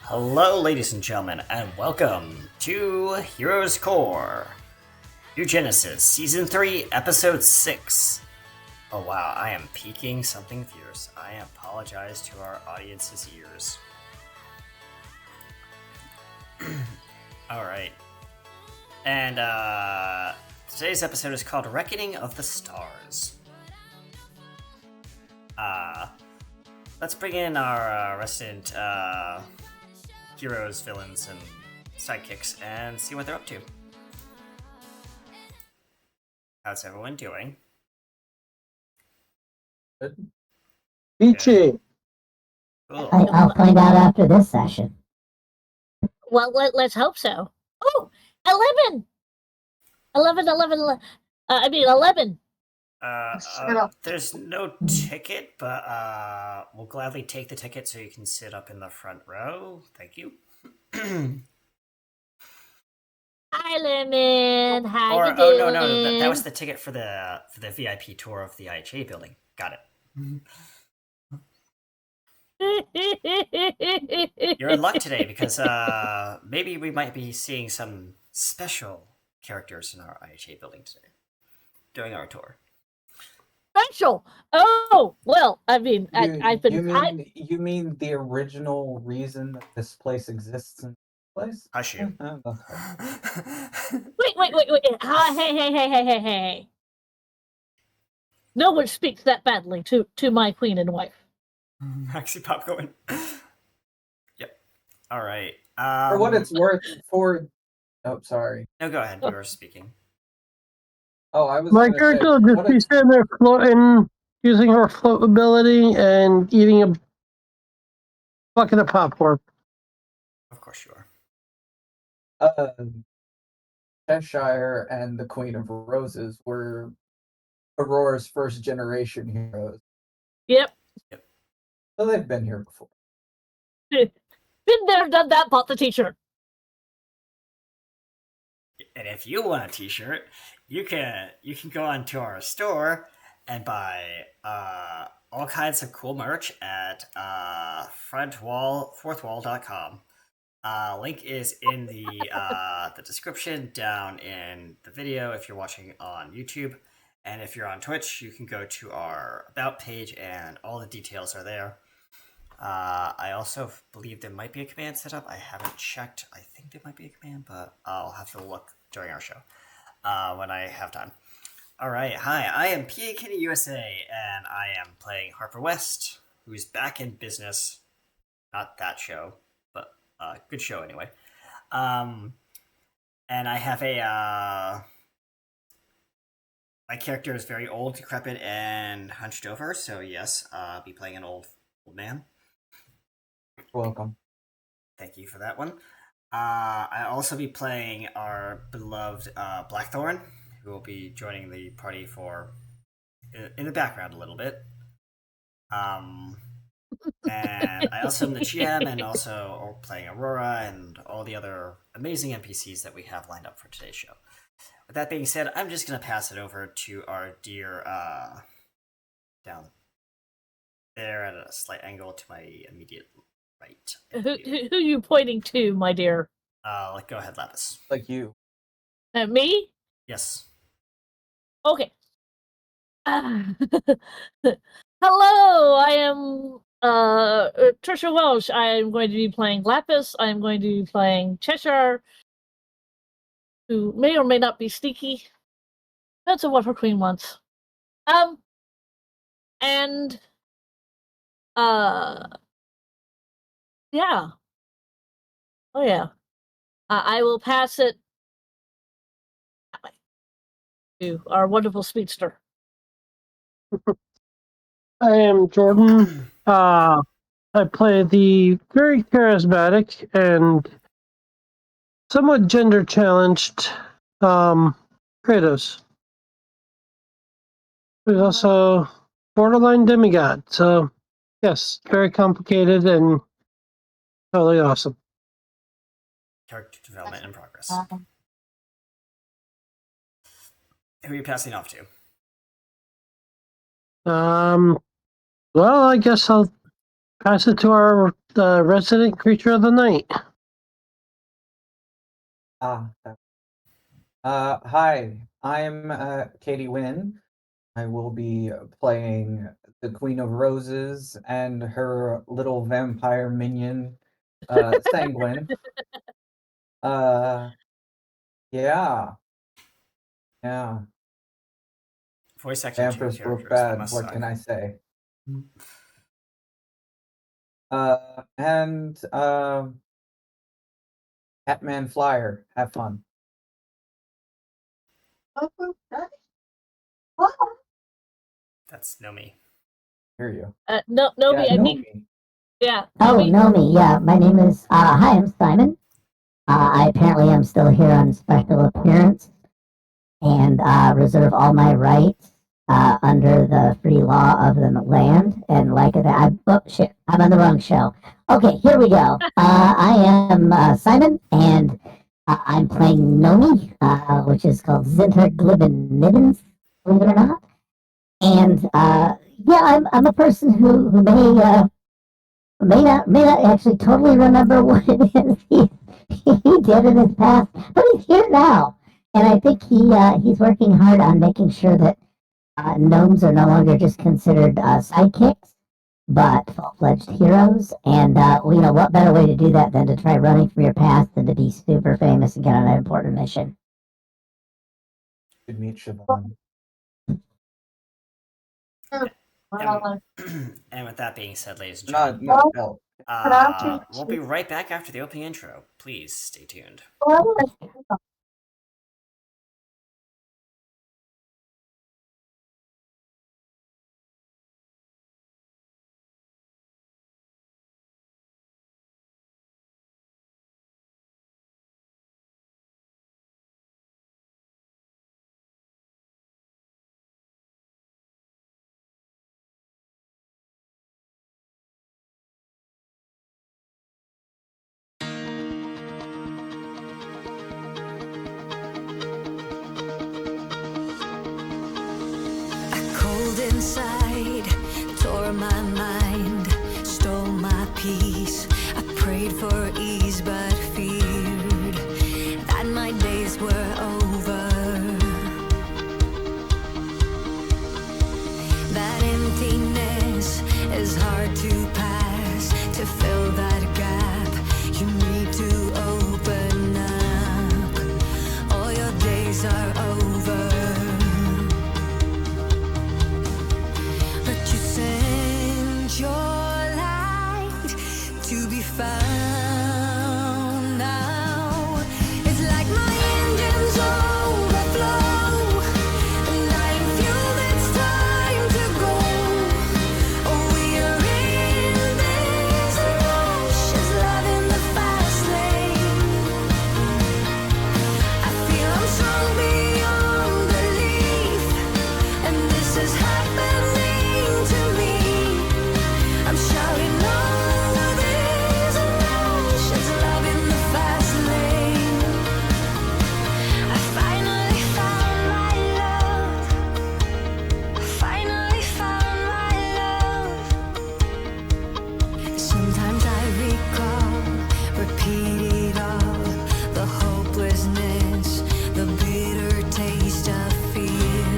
Hello, ladies and gentlemen, and welcome to Heroes Core, Eugenesis, Season 3, Episode 6. Oh wow, I am peaking something fierce. I apologize to our audience's ears. Alright. And, today's episode is called Reckoning of the Stars. Let's bring in our resident, heroes, villains, and sidekicks and see what they're up to. How's everyone doing? Peachy. Cool. I'll find out after this session. Well, let's hope so. Oh, 11! 11. I mean, 11. There's no ticket, but we'll gladly take the ticket so you can sit up in the front row. Thank you. Hi, Lemon. How Or you doing? no, that was the ticket for the VIP tour of the IHA building. Got it. You're in luck today because maybe we might be seeing some special characters in our IHA building today during our tour. Special. Oh, well, I mean, I've been. You mean the original reason that this place exists in this place? Hush you. Wait. Hey. No one speaks that badly to my queen and wife. Maxi Pop going. Yep. All right. For what it's worth, Oh, sorry. No, go ahead. You were speaking. Oh, I was. My character will just be sitting there floating, using her float ability and eating a bucket of popcorn. Of course you are. Cheshire and the Queen of Roses were Aurora's first generation heroes. Yep. So they've been here before. Been there, done that, bought the t-shirt. And if you want a t-shirt, you can go onto our store and buy all kinds of cool merch at fourthwall.com. Link is in the description down in the video if you're watching on YouTube. And if you're on Twitch, you can go to our About page and all the details are there. I also believe there might be a command set up. I haven't checked. I think there might be a command, but I'll have to look during our show when I have time. All right. Hi, I am PA Kitty USA, and I am playing Harper West, who's back in business. Not that show, but good show anyway. And I have my character is very old, decrepit, and hunched over, so yes, I'll be playing an old man. Welcome. Thank you for that one. I'll also be playing our beloved Blackthorn, who will be joining the party in the background a little bit. And I also am the GM and also playing Aurora and all the other amazing NPCs that we have lined up for today's show. With that being said, I'm just going to pass it over to our dear, down there at a slight angle to my immediate right. Who you pointing to, my dear? Go ahead, Lapis. Like you. Me? Yes. Okay. Hello, I am Trisha Welsh. I am going to be playing Lapis. I am going to be playing Cheshire, who may or may not be sneaky. Depends on what her queen wants. Yeah. Oh yeah. I will pass it to our wonderful speedster. I am Jordan. I play the very charismatic and somewhat gender challenged Kratos. There's also borderline demigod, so yes, very complicated and totally awesome. Character development in progress. Who are you passing off to? Well, I guess I'll pass it to our resident creature of the night. Hi, I'm Katie Wynn. I will be playing the Queen of Roses and her little vampire minion, Sanguine. Yeah. Voice acting two Empress broke characters. That bad. must What suck. can I say? Catman Flyer. Have fun. That's Nomi. Hear you. No, Yeah, I know think, me. yeah. Oh, Nomi. Nomi, yeah. My name is, hi, I'm Simon. I apparently am still here on special appearance and reserve all my rights under the free law of the land. And like that, oh shit, I'm on the wrong show. Okay, here we go. I am Simon, and I'm playing Nomi, which is called Zinter Glibben Nibbins, believe it or not. And yeah, I'm a person who may not actually totally remember what it is he did in his past, but he's here now, and I think he's working hard on making sure that gnomes are no longer just considered sidekicks, but full-fledged heroes. And what better way to do that than to try running from your past than to be super famous and get on an important mission? Good meet Siobhan. And with that being said, ladies and No, gentlemen, no. we'll be right back after the opening intro. Please stay tuned. Cold inside, tore my mind, stole my peace. I prayed for ease but feared that my days were over. That emptiness is hard to pass. To fill that gap, you need to open up. All your days are over. Your light to be found now. It's like my engines overflow, and I feel it's time to go. Oh, we are in this rush, it's love in the fast lane. I feel I'm strong beyond belief, and this is happening to me. I'm shouting, oh, there's a rush, it's love in the fast lane. I finally found my love. I finally found my love. Sometimes I recall, repeat it all, the hopelessness, the bitter taste of fear,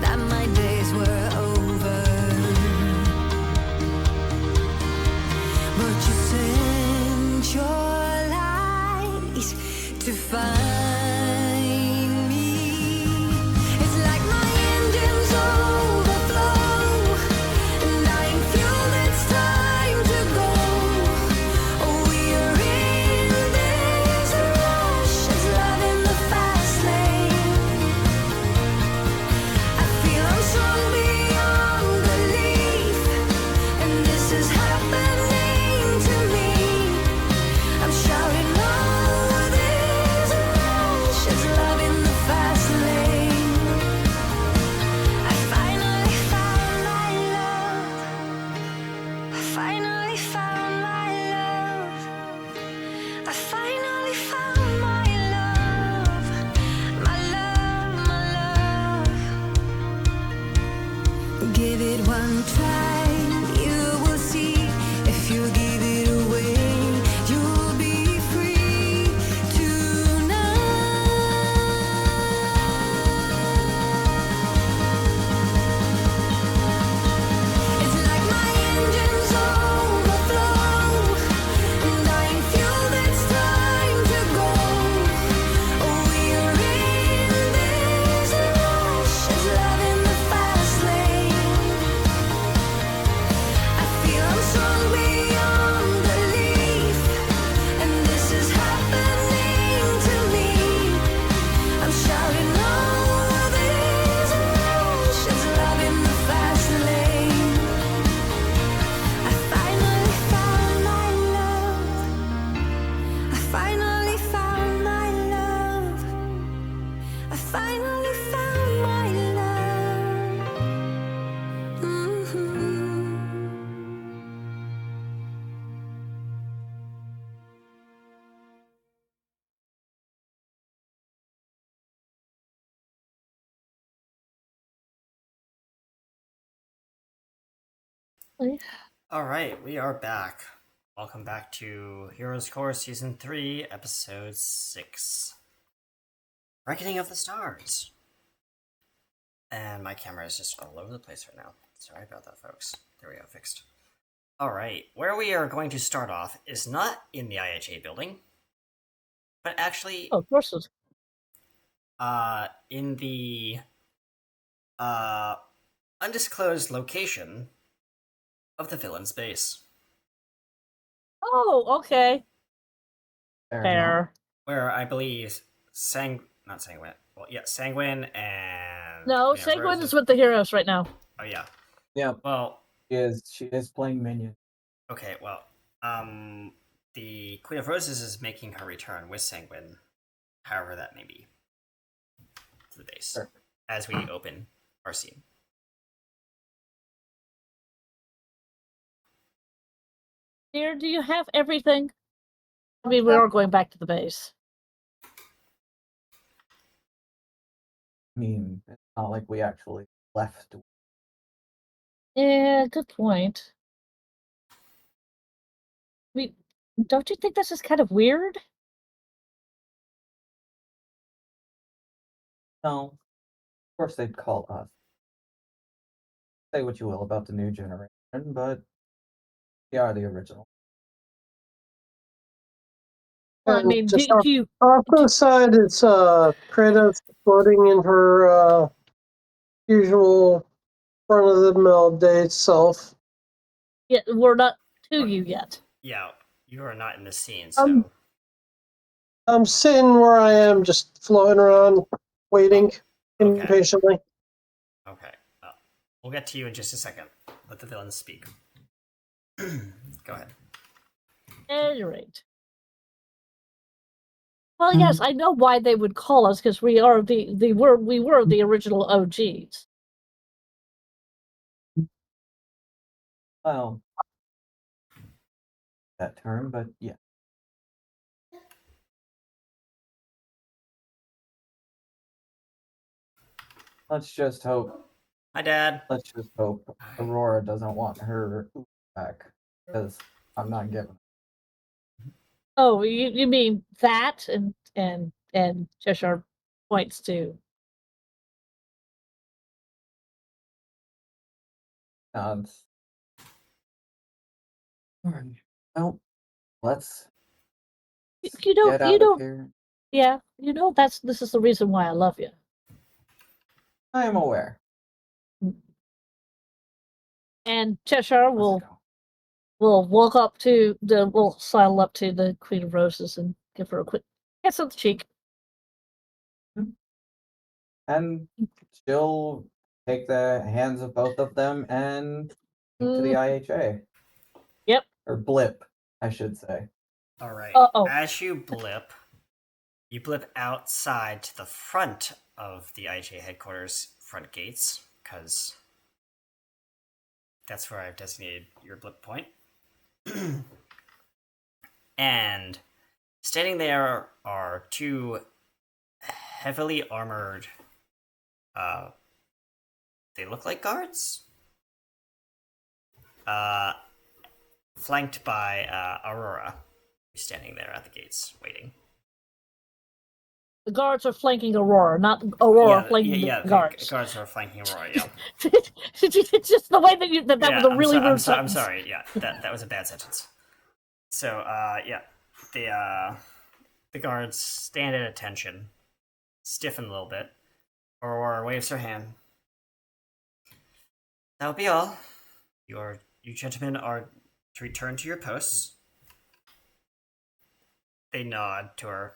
that my days were over. But you sent your light to find me. It's like my engines overflow, and I feel it's time to go. Oh, we are in this rush, it's love in the fast lane. I feel I'm strong beyond belief, and this is happening to me. I'm shouting, oh, there's a rush, it's love in the fast lane. I finally found my love. I finally found my love. I finally found my love. My love, my love. Give it one try, you will see Absolutely. All right, we are back. Welcome back to Heroes Core Season 3, Episode 6. Reckoning of the Stars. And my camera is just all over the place right now. Sorry about that, folks. There we go, fixed. All right, where we are going to start off is not in the IHA building, but actually Oh, of course. in the undisclosed location of the villain's base, Oh, okay. Fair enough. Fair. where I believe Sanguine and No, Queen of Sanguine Roses- is with the heroes right now. Oh yeah. Yeah, Well, she is playing minion. okay. Well, the Queen of Roses is making her return with Sanguine, however that may be, to the base Sure. as we open our scene. Dear, do you have everything? I mean, we are going back to the base. I mean, it's not like we actually left. Yeah, good point. Don't you think this is kind of weird? No. Of course they'd call us. Say what you will about the new generation, but we are the original. Well, I And mean, just do you? off to the side, it's Kratos floating in her usual front of the mill day self. Yeah, we're not to you yet. Yeah, you are not in the scene, so I'm sitting where I am, just floating around, waiting Okay. impatiently. okay. Well, we'll get to you in just a second. Let the villains speak. Go ahead. At any rate. Well, yes, I know why they would call us because we are we were the original OGs. Well, that term, but yeah. Let's just hope. Hi, Dad. Let's just hope Aurora doesn't want her back, because I'm not giving. Oh, you mean that and Cheshire points to. Nods. Alright. Well, let's You get out of here. Yeah, you know this is the reason why I love you. I am aware. And Cheshire Let's will go. we'll sidle up to the Queen of Roses and give her a quick kiss on the cheek. And she'll take the hands of both of them and to the IHA. Yep. Or blip, I should say. All right. Uh-oh. As you blip outside to the front of the IHA headquarters front gates, because that's where I've designated your blip point. And standing there are two heavily armored, they look like guards, flanked by Aurora, who's standing there at the gates waiting. The guards are flanking Aurora, not Aurora flanking the guards. The guards are flanking Aurora. Yeah, It's just the way that was a really rude I'm sentence. sorry. Yeah, that was a bad sentence. So, yeah, the guards stand at attention, stiffen a little bit. Aurora waves her hand. That'll be all. You gentlemen are to return to your posts. They nod to her,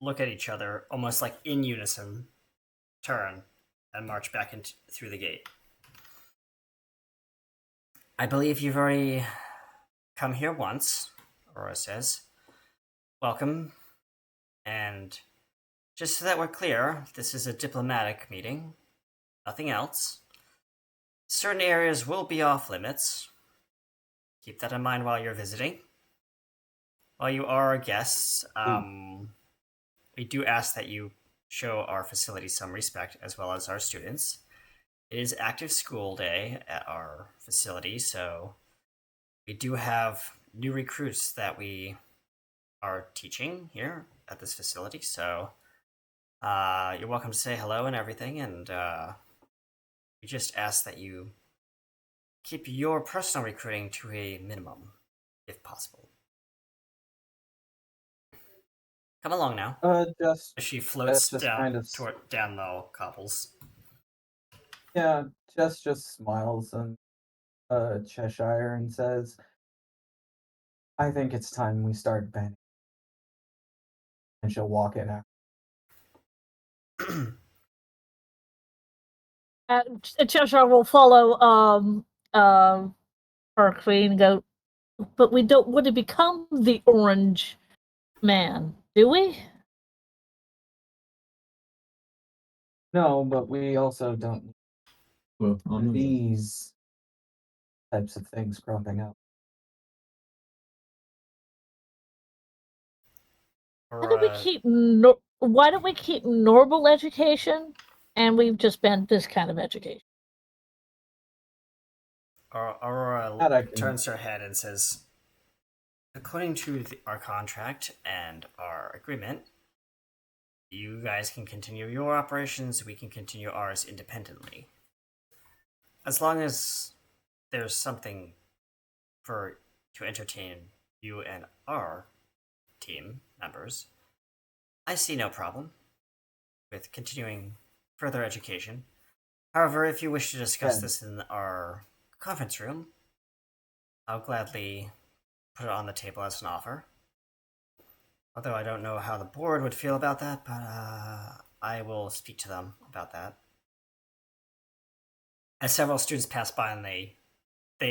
look at each other, almost like in unison, turn, and march back through the gate. I believe you've already come here once, Aurora says. Welcome. And just so that we're clear, this is a diplomatic meeting. Nothing else. Certain areas will be off limits. Keep that in mind while you're visiting. While you are guests, we do ask that you show our facility some respect, as well as our students. it is active school day at our facility, so we do have new recruits that we are teaching here at this facility. So you're welcome to say hello and everything, and we just ask that you keep your personal recruiting to a minimum, if possible. Come along now. Just She floats just down kind of down the cobbles. yeah, just smiles and Cheshire and says, "I think it's time we start banning." And she'll walk in after. Cheshire will follow her queen and go, but we don't want to become the orange man, do we? No, but we also don't need Well, I'll know that. these types of things cropping up. Or, Why don't we keep normal education, and we've just been this kind of education? Aurora That I can- turns her head and says, according to our contract and our agreement, you guys can continue your operations, we can continue ours independently. As long as there's something to entertain you and our team members, I see no problem with continuing further education. However, if you wish to discuss Yeah. this in our conference room, I'll gladly put it on the table as an offer. Although I don't know how the board would feel about that, but I will speak to them about that. As several students pass by and they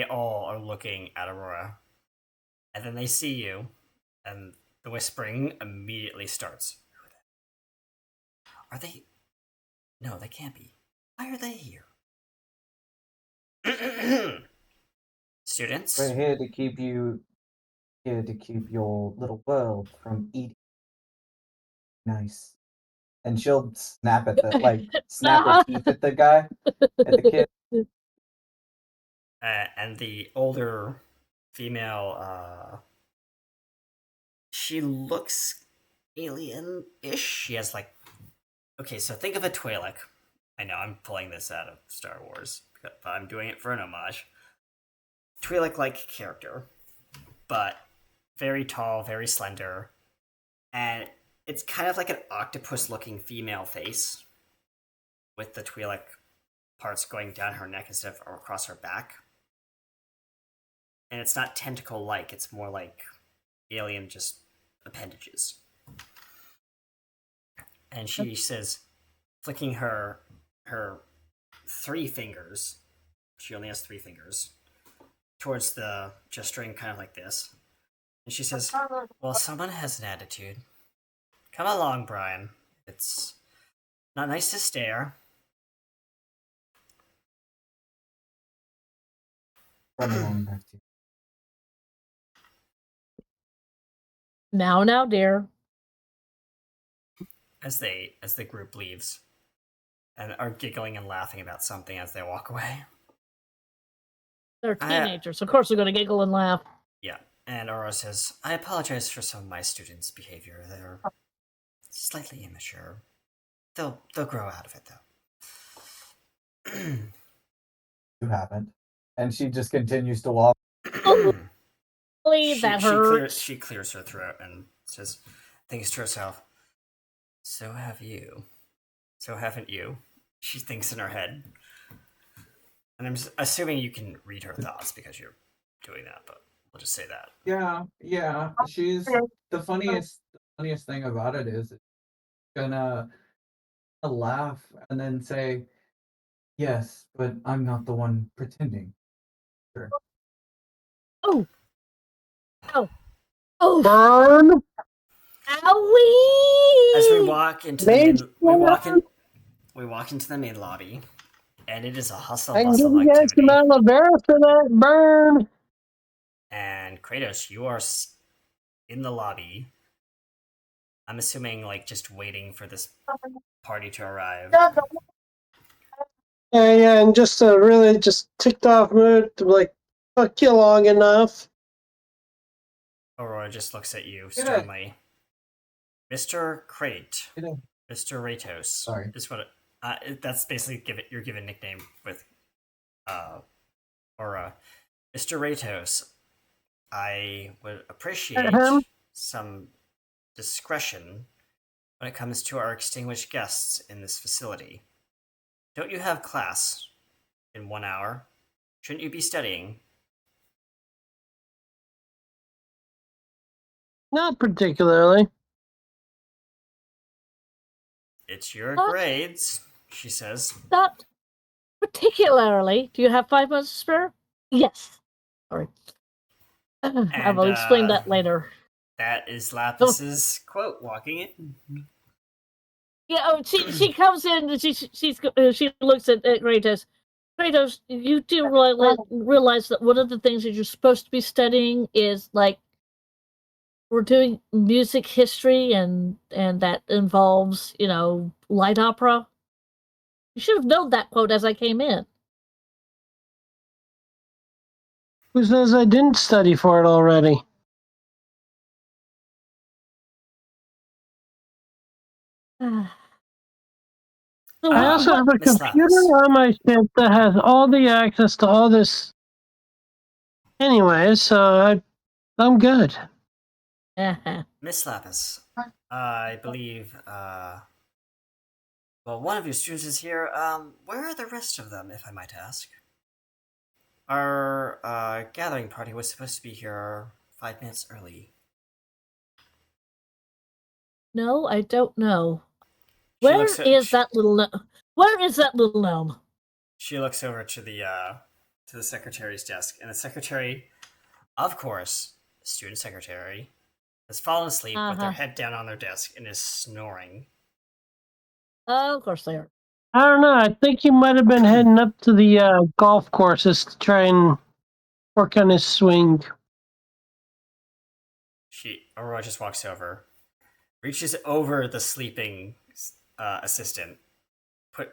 all are looking at Aurora, and then they see you, and the whispering immediately starts. Are they? No, they can't be. Why are they here? Students? We're here to keep your little world from eating. Nice. And she'll snap at the snap her teeth at the guy, at the kid. And the older female, she looks alien-ish. She has okay, so think of a Twi'lek. I know I'm pulling this out of Star Wars, but I'm doing it for an homage. Twi'lek-like character, but very tall, very slender, and it's kind of like an octopus-looking female face, with the Twi'lek parts going down her neck instead of across her back. And it's not tentacle-like; it's more like alien, just appendages. And she says, flicking her 3 fingers, she only has 3 fingers, towards the gesturing kind of like this. And she says, well, someone has an attitude. Come along, Brian. It's not nice to stare. Run along back to you. Now, dear. As the group leaves and are giggling and laughing about something as they walk away. They're teenagers. Of course they're going to giggle and laugh. Yeah. And Aurora says, I apologize for some of my students' behavior. They're slightly immature. They'll grow out of it, though. You haven't. And she just continues to walk. That hurts. She clears her throat and says, thinks to herself, so have you. So haven't you? She thinks in her head. And I'm assuming you can read her thoughts because you're doing that, but we'll just say that. Yeah. She's the funniest thing about it is gonna laugh and then say, yes, but I'm not the one pretending. Sure. Oh. Oh. Burn. Owie! As we walk into we walk into the main lobby, and it is a hustle I can give bustle you guys some activity. aloe vera for that burn. And Kratos, you are in the lobby. I'm assuming just waiting for this party to arrive. Yeah, and just a really just ticked off mood to like fuck you long enough. Aurora just looks at you Good. sternly. Mr. Crate, Good. Mr. Ratos. Sorry. Is what that's basically your given nickname with Aurora. Mr. Ratos, I would appreciate some discretion when it comes to our extinguished guests in this facility. Don't you have class in 1 hour? Shouldn't you be studying? Not particularly. It's your What? grades, she says. Not particularly. Do you have 5 minutes to spare? Yes. Sorry. I will explain that later. That is Lapis's quote, walking in. Yeah, she comes in and she looks at Kratos. Kratos, you do realize that one of the things that you're supposed to be studying is like we're doing music history and that involves, light opera. You should have known that quote as I came in. Who says I didn't study for it already? So I also have a Miss computer Lapis. on my ship that has all the access to all this. Anyway, so I'm good. Miss Lapis, I believe, well, one of your students is here. Where are the rest of them, if I might ask? Our gathering party was supposed to be here 5 minutes early. No, I don't know. She Where looks is that little gnome? She looks over to the secretary's desk, and the secretary, of course, student secretary, has fallen asleep with their head down on their desk and is snoring. Of course they are. I don't know. I think he might have been heading up to the golf courses to try and work on his swing. Aurora just walks over, reaches over the sleeping assistant,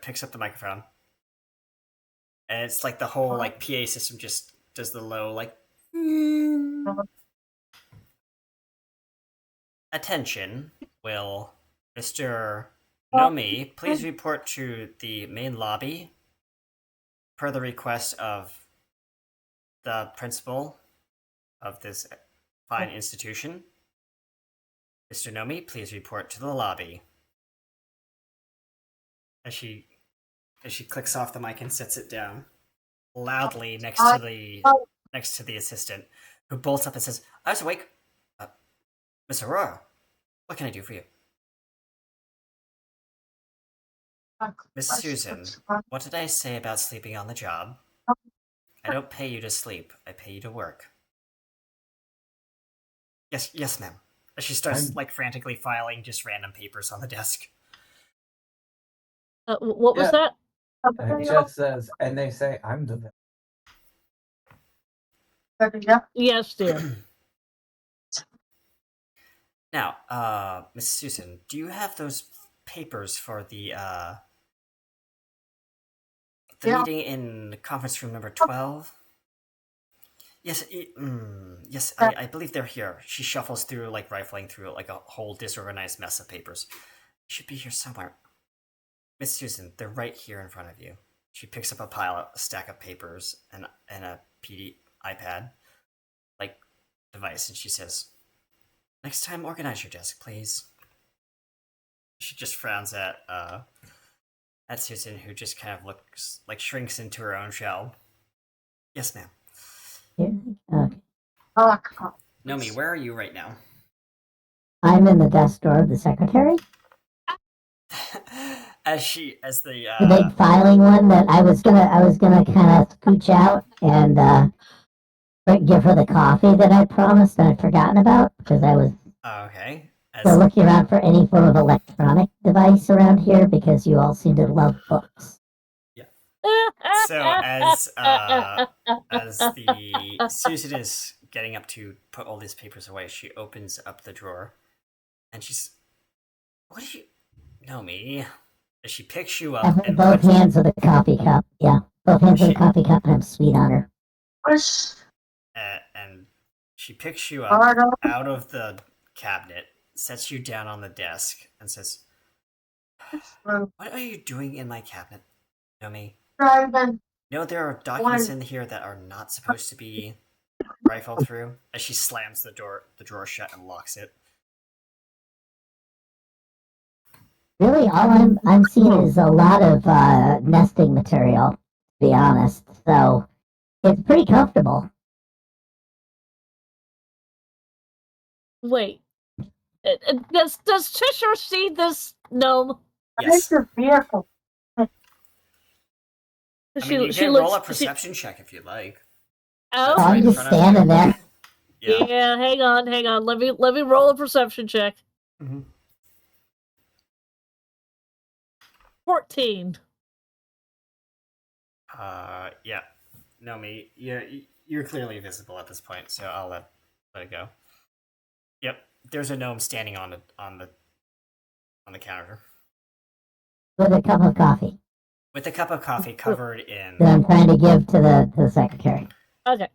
picks up the microphone, and it's like the whole like PA system just does the low like. Attention, will Mr. Nomi please report to the main lobby per the request of the principal of this fine institution. Mr. Nomi, please report to the lobby. As she clicks off the mic and sets it down loudly next to the assistant, who bolts up and says, "I was awake. Miss Aurora, what can I do for you?" Miss Susan, what did I say about sleeping on the job? I don't pay you to sleep. I pay you to work. Yes, ma'am. As she starts like frantically filing just random papers on the desk. What was that? And it just says, and they say, I'm the. Yes, dear. Now, Miss Susan, do you have those papers for the meeting in conference room number 12? Yes, yes, I believe they're here. She shuffles through, like rifling through like a whole disorganized mess of papers. Should be here somewhere. Miss Susan, they're right here in front of you. She picks up a stack of papers and a iPad like device, and she says, "Next time, organize your desk, please." She just frowns at Susan, who just kind of looks like shrinks into her own shell. Yes, ma'am. Okay. Nomi, where are you right now? I'm in the desk drawer of the secretary. As the The big filing one that I was gonna kind of scooch out and give her the coffee that I promised and I'd forgotten about because I was okay. still looking around for any form of electronic device around here because you all seem to love books. So as the Susan is getting up to put all these papers away, she opens up the drawer, and she's, "What do you know me?" As she picks you I up hold and both puts, hands of the coffee cup. Yeah, both hands of the Shit. coffee cup, and I'm sweet on her. and she picks you up out of the cabinet, sets you down on the desk, and says, "What are you doing in my cabinet, Nomi? You know there are documents in here that are not supposed to be rifled through." As she slams the drawer shut and locks it. Really, all I'm seeing is a lot of nesting material, to be honest. So it's pretty comfortable. Wait. Does Cheshire see this gnome? Yes. vehicle. I mean, you She can looks. roll a perception check if you'd like. Oh, That's I'm right in just front of you. standing there. Yeah. yeah. Hang on. Let me roll a perception check. Mhm. 14. Yeah. Nomi, you're clearly visible at this point, so I'll let it go. Yep. There's a gnome standing on the counter With a cup of coffee with a cup of coffee covered in. that I'm trying to give to the secretary. Okay.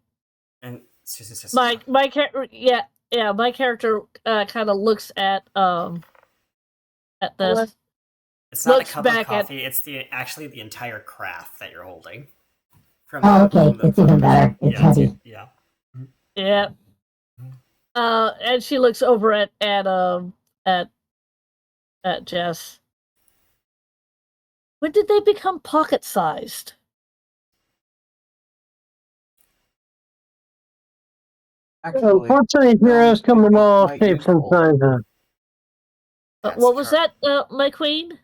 And Susan says, My character. Yeah. My character kind of looks at this. "It's not a looks cup of back at- coffee. It's actually the entire craft that you're holding." From Oh, okay. It's even better. It's heavy. Yeah. Yeah. And she looks over at Jess. When did they become pocket-sized? Actually, Unfortunately, heroes come in all quite shapes and useful. sizes. That's What was correct. that, my queen?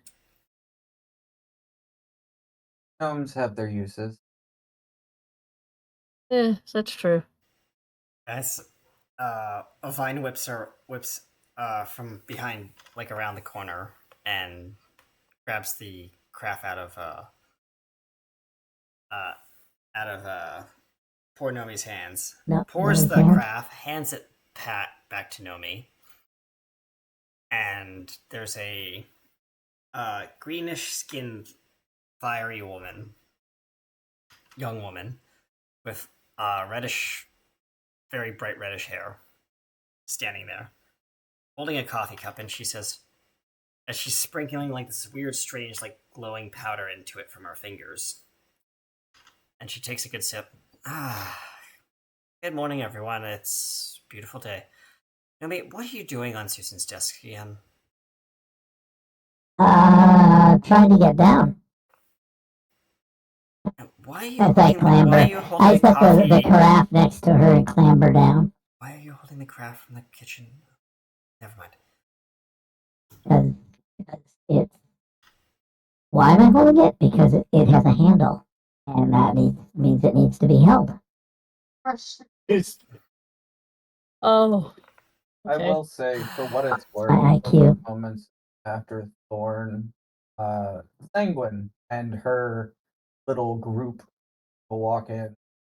Gnomes have their uses. That's true. As a vine whips from behind, like around the corner, and grabs the craft out of poor Nomi's hands. No, Pours no the hands. craft, hands it back to Nomi, and there's a greenish skinned, fiery young woman, with reddish, very bright reddish hair, standing there, holding a coffee cup, and she says, as she's sprinkling like this weird, strange, like glowing powder into it from her fingers, and she takes a good sip. Good morning, everyone. It's a beautiful day. Nomi, what are you doing on Susan's desk again? Trying to get down. Why are you As I holding, clamber, why are you I holding set the coffee? carafe next to her and clamber down. Why are you holding the craft from the kitchen? Never mind. Because it's. Why am I holding it? Because it has a handle, and that means it needs to be held. Oh. I Okay. will say, for what it's worth, My those IQ. moments after Thorn, Sanguine, and her little group will walk in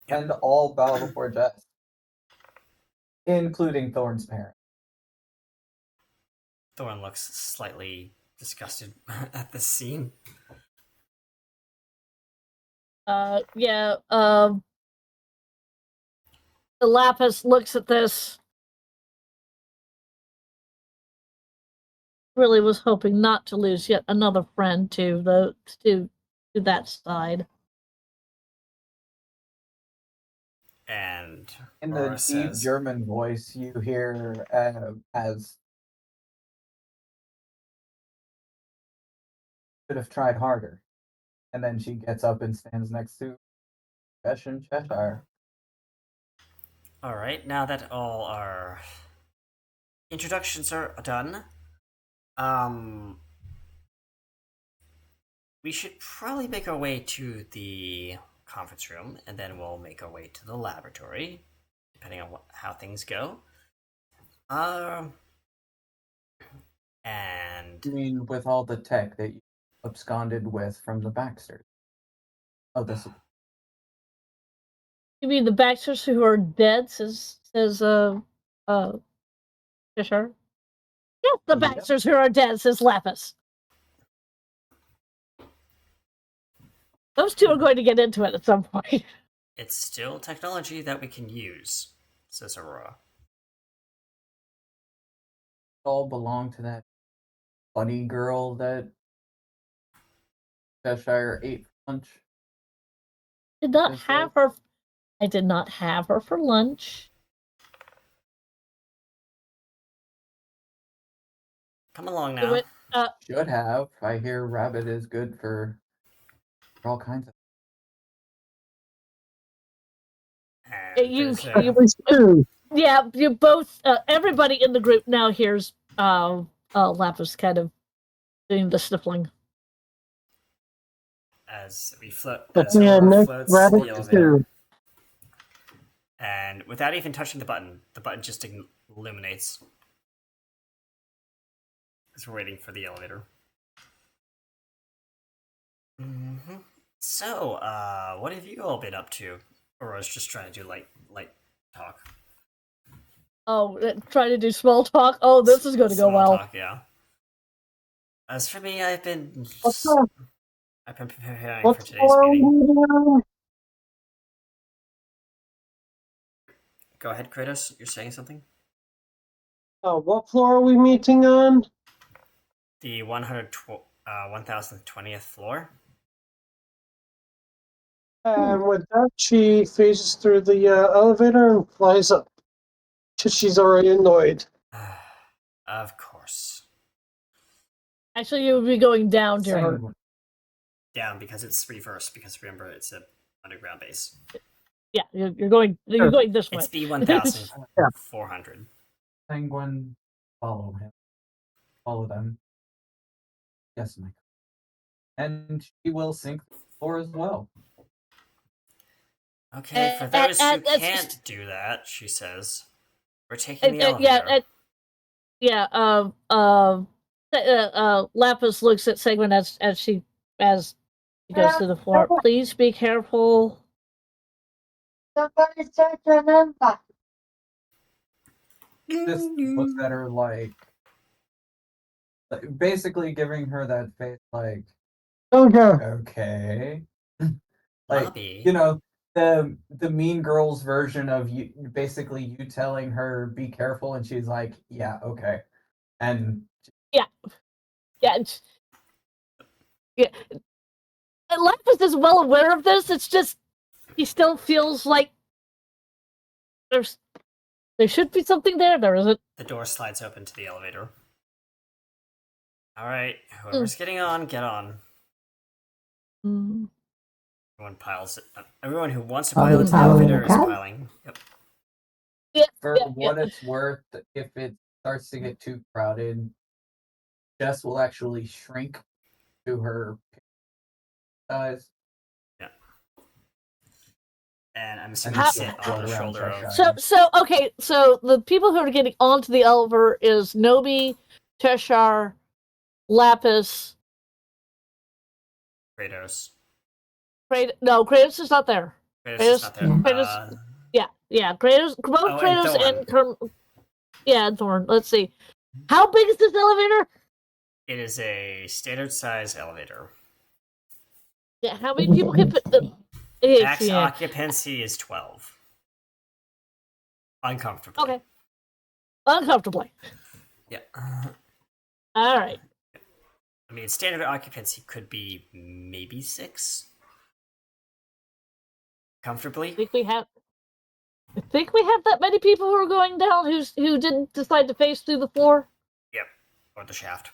Yep. and all bow before Jess, including Thorn's parent. Thorn looks slightly disgusted at this scene. Yeah. The Lapis looks at this. Really was hoping not to lose yet another friend to that side. And In the Aurora deep says, German voice, you hear as should have tried harder. And then she gets up and stands next to Jesh and Cheshire. all right, now that all our introductions are done, we should probably make our way to the conference room, and then we'll make our way to the laboratory, depending on how things go. And I mean, with all the tech that you absconded with from the Baxters. Oh, this. You mean the Baxters who are dead? Says Fisher. Yes, the Yep. Baxters who are dead. Says Lapis. Those two are going to get into it at some point. It's still technology that we can use, says Aurora. All belong to that bunny girl that Cheshire ate for lunch. Did not Is have her. I did not have her for lunch. Come along Do now. it. Should have. I hear rabbit is good for all kinds of. And You- there's a- you- It's two. Yeah, you both. Everybody in the group now hears Lapis kind of doing the sniffling. as we float, But as yeah, Aurora next floats rabbit the elevator, two. and without even touching the button just illuminates. As we're waiting for the elevator. Mm-hmm. So, what have you all been up to? Or I was just trying to do light talk. Oh, trying to do small talk. Oh, this is going to go Small well. talk, yeah. As for me, I've been What's up? preparing What's for today's meeting. going Go ahead, Kratos. You're saying something? What floor are we meeting on? The 1020th floor. And with that, she phases through the elevator and flies up. She's already annoyed. Of course. Actually, you would be going down to her. Sanguine. Down because it's reverse. Because remember, it's an underground base. Yeah, you're going. You're going this way. It's B1400. Sanguine, follow him. Follow them. Yes, Mike. And she will sink the floor as well. Okay, for those who can't do that, she says, we're taking the elevator. Lapis looks at Segment as she goes to the floor. Please be careful. Somebody said remember. Just looks at her like basically giving her that face like, Okay. okay. Like, Lobby. you know, the Mean Girls version of you, basically you telling her be careful, and she's like, yeah, okay. And Yeah. And Lapis is well aware of this. It's just he still feels like there should be something there. There isn't. The door slides open to the elevator. Alright, whoever's getting on, get on. Mm. Everyone who wants to Are pile we into the following elevator the is crowd? piling. Yep. for what it's worth, if it starts to get too crowded, Jess will actually shrink to her size. And I'm assuming How- sit on the shoulder of. So the people who are getting onto the elevator is Nobi, Cheshire, Lapis. Kratos. Kratos is not there. Kratos is not there. Kratos- Yeah, Kratos, both Oh, and Kratos and Thorn. Let's see. How big is this elevator? It is a standard size elevator. Yeah, how many people can fit the Max occupancy is 12. Uncomfortably. Okay. Uncomfortably. Yeah. All right. I mean, standard occupancy could be maybe 6. Comfortably. I think we have that many people who are going down who didn't decide to face through the floor. Or the shaft.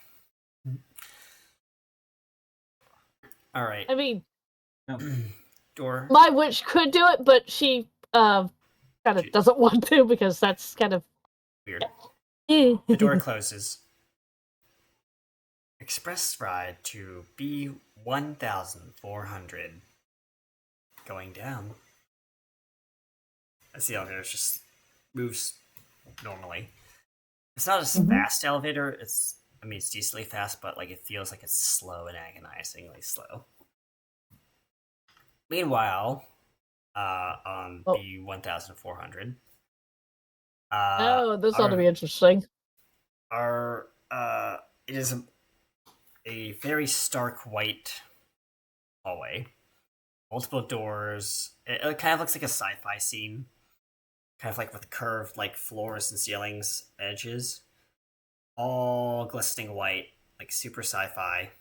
Alright. I mean, Door. my witch could do it, but she kind of doesn't want to because that's kind of Weird. The door closes. Express ride to B1400. Going down. As the elevator just moves normally. It's not a fast elevator. It's decently fast, but like it feels like it's slow and agonizingly slow. Meanwhile, on B1400. this ought to be interesting. It is a very stark white hallway multiple doors. It kind of looks like a sci-fi scene, kind of like with curved like floors and ceilings, edges, all glistening white, like super sci-fi.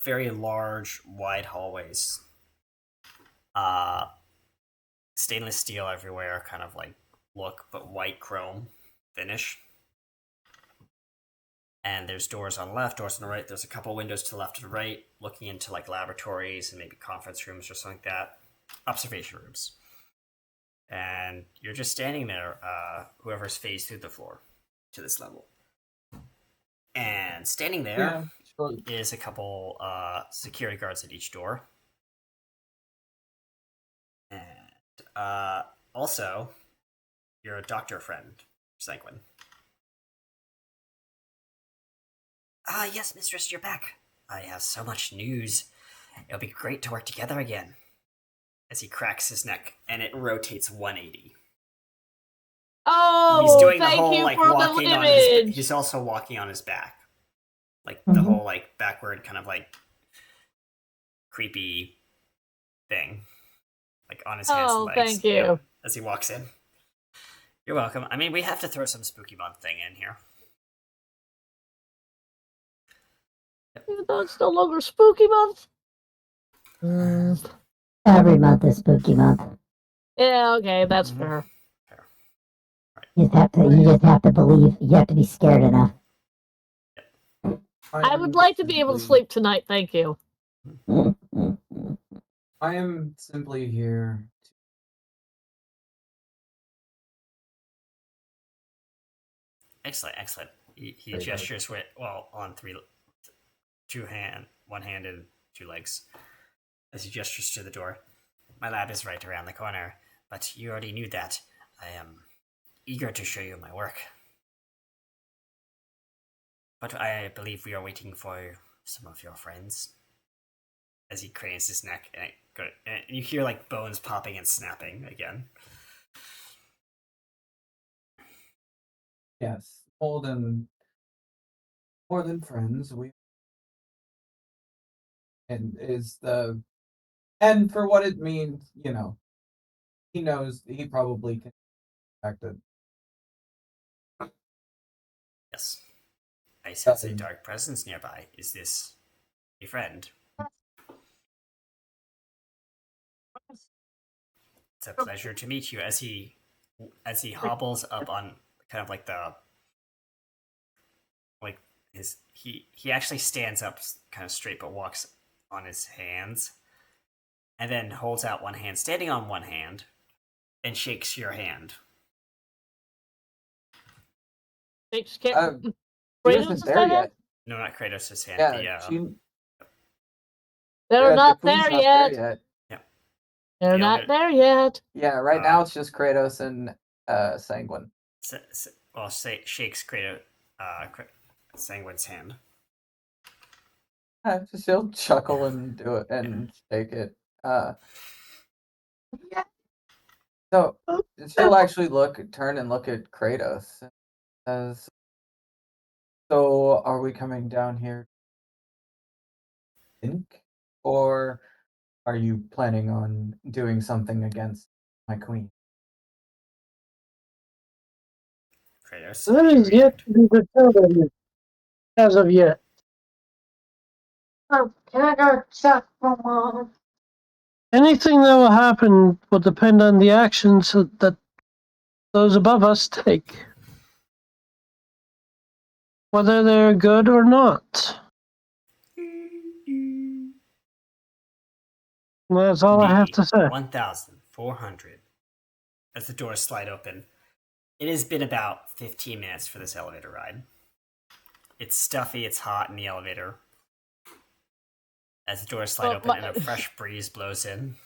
Very large, wide hallways. Stainless steel everywhere, kind of like look, but white chrome finish. And there's doors on the left, doors on the right. There's a couple windows to the left and right, looking into like laboratories and maybe conference rooms or something like that. Observation rooms. And you're just standing there, whoever's phased through the floor to this level. And standing there is sure. a couple security guards at each door. And also, your doctor friend, Sanguine. Yes, mistress, you're back. I have so much news. It'll be great to work together again. As he cracks his neck, and it rotates 180. Oh, He's doing the thank whole you like for the walking on his. image. He's also walking on his back, like the whole like backward kind of like creepy thing, like on his hands and Oh, legs. thank you. Yeah, as he walks in. You're welcome. I mean, we have to throw some spooky month thing in here. Even though it's no longer spooky month. Every month is spooky month. Yeah, okay, that's Mhm. fair. You just have to believe. You have to be scared enough. I would like to be able to sleep tonight, thank you. I am simply here. Excellent, excellent. He Very good. gestures with on one hand and two legs, as he gestures to the door. My lab is right around the corner, but you already knew that. I am eager to show you my work. But I believe we are waiting for some of your friends. As he cranes his neck, and you hear like bones popping and snapping again. Yes, more than friends. And for what it means, he knows he probably can act it. Yes. I sense a Um, dark presence nearby. Is this a friend? It's a pleasure to meet you. As he hobbles up on kind of like he actually stands up kind of straight but walks on his hands, and then holds out one hand, standing on one hand, and shakes your hand. Shakes She Kratos' isn't there hand? yet. No, not Kratos' hand. Yeah, They're the not queen's there not yet. there yet. They're The not other- there yet. Yeah, right now it's just Kratos and Sanguine. Shakes Kratos, Sanguine's hand. Just he'll chuckle and do it and shake it. So she'll actually turn and look at Kratos and says, "So are we coming down here? Think, or are you planning on doing something against my queen?" Kratos. That is yet to be determined as of yet. Oh, can I go check for mom? Anything that will happen will depend on the actions that those above us take, whether they're good or not. That's all I have to say. 1,400. As the doors slide open. It has been about 15 minutes for this elevator ride. It's stuffy, it's hot in the elevator. As the doors slide open and a fresh breeze blows in.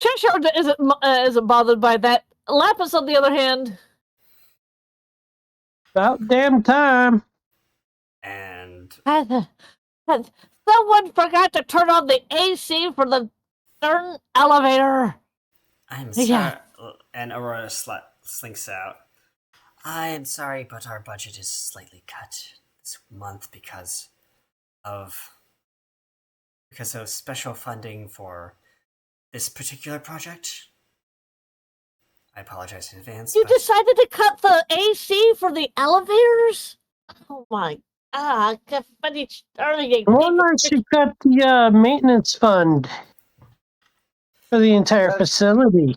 Cheshire isn't bothered by that. Lapis, on the other hand, About damn time. And someone forgot to turn on the AC for the darn elevator. I'm Yeah. sorry. And Aurora slinks out. I am sorry, but our budget is slightly cut this month because of because of special funding for this particular project. I apologize in advance. You but decided to cut the AC for the elevators? Oh my god, funny starting. One night she got the maintenance fund for the entire That's- facility.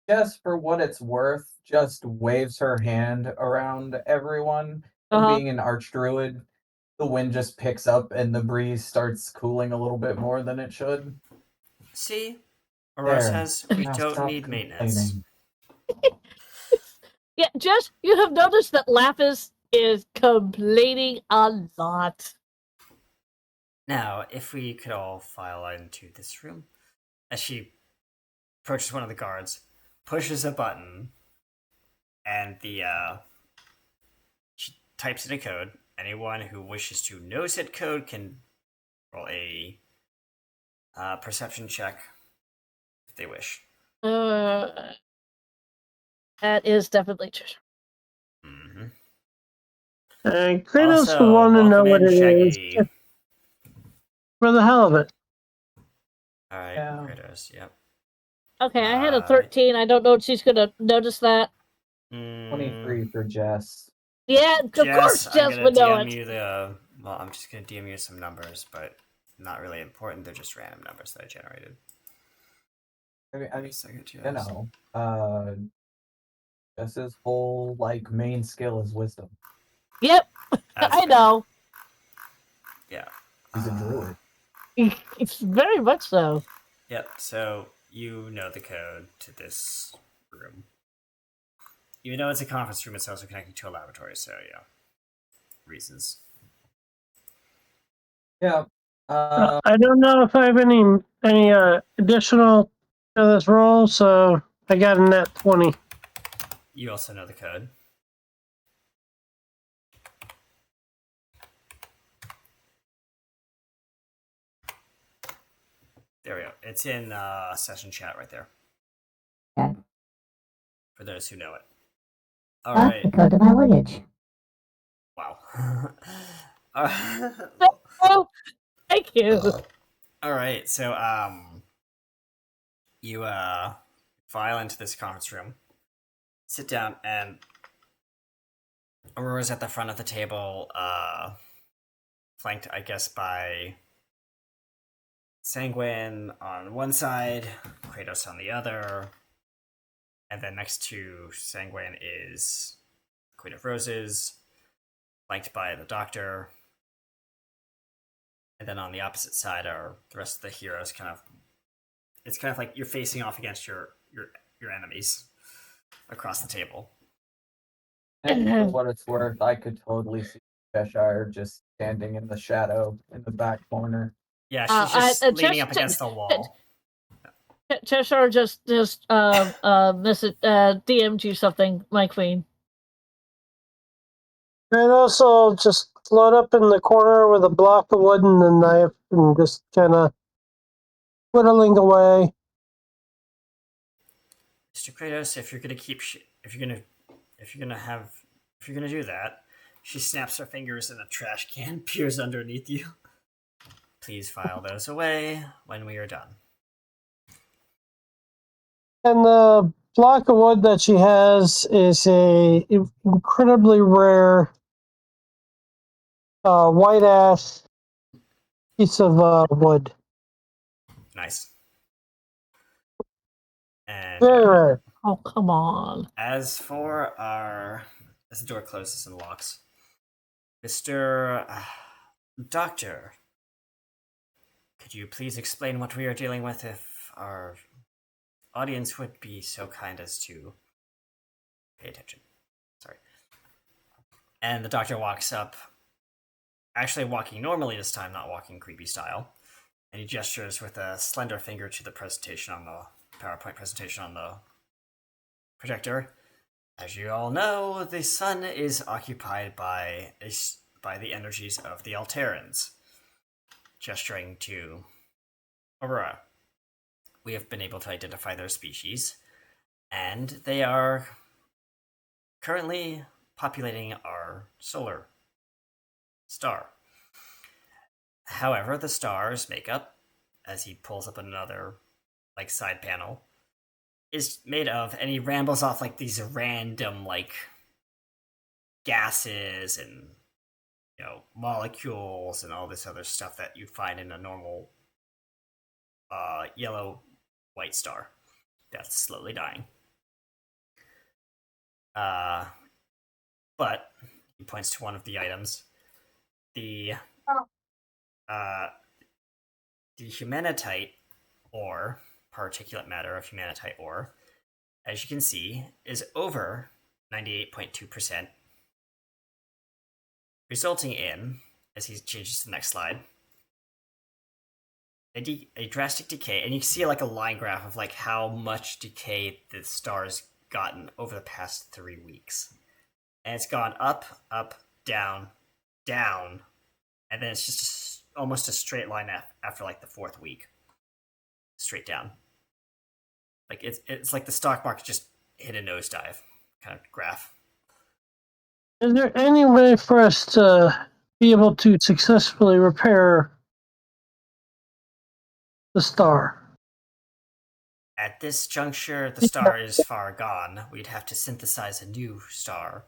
Just for what it's worth, just waves her hand around everyone. And Uh-huh. being an archdruid, the wind just picks up and the breeze starts cooling a little bit more than it should. See? Aurora There. says we Now don't stop need maintenance. complaining. Yeah, Jess, you have noticed that Lapis is complaining a lot. Now, if we could all file into this room. As she approaches one of the guards, pushes a button, and she types in a code. Anyone who wishes to know said code can roll a perception check if they wish. That is definitely true. Mm-hmm. And Kratos Also, want to know welcome what in, it is Shaggy. just for the hell of it. All right, Yeah. Kratos. Yep. Okay, I had a 13. I don't know if she's gonna notice that. 23 for Jess. Yeah, of course I'm Jess gonna would know DM it. you the. Well, I'm just gonna DM you some numbers, but not really important. They're just random numbers that I generated. I Wait a mean, second, you Jess. know, Jess's whole main skill is wisdom. Yep, That's I fair. know. Yeah. She's a druid. It's very much so. Yep. So you know the code to this room. Even though it's a conference room, it's also connected to a laboratory. So yeah, reasons. Yeah. I don't know if I have any additional to this roll, so I got a net 20. You also know the code. There we go. It's in session chat right there. Okay. For those who know it. All Ah, right. the code to my luggage. Wow. All right. Oh, thank you. All right. So you file into this conference room, sit down, and Aurora's at the front of the table, flanked, I guess, by Sanguine on one side, Kratos on the other, and then next to Sanguine is Queen of Roses, flanked by the Doctor, and then on the opposite side are the rest of the heroes. It's kind of like you're facing off against your enemies across the table. And for what it's worth, I could totally see Cheshire just standing in the shadow in the back corner. Yeah, she's just leaning up just- against the wall. Cheshire just DM'd you something, my queen. Kratos will just float up in the corner with a block of wood and a knife and just kind of whittling away. Mr. Kratos, if you're gonna do that, she snaps her fingers and a trash can appears underneath you. Please file those away when we are done. And the block of wood that she has is a incredibly rare white ash piece of wood. Nice. And Very rare. Oh, come on. as the door closes and locks, Mr. Doctor, could you please explain what we are dealing with if our audience would be so kind as to pay attention? Sorry. And the Doctor walks up, actually walking normally this time, not walking creepy style, and he gestures with a slender finger to the presentation on the PowerPoint presentation on the projector. As you all know, the sun is occupied by the energies of the Alterans. Gesturing to Aurora, we have been able to identify their species, and they are currently populating our solar star. However, the star's makeup, as he pulls up another like side panel, is made of, and he rambles off like these random like gases and molecules and all this other stuff that you'd find in a normal yellow white star that's slowly dying. But he points to one of the items. The humanitite ore, particulate matter of humanitite ore, as you can see, is over 98.2%, resulting in, as he changes to the next slide, a drastic decay, and you can see like a line graph of like how much decay the star's gotten over the past 3 weeks. And it's gone up, up, down, down, and then it's just almost a straight line after like the 4th week. Straight down. Like it's like the stock market just hit a nosedive kind of graph. Is there any way for us to be able to successfully repair the star? At this juncture, the star is far gone. We'd have to synthesize a new star.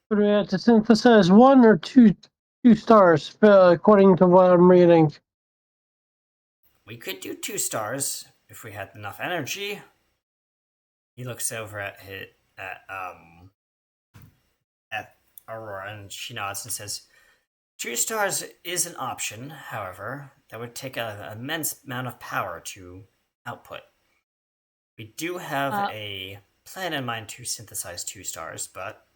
Would we have to synthesize one or two stars, according to what I'm reading? We could do 2 stars if we had enough energy. He looks over at Aurora and she nods and says, 2 stars is an option. However, that would take an immense amount of power to output. We do have a plan in mind to synthesize 2 stars, but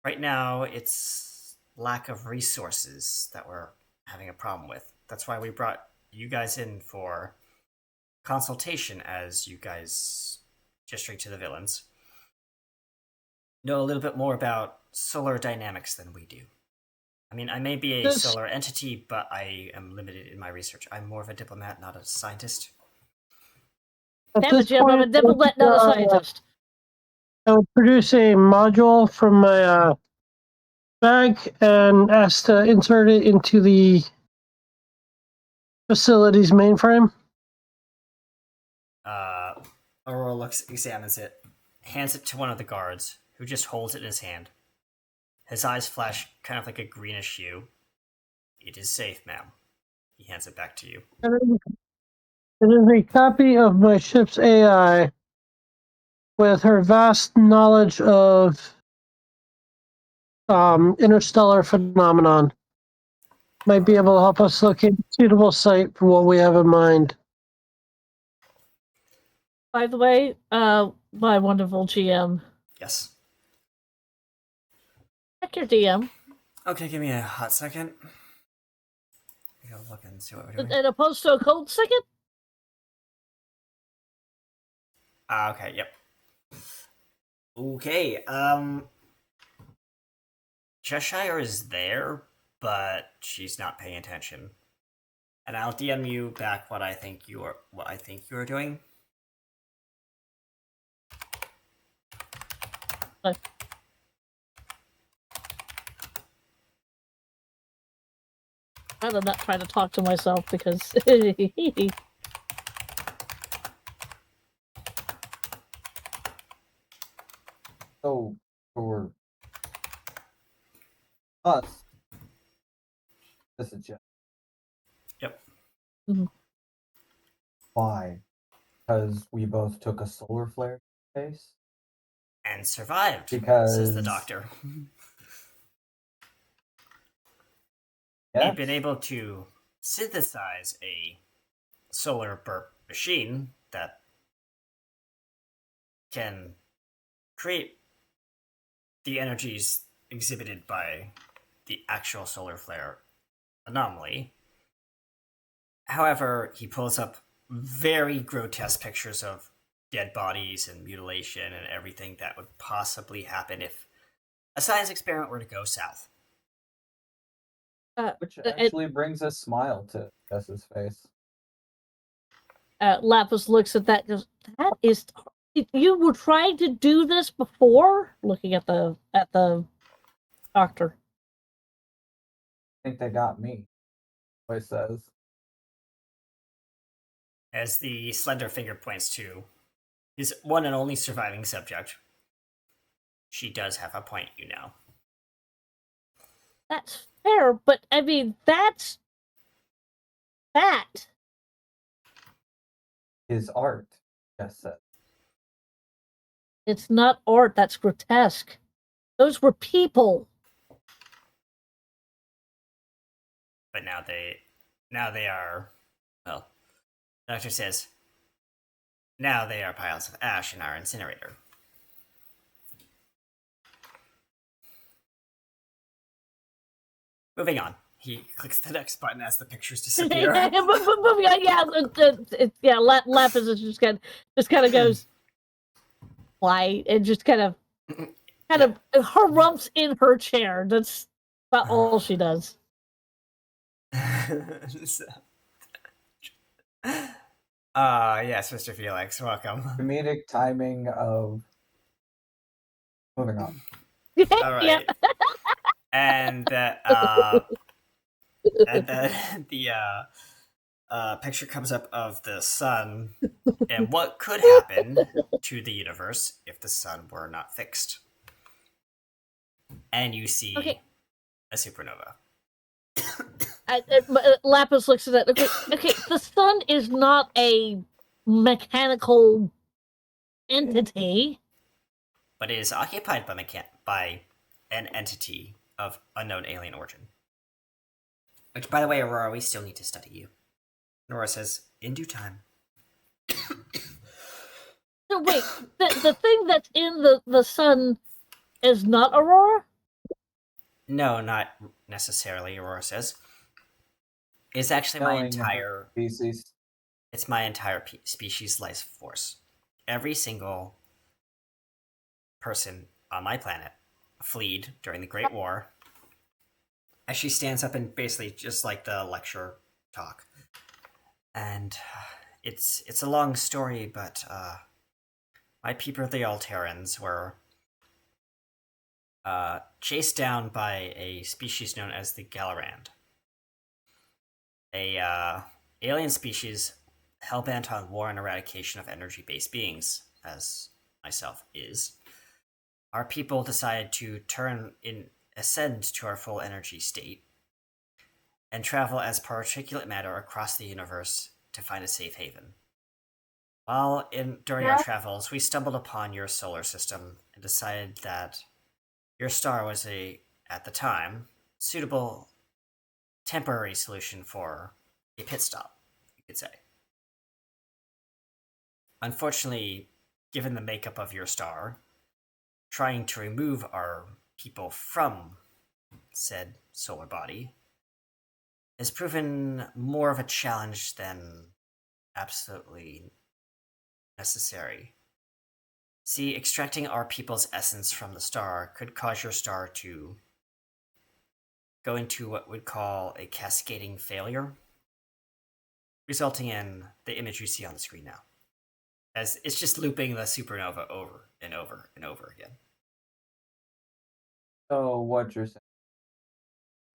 right now it's lack of resources that we're having a problem with. That's why we brought you guys in for consultation, as you guys, gesturing to the villains, know a little bit more about solar dynamics than we do. I mean, I may be a solar entity, but I am limited in my research. I'm more of a diplomat, not a scientist. Damn it, Jim, I'm a diplomat, not a scientist. I would produce a module from my bag and ask to insert it into the facility's mainframe. Aurora examines it, hands it to one of the guards, who just holds it in his hand. His eyes flash kind of like a greenish hue. It is safe, ma'am. He hands it back to you. It is a copy of my ship's AI with her vast knowledge of interstellar phenomenon. Might be able to help us locate a suitable site for what we have in mind. By the way, my wonderful GM. Yes. Check your DM. Okay, give me a hot second. I gotta look and see what we're doing. And opposed to a cold second? Okay, yep. Okay, Cheshire is there, but she's not paying attention. And I'll DM you back what I think you are doing. But I'd rather not try to talk to myself because So for us, this is Jeff. Yep. Mhm. Why? Because we both took a solar flare face. And survived, Because says the doctor. Yeah. We've been able to synthesize a solar burp machine that can create the energies exhibited by the actual solar flare anomaly. However, he pulls up very grotesque pictures of dead bodies and mutilation and everything that would possibly happen if a science experiment were to go south. Which actually brings a smile to Jess's face. Lapis looks at that and goes, that is... You were trying to do this before? Looking at the Doctor. I think they got me. Voice says. As the slender finger points to his one and only surviving subject. She does have a point, you know. That's fair, but I mean, that's that. Is art, Jess said. It's not art. That's grotesque. Those were people. But now they are, well, the doctor says, now they are piles of ash in our incinerator. Moving on. He clicks the next button as the pictures disappear. Lapis is just kind of goes white and just kind of harumphs in her chair. That's about all she does. Yes, Mr. Felix, welcome. Comedic timing of moving on. All right. Yeah. And the picture comes up of the sun and what could happen to the universe if the sun were not fixed. And you see a supernova. Lapis looks at that. Okay, the sun is not a mechanical entity. But it is occupied by an entity of unknown alien origin. Which, by the way, Aurora, we still need to study you. Aurora says, in due time. No, wait. The thing that's in the sun is not Aurora? No, not necessarily, Aurora says. It's actually my Knowing entire... species. It's my entire species life force. Every single person on my planet fled during the Great War. As she stands up and basically just like the lecture talk. And it's a long story, but my people, the Alterans, were chased down by a species known as the Gallerand. A alien species hellbent on war and eradication of energy-based beings, as myself is. Our people decided to ascend to our full energy state and travel as particulate matter across the universe to find a safe haven. During our travels, we stumbled upon your solar system and decided that your star was at the time, suitable temporary solution for a pit stop, you could say. Unfortunately, given the makeup of your star, trying to remove our people from said solar body has proven more of a challenge than absolutely necessary. See, extracting our people's essence from the star could cause your star to go into what we'd call a cascading failure, resulting in the image you see on the screen now. As it's just looping the supernova over and over and over again. So what you're saying?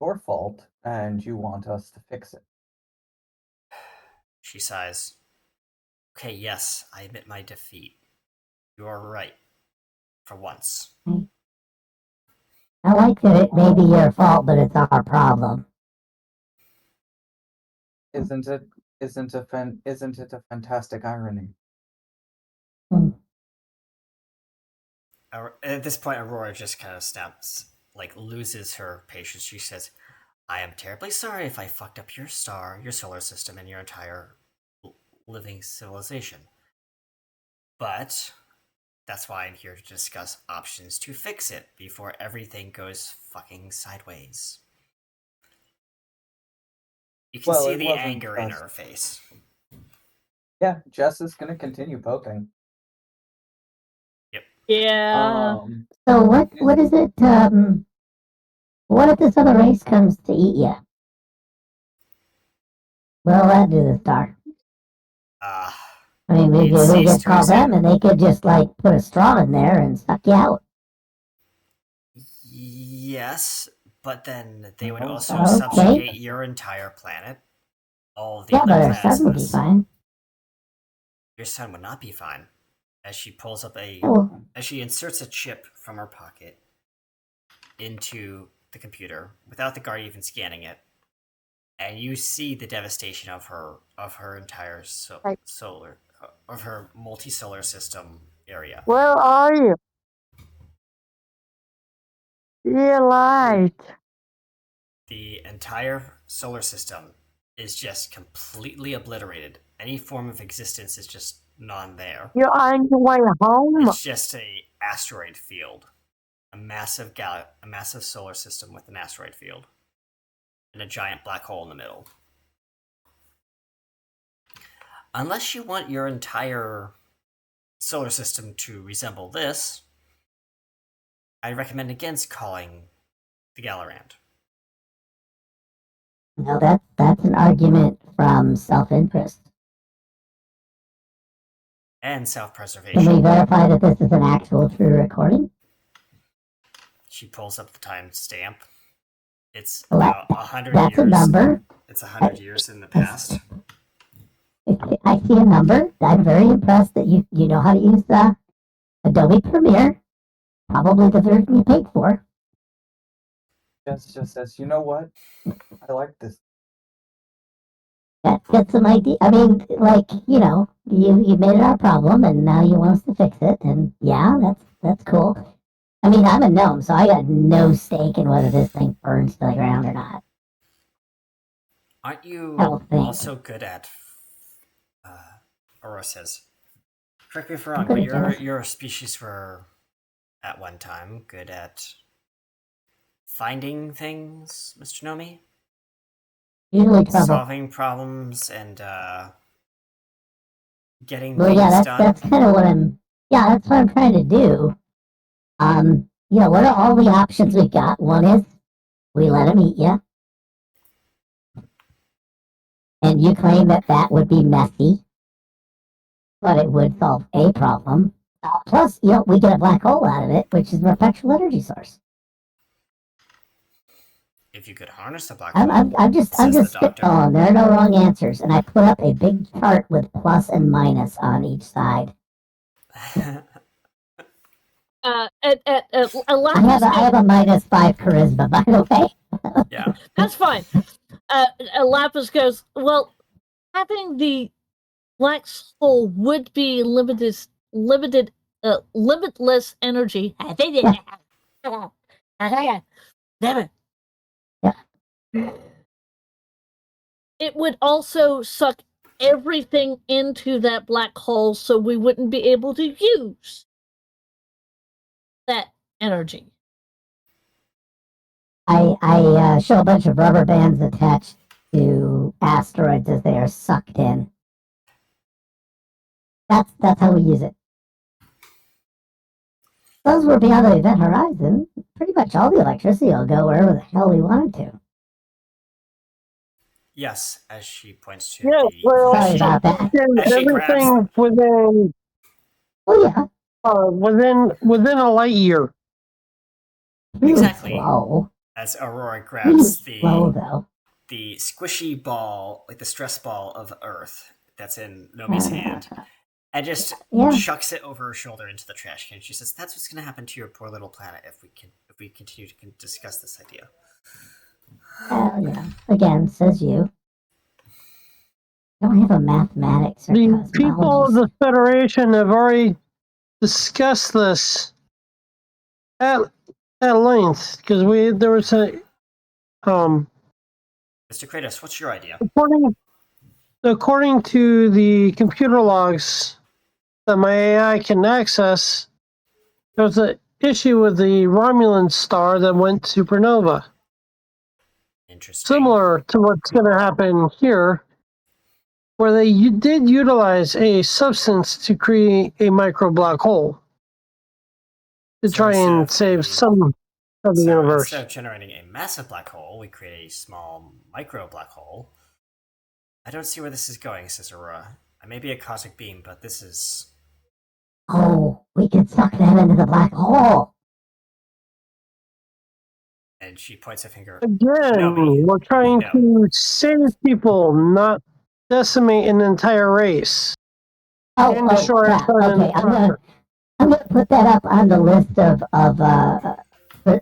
Your fault, and you want us to fix it. She sighs. Okay, yes, I admit my defeat. You're right. For once. I like that it may be your fault, but it's our problem. Isn't it a fantastic irony? At this point, Aurora just kind of snaps, loses her patience. She says, I am terribly sorry if I fucked up your star, your solar system, and your entire living civilization. But that's why I'm here to discuss options to fix it before everything goes fucking sideways. You can see the anger in her face. Yeah, Jess is gonna continue poking. Yeah. So what is it? What if this other race comes to eat you? What'll that do to the star? I mean, we could just call them, and they could just put a straw in there and suck you out. Yes, but then they would Oh, also okay. subjugate your entire planet. All of the Yeah, other but our planets sun in would be this. fine. Your sun would not be fine. As she pulls up Well, as she inserts a chip from her pocket into the computer without the guard even scanning it, and you see the devastation of her entire solar of her multi-solar system area. Where are you? You're light. The entire solar system is just completely obliterated. Any form of existence is just non-there. You're on your way home. It's just a asteroid field, a massive solar system with an asteroid field, and a giant black hole in the middle. Unless you want your entire solar system to resemble this, I recommend against calling the Galorand. no, that's an argument from self-interest. And Can self-preservation. we verify that this is an actual true recording? She pulls up the timestamp. It's Well, about 100 That's years. a number. It's 100 years in the past. I see a number. I'm very impressed that you know how to use Adobe Premiere. Probably the version you paid for. Jess just says, you know what? I like this. Get some idea. I mean, like, you know, you made it our problem, and now you want us to fix it. And yeah, that's cool. I mean, I'm a gnome, so I got no stake in whether this thing burns to the ground or not. Aren't you I don't think. also good at Aurora says, correct me if I'm wrong, good but at Genesis. your species were at one time good at finding things, Mr. Nomi? Usually trouble. Solving problems and getting Well, things yeah, done. that's kind of what I'm. Yeah, that's what I'm trying to do. You know, what are all the options we got? One is we let him eat you, and you claim that would be messy, but it would solve a problem. Plus, you know, we get a black hole out of it, which is a perpetual energy source. If you could harness the black hole, I'm just says the doctor. spitballing. There are no wrong answers, and I put up a big chart with plus and minus on each side. I have a -5 charisma, by the way. Yeah. That's fine. Lapis goes, well, having the black hole would be limitless energy. It would also suck everything into that black hole, so we wouldn't be able to use that energy. I show a bunch of rubber bands attached to asteroids as they are sucked in. That's how we use it. Those were beyond the event horizon. Pretty much all the electricity will go wherever the hell we want it to. Yes, as she points to Yeah, the well, Sorry about that. Actually, everything within Oh yeah, within a light year. really Exactly. slow. as Aurora Really grabs slow though. the squishy ball, like the stress ball of Earth that's in Nomi's hand, and just Yeah. chucks it over her shoulder into the trash can. She says, "That's what's going to happen to your poor little planet if we continue to discuss this idea." Yeah. Again, says you. I don't have a mathematics or The people of cosmology. the Federation have already discussed this at length because there was a Mr. Kratos, what's your idea? according to the computer logs that my AI can access, there was an issue with the Romulan star that went supernova. Interesting. Similar to what's going to happen here, where they did utilize a substance to create a micro black hole to So try instead and of save the- some of the So universe. instead of generating a massive black hole, we create a small micro black hole. I don't see where this is going, says Aurora. I may be a cosmic being, but this is... Oh, we could suck them into the black hole. And she points a finger. Again, Nobody. we're trying No. to save people, not decimate an entire race. Oh, And oh, destroy crap. our planet Okay, I'm forever. gonna put that up on the list of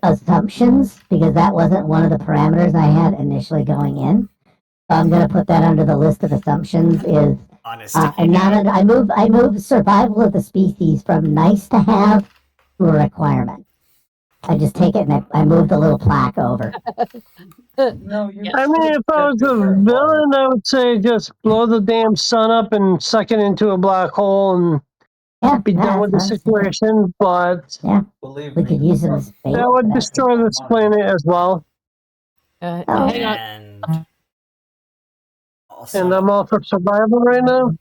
assumptions because that wasn't one of the parameters I had initially going in. So I'm gonna put that under the list of assumptions. Is On a sticky and not note, I move survival of the species from nice to have to a requirement. I just take it and I move the little plaque over. No, you. I mean, if I was a villain, I would say just blow the damn sun up and suck it into a black hole and Yeah, be done with the that's- situation. But Believe we me, could use them as bait. that would but that's- destroy this planet as well. Oh. Hang on. and also, And I'm all for survival right now.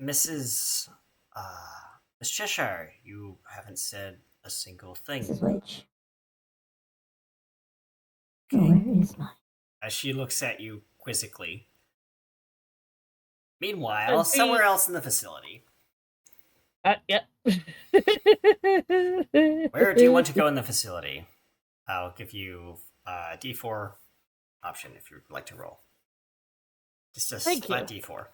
Mrs. Miss Cheshire, you haven't said a single thing. This is which. Oh, Okay. where is mine? As she looks at you quizzically. Meanwhile, And she- somewhere else in the facility. Yep. Where do you want to go in the facility? I'll give you a D4 option if you'd like to roll. Just a Thank flat you. D4.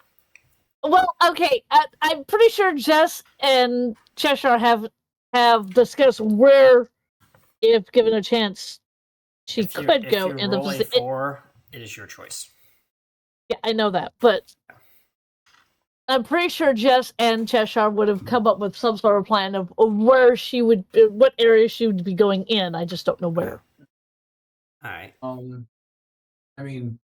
Well, okay. I'm pretty sure Jess and Cheshire have discussed where, if given a chance, she If you- could if go you in the roll a facility. 4, it is your choice. Yeah, I know that, but I'm pretty sure Jess and Cheshire would have come up with some sort of plan of where she would, what area she would be going in. I just don't know where. All right. I mean,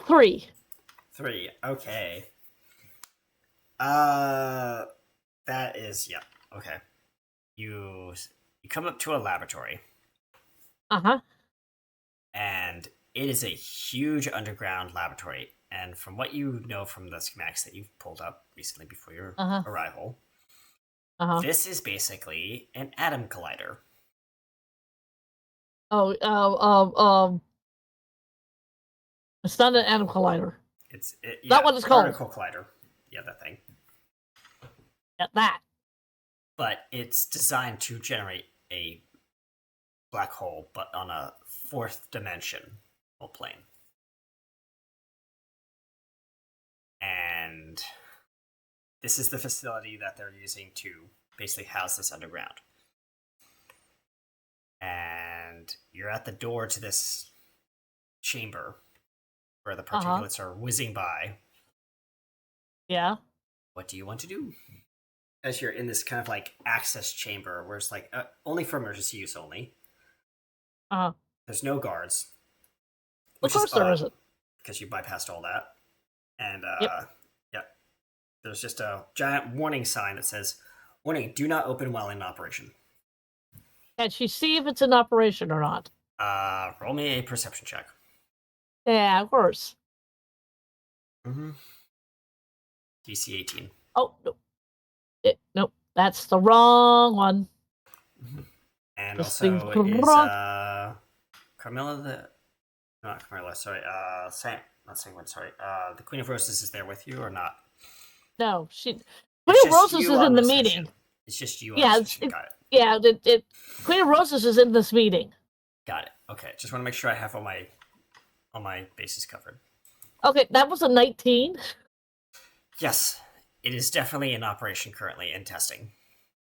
3. 3. Okay. That is, yeah. Okay. You come up to a laboratory, Uh-huh. and it is a huge underground laboratory. And from what you know from the schematics that you've pulled up recently before your Uh-huh. arrival, Uh-huh. this is basically an atom collider. It's not an atom collider. Yeah, what it's called. particle collider. Yeah, that thing. Yeah, that. But it's designed to generate a black hole, but on a 4th dimensional plane. And this is the facility that they're using to basically house this underground. And you're at the door to this chamber where the particulates are whizzing by. Yeah. What do you want to do? As you're in this kind of like access chamber where it's like only for emergency use only. Uh-huh. There's no guards. Of course there isn't. Because you bypassed all that. And Yep. yeah. There's just a giant warning sign that says, "Warning, do not open while in operation." Can she see if it's in operation or not? Roll me a perception check. Yeah, of course. Mm-hmm. DC 18. Oh, no. Nope. That's the wrong one. And This also thing's is wrong. Carmilla not Carmilla, sorry, not Sanguine, sorry. The Queen of Roses is there with you or not? No, she. It's Queen of just Roses you is on in the this meeting. mission. It's just you on Yeah, this mission. Got it. Yeah, Queen of Roses is in this meeting. Got it. Okay. Just want to make sure I have all my bases covered. Okay, that was a 19. Yes, it is definitely in operation currently and testing.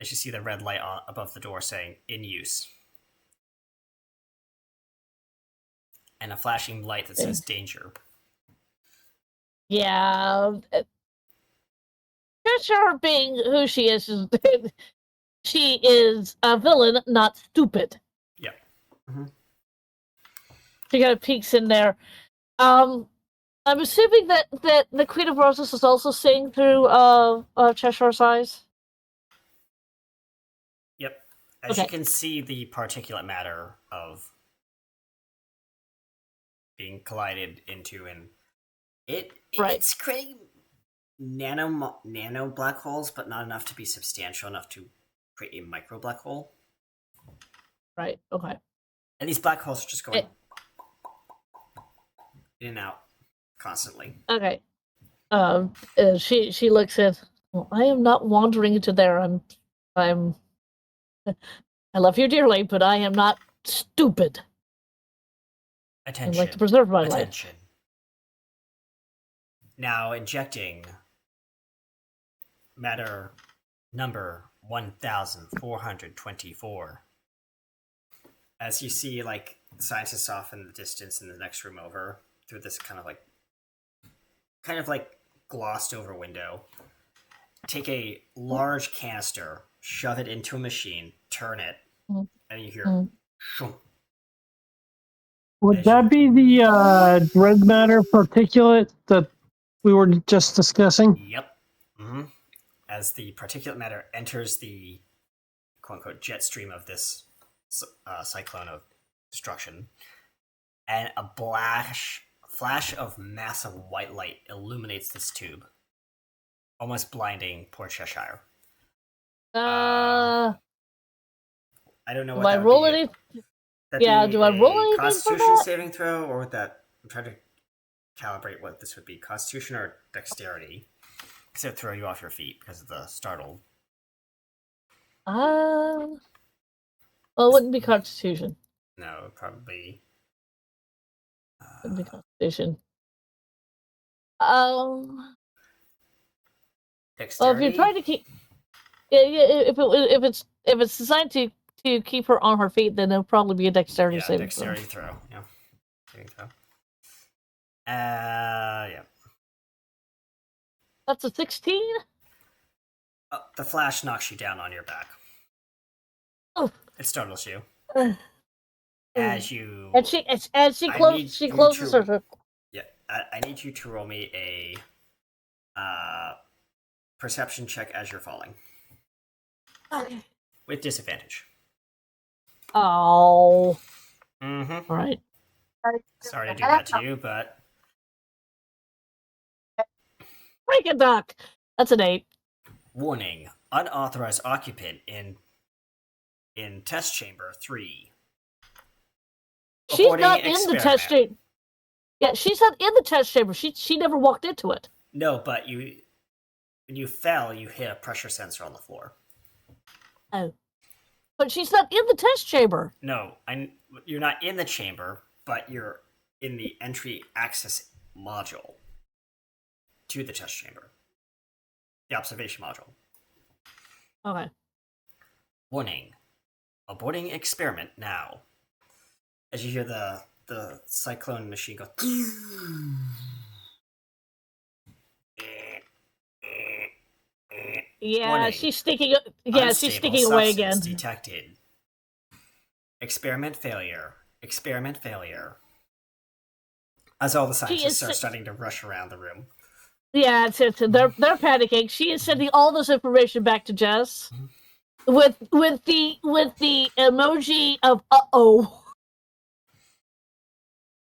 As you see the red light above the door saying "in use," and a flashing light that says "danger." Yeah. Cheshire being who she is she is a villain, not stupid. Yep. Mm-hmm. She kind of peeks in there. I'm assuming that the Queen of Roses is also seeing through Cheshire's eyes. Yep. As Okay. you can see, the particulate matter of being collided into, and Right. it's creating nano black holes, but not enough to be substantial enough to create a micro black hole. Right. Okay. And these black holes are just going Eh. in and out constantly. Okay. She looks at. Well, I am not wandering into there. I'm. I love you dearly, but I am not stupid. Attention. I'd like to preserve my life. Attention. Now injecting matter number 1424. As you see, like, scientists off in the distance in the next room over, through this kind of like glossed over window, take a large canister, shove it into a machine, turn it, and you hear shunk. Would that be the red matter particulate that we were just discussing? Yep. As the particulate matter enters the quote-unquote jet stream of this cyclone of destruction, and a flash of massive white light illuminates this tube, almost blinding poor Cheshire. I don't know what do I that roll would be. any? That'd Yeah, be do I a roll anything for Constitution that? saving throw, or would that? I'm trying to calibrate what this would be: Constitution or Dexterity, because it would throw you off your feet because of the startled. Well, it wouldn't be Constitution. No, probably. Wouldn't be Constitution. Dexterity. Well, if you're trying to keep, if it's designed to keep her on her feet, then it'll probably be a dexterity saving dexterity throw. Yeah, saving throw. Yeah. That's a 16. The flash knocks you down on your back. Oh. It startles you Uh, as you. And she closes her. Yeah, I need you to roll me a perception check as you're falling Okay. with disadvantage. Oh. All right. Sorry to do that to you, but Break it, Doc. That's an 8. warning: unauthorized occupant in test chamber 3. She's Aborting not in the test experiment. chamber. Yeah, she's not in the test chamber. She never walked into it. No, but when you fell, you hit a pressure sensor on the floor. Oh. But she's not in the test chamber. No, you're not in the chamber, but you're in the entry access module to the test chamber. The observation module. Okay. Warning: aborting experiment now. As you hear the cyclone machine go. Yeah, Warning. she's sticking. Yeah, she's Unstable sticking away again. substance detected. Experiment failure. Experiment failure. As all the scientists are starting to rush around the room. Yeah, they're panicking. She is sending all this information back to Jess with the emoji of uh-oh.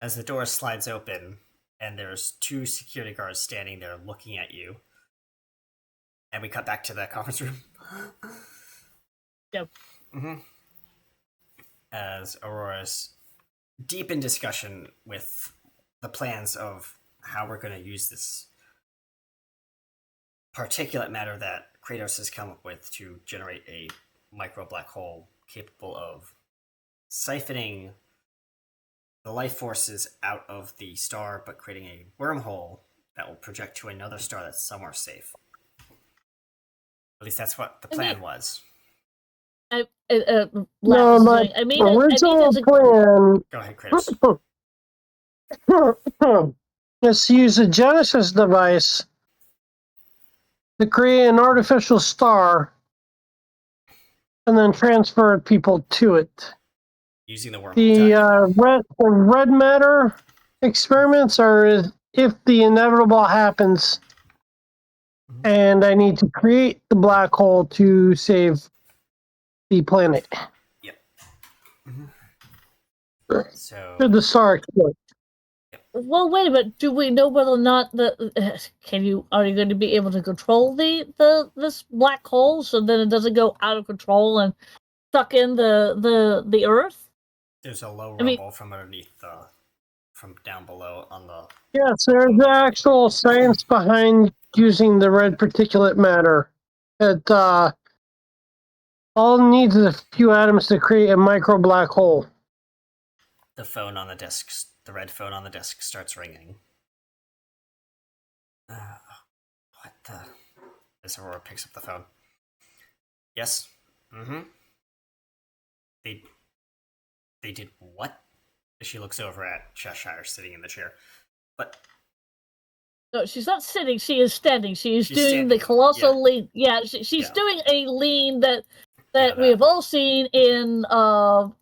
As the door slides open, and there's 2 security guards standing there looking at you. And we cut back to the conference room. Yep. As Aurora's deep in discussion with the plans of how we're going to use this particulate matter that Kratos has come up with to generate a micro black hole capable of siphoning the life forces out of the star, but creating a wormhole that will project to another star that's somewhere safe. At least that's what the plan was. No, my original plan Go ahead, Kratos. is to use a Genesis device to create an artificial star and then transfer people to it. Using the wormhole. The red matter experiments are if the inevitable happens and I need to create the black hole to save the planet. Yep. So Should the star explode. Well, wait a minute. Do we know whether or not are you going to be able to control this black hole so then it doesn't go out of control and suck in the Earth? there's a low rumble from underneath the from down below on the. Yes, there's actual science behind using the red particulate matter. It all it needs is a few atoms to create a micro black hole. The phone on the desk, the red phone on the desk starts ringing. What the? As Aurora picks up the phone. Yes? Mm-hmm. They did what? She looks over at Cheshire sitting in the chair. But No, she's not sitting. She is standing. She is She's doing standing, the colossal yeah. lean. Yeah, she's Yeah. doing a lean that Yeah, we have all seen in That's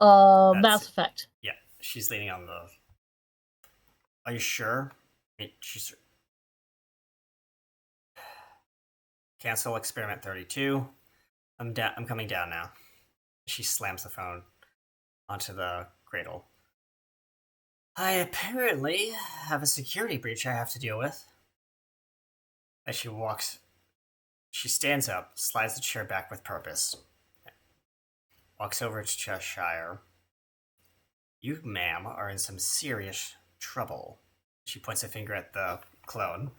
Mass it. Effect. Yeah, she's leaning on the. Are you sure? She's. Cancel experiment 32. I'm down. I'm coming down now. She slams the phone onto the cradle. I apparently have a security breach I have to deal with. As she stands up, slides the chair back with purpose, walks over to Cheshire. You, ma'am, are in some serious trouble. She points a finger at the clone,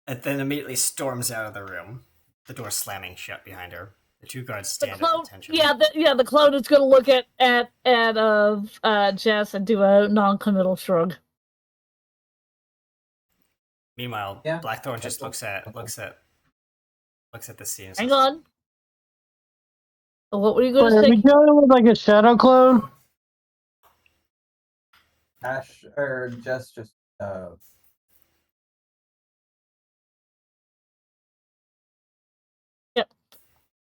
and then immediately storms out of the room, the door slamming shut behind her. The two guards The stand clone, at attention. the clone is going to look at Jess and do a non-committal shrug. Meanwhile, Yeah, Blackthorn just that's looks at the scene. And Hang says, on. What were you going Wait, to are say? we dealing with like a shadow clone? Ash or just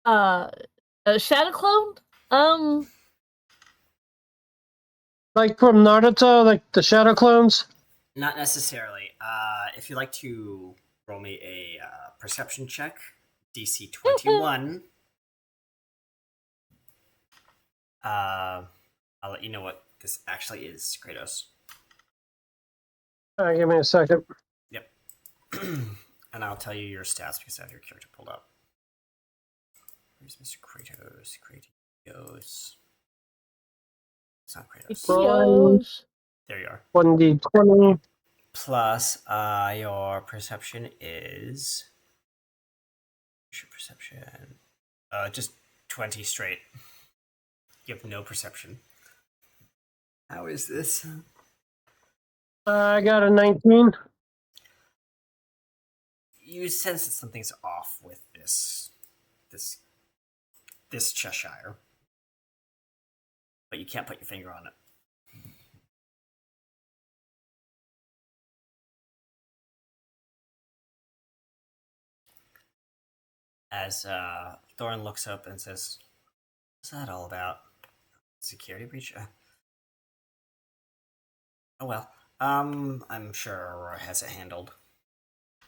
A shadow clone? Like from Naruto, like the shadow clones? Not necessarily. If you'd like to roll me a perception check, DC 21. I'll let you know what this actually is, Kratos. All right, give me a second. Yep. And I'll tell you your stats because I have your character pulled up. Where's Mr. Kratos? Kratos. It's not Kratos. Ikios. There you are. 1d20. Plus, your perception is. What's your perception? Just 20 straight. You have no perception. How is this? I got a 19. You sense that something's off with this Cheshire, but you can't put your finger on it. As Thorin looks up and says, "What's that all about? Security breach? Oh well. I'm sure Aurora has it handled."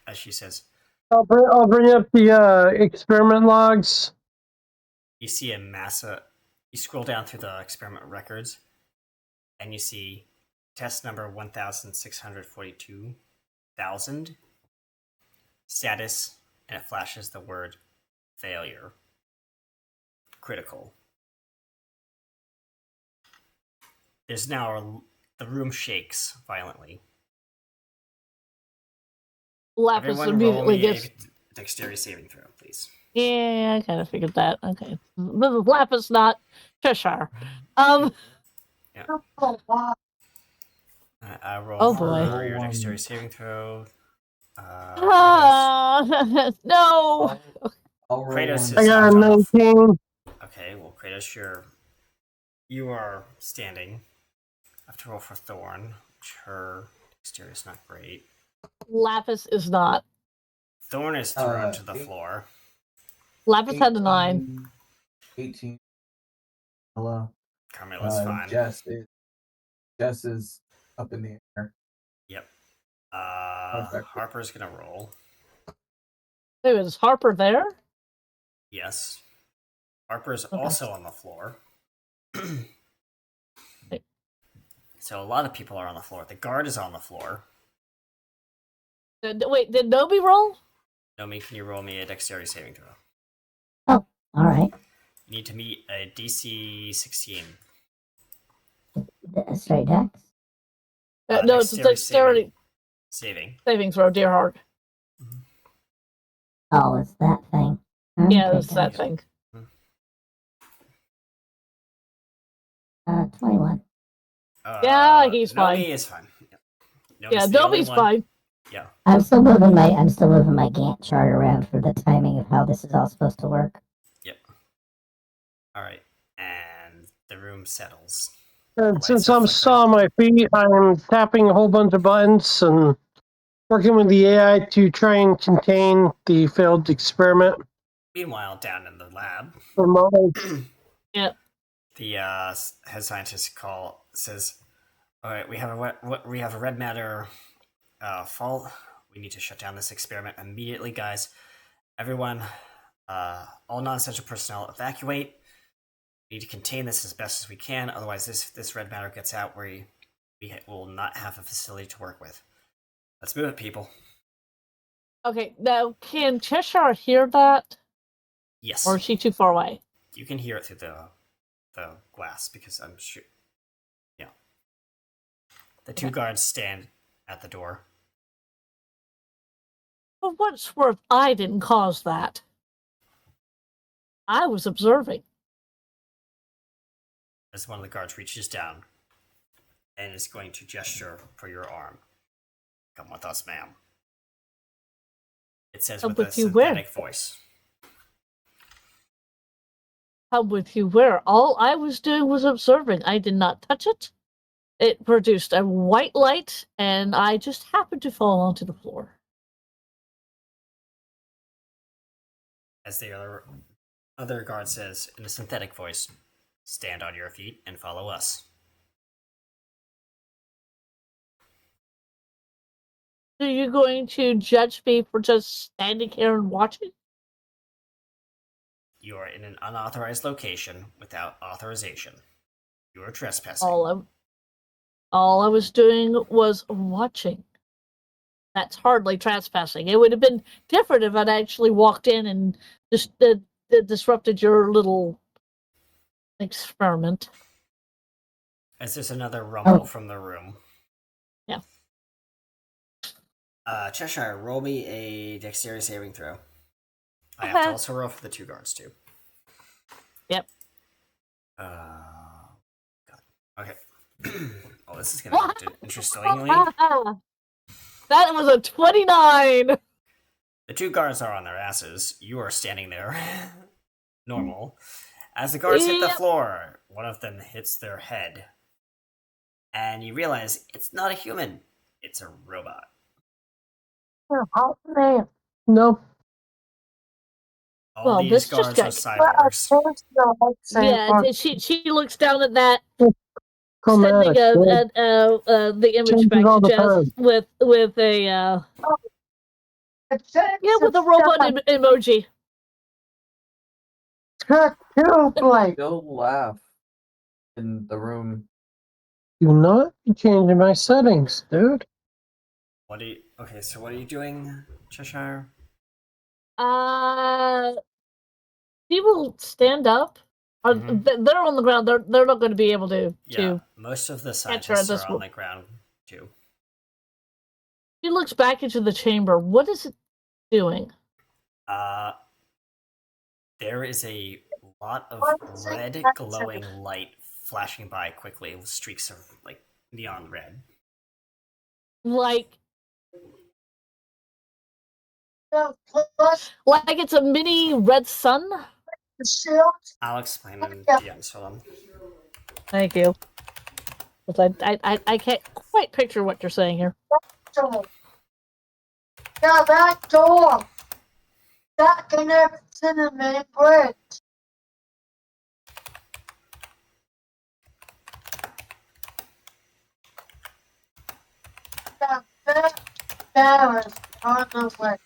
As she says, I'll bring up the experiment logs. you see a massive. You scroll down through the experiment records, and you see test number 1,642,000 status, and it flashes the word failure. Critical. There's now the room shakes violently. Lapis Everyone roll immediately me gets. a dexterity saving throw, please. Yeah, I kind of figured that. Okay, this is Lapis, not Cheshire. I roll Oh, for boy. your dexterity saving throw. Kratos. No. I'll roll Kratos one. I got a on the 19. Okay, well, Kratos, you are standing. I have to roll for Thorn, which her dexterity is not great. Lapis is not. Thorn is thrown to the 8. floor. Lapis had a 9. 18. Hello. Carmela's fine. Jess is up in the air. Yep. Perfect. Harper's gonna roll. Wait, is Harper there? Yes. Harper's Okay. also on the floor. Wait. So a lot of people are on the floor. The guard is on the floor. Wait, did Nobi roll? Nomi, can you roll me a dexterity saving throw? All right. You need to meet a DC 16. Straight dex. No, it's a dexterity saving. saving throw, dear heart. Oh, it's that thing. Yeah, Okay, it's that gotcha. thing. 21. Yeah, he's Nomi fine. is fine. Yep. Yeah, Nomi's the only Dobby's one. fine. Yeah. I'm still moving my Gantt chart around for the timing of how this is all supposed to work. Yep. All right. And the room settles. And Lights since are I'm flickering. still on my feet, I'm tapping a whole bunch of buttons and working with the AI to try and contain the failed experiment Meanwhile, down in the lab, remotely. Yeah. the head scientist says, "All right, we have a red matter fault. We need to shut down this experiment immediately, guys. Everyone, all non-essential personnel, evacuate. We need to contain this as best as we can. Otherwise, this red matter gets out, we will not have a facility to work with. Let's move it, people." Okay, now can Cheshire hear that? Yes, Or is she too far away? you can hear it through the glass because I'm sure. Yeah, the two guards stand at the door. For what's worth, I didn't cause that. I was observing. As one of the guards reaches down and is going to gesture for your arm. "Come with us, ma'am." It says Come with a with you where? synthetic voice. Come with you where? All I was doing was observing. I did not touch it. It produced a white light, and I just happened to fall onto the floor. As the other guard says in a synthetic voice, "Stand on your feet and follow us." Are you going to judge me for just standing here and watching? You are in an unauthorized location without authorization. You are trespassing. All I was doing was watching. That's hardly trespassing. It would have been different if I'd actually walked in and just disrupted your little experiment. As there's another rumble Oh. from the room. Yeah. Cheshire, roll me a dexterity saving throw. I have to Okay. also roll for the two guards too. Yep. God. Okay. Oh, this is gonna be interestingly. That was a 29. The two guards are on their asses. You are standing there, normal. As the guards hit the Yep. floor, one of them hits their head, and you realize it's not a human; it's a robot. No. All Well, these this just guards are got- cyborgs. Yeah, she looks down at that, Chromatic, sending good. the image Changes back all to the Jess time. with a with a robot emoji. Go laugh in the room. Do not be changing my settings, dude. Okay, so what are you doing, Cheshire? She will stand up. Mhm. They're on the ground. They're not going to be able to. Yeah, most of the Enter scientists this are on room. the ground too. She looks back into the chamber. What is it doing? There is a lot of red glowing light flashing by quickly with streaks of like neon red. Like it's a mini red sun. I'll explain in DMs for them. Thank you. 'Cause I can't quite picture what you're saying here. Yeah, that door. That connects to the main bridge. That there is on the way.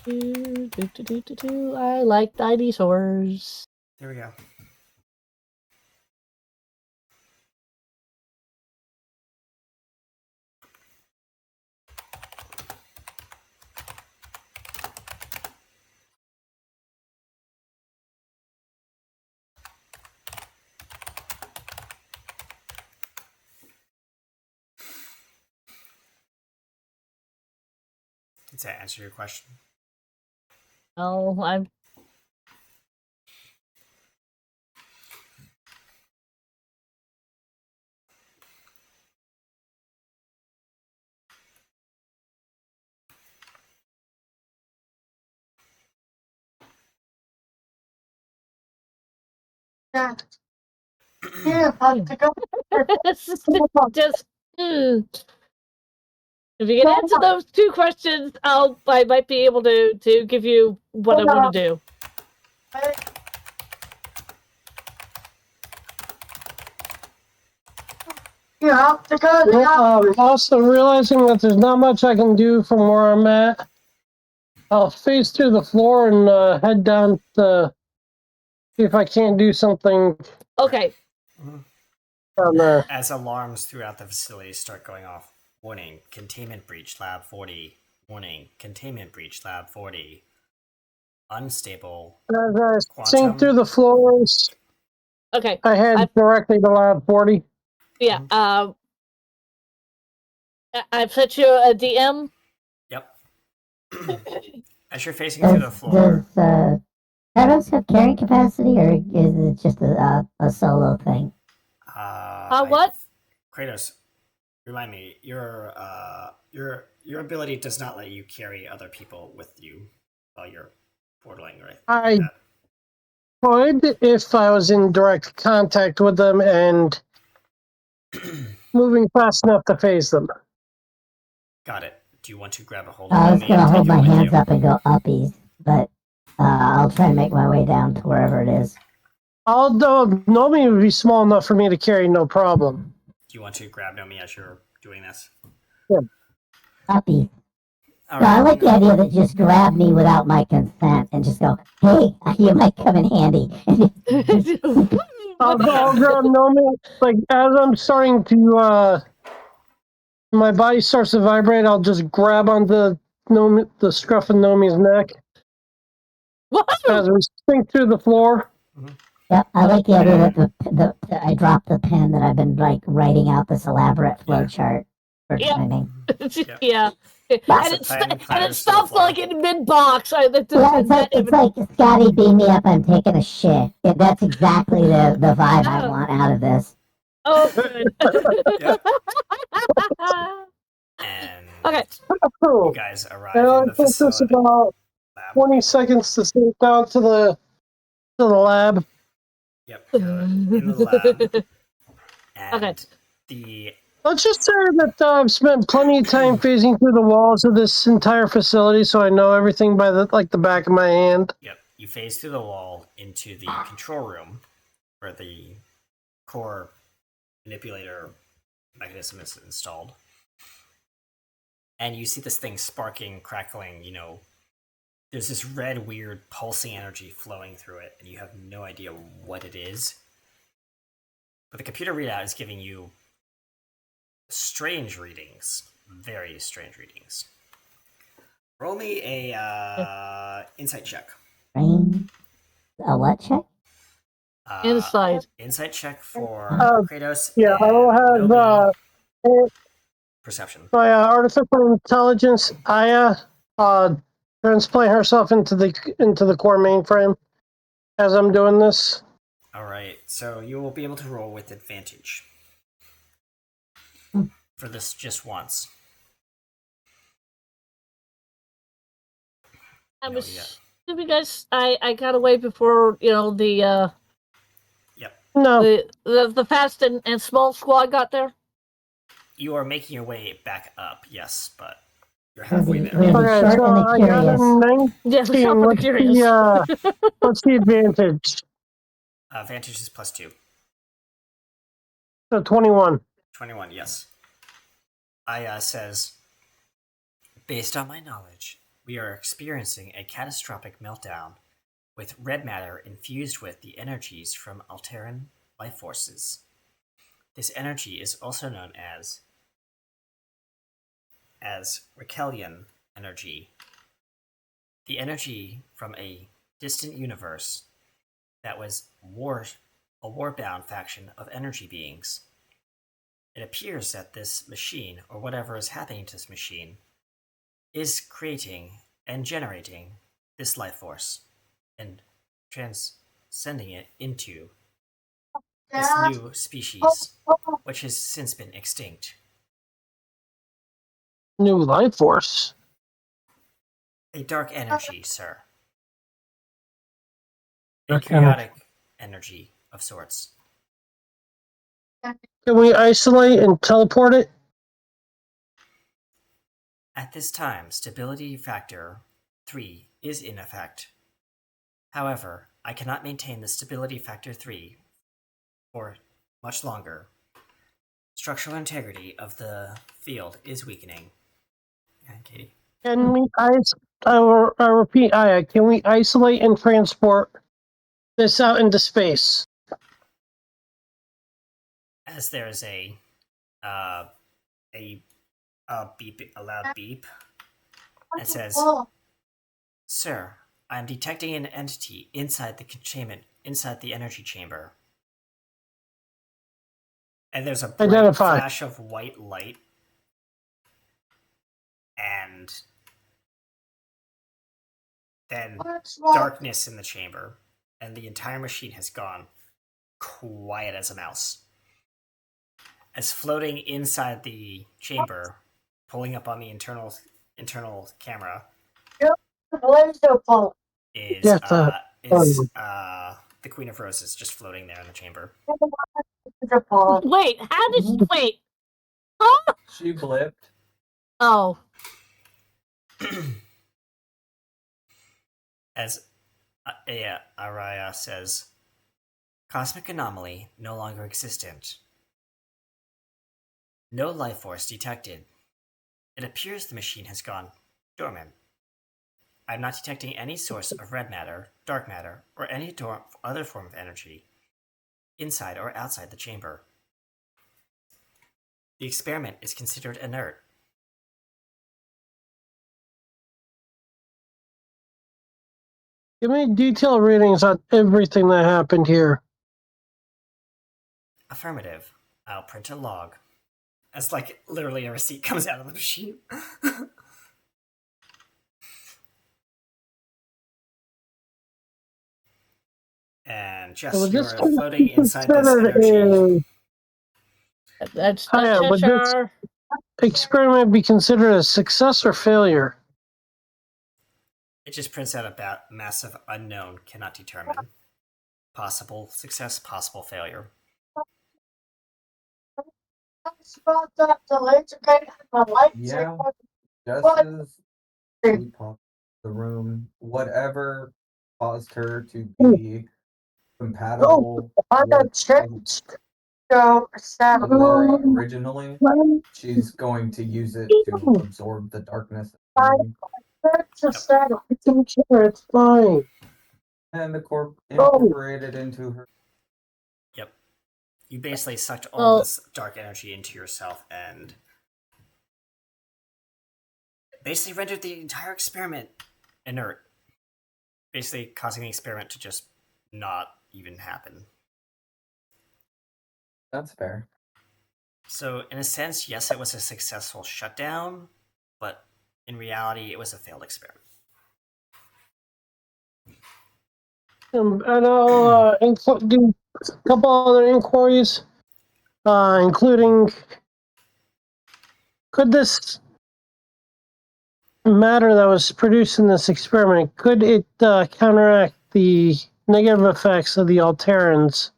I like dinosaurs. There we go. Does that answer your question? Oh, I'm. Yeah. Yeah, have to go. just. Hmm. If you can answer those two questions, I might be able to give you what I want to do. You have to go to the Also realizing that there's not much I can do from where I'm at, I'll face through the floor and head down to see if I can't do something Okay. down there. As alarms throughout the facility start going off, warning, containment breach, lab 40. Warning, containment breach, lab 40. Unstable. As I Quantum. sink through the floors, Okay. I head directly to lab 40. Yeah. I've set you a DM. Yep. As you're facing through the floor, Does Kratos have carrying capacity, or is it just a solo thing? What? Kratos, remind me, your ability does not let you carry other people with you while you're portaling, right? I could if I was in direct contact with them and moving fast enough to phase them. Got it. Do you want to grab a hold of I was Nomi gonna and hold take her my with hands you? up and go uppies, but I'll try and make my way down to wherever it is. Although Nomi would be small enough for me to carry, no problem. Do you want to grab Nomi as you're doing this? Uppies. All So I right. like the idea that just grab me without my consent and just go, hey, you might come in handy. I'll grab Nomi, like, as I'm starting to, my body starts to vibrate, I'll just grab onto Nomi, the scruff of Nomi's neck as we sink through the floor. Yep, I like the idea that I dropped the pen that I've been like writing out this elaborate flow chart for Yep. timing. Yeah. So And it pen stops clatters to the floor. like in mid box. Yeah, it's like Scotty, beam me up. I'm taking a shit. That's exactly the vibe I want out of this. Oh, good. Yep. And Okay. you guys arrive And in I the think this facility. about Lab. 20 seconds to sink down to the lab. Yep. You're in the lab. And Okay. the Let's just say that I've spent plenty of time phasing through the walls of this entire facility, so I know everything by the back of my hand. Yep. You phase through the wall into the control room where the core manipulator mechanism is installed. And you see this thing sparking, crackling, there's this red, weird, pulsing energy flowing through it, and you have no idea what it is. But the computer readout is giving you strange readings. Very strange readings. Roll me a insight check. Brain. A what check? Inside. Insight check for Kratos. Yeah, I and will have Nomi. Perception. my artificial intelligence, Aya, transplant herself into the core mainframe as I'm doing this. All right, so you will be able to roll with advantage for this just once. I No, was yeah. assuming guys I got away before, the No, the fast and small squad got there. You are making your way back up, yes, but you're We're halfway the, there. we're the okay, short so and the I got a curious. 19. Yeah, the shop for the What's curious. what's the advantage? Advantage is +2. So 21. 21, yes. Aya says, based on my knowledge, we are experiencing a catastrophic meltdown with red matter infused with the energies from Alteran life forces. This energy is also known as Raquelian energy, the energy from a distant universe that was a war-bound faction of energy beings. It appears that this machine, or whatever is happening to this machine, is creating and generating this life force and transcending it into this Dad. new species, which has since been extinct. New life force. A dark energy, sir. A Dark chaotic energy of sorts. Can we isolate and teleport it? At this time, stability factor 3 is in effect. However, I cannot maintain the stability factor 3 for much longer. Structural integrity of the field is weakening. And Katie. Can we I repeat, Aya, can we isolate and transport this out into space? As there is a beep, a loud beep, it says, Oh, "Sir, I am detecting an entity inside the containment, inside the energy chamber." And there's a bright Identify. flash of white light, and then what's wrong? darkness in the chamber, and the entire machine has gone quiet as a mouse. As floating inside the chamber, pulling up on the internal camera, Laser phone. is Yes, the Queen of Roses just floating there in the chamber. Laser phone. Wait, how did Mhm. wait? She blipped. Oh, As Araya says, "Cosmic anomaly no longer existent. No life force detected. It appears the machine has gone dormant. I'm not detecting any source of red matter, dark matter, or any other form of energy inside or outside the chamber. The experiment is considered inert. Give me detailed readings on everything that happened here. Affirmative. I'll print a log." As like literally a receipt comes out of the machine. And just Would you're this floating inside this considered energy. that's Oh, yeah, but this- Cheshire. experiment be considered a success or failure? It just prints out about massive unknown, cannot determine. Possible success, possible failure. That's about that. The laser gate and the lights. Yeah. Just What? as she popped the room, whatever caused her to be compatible I got with checked. Go set. Aurora originally, she's going to use it to absorb the darkness of the room, That's a set. It's fine. and incorporate it into her. Yep. You basically sucked all Well- this dark energy into yourself and basically rendered the entire experiment inert. Basically causing the experiment to just not even happen. That's fair. So, in a sense, yes, it was a successful shutdown, but in reality, it was a failed experiment. And I'll do a couple other inquiries, including could this matter that was produced in this experiment, could it counteract the negative effects of the Alterans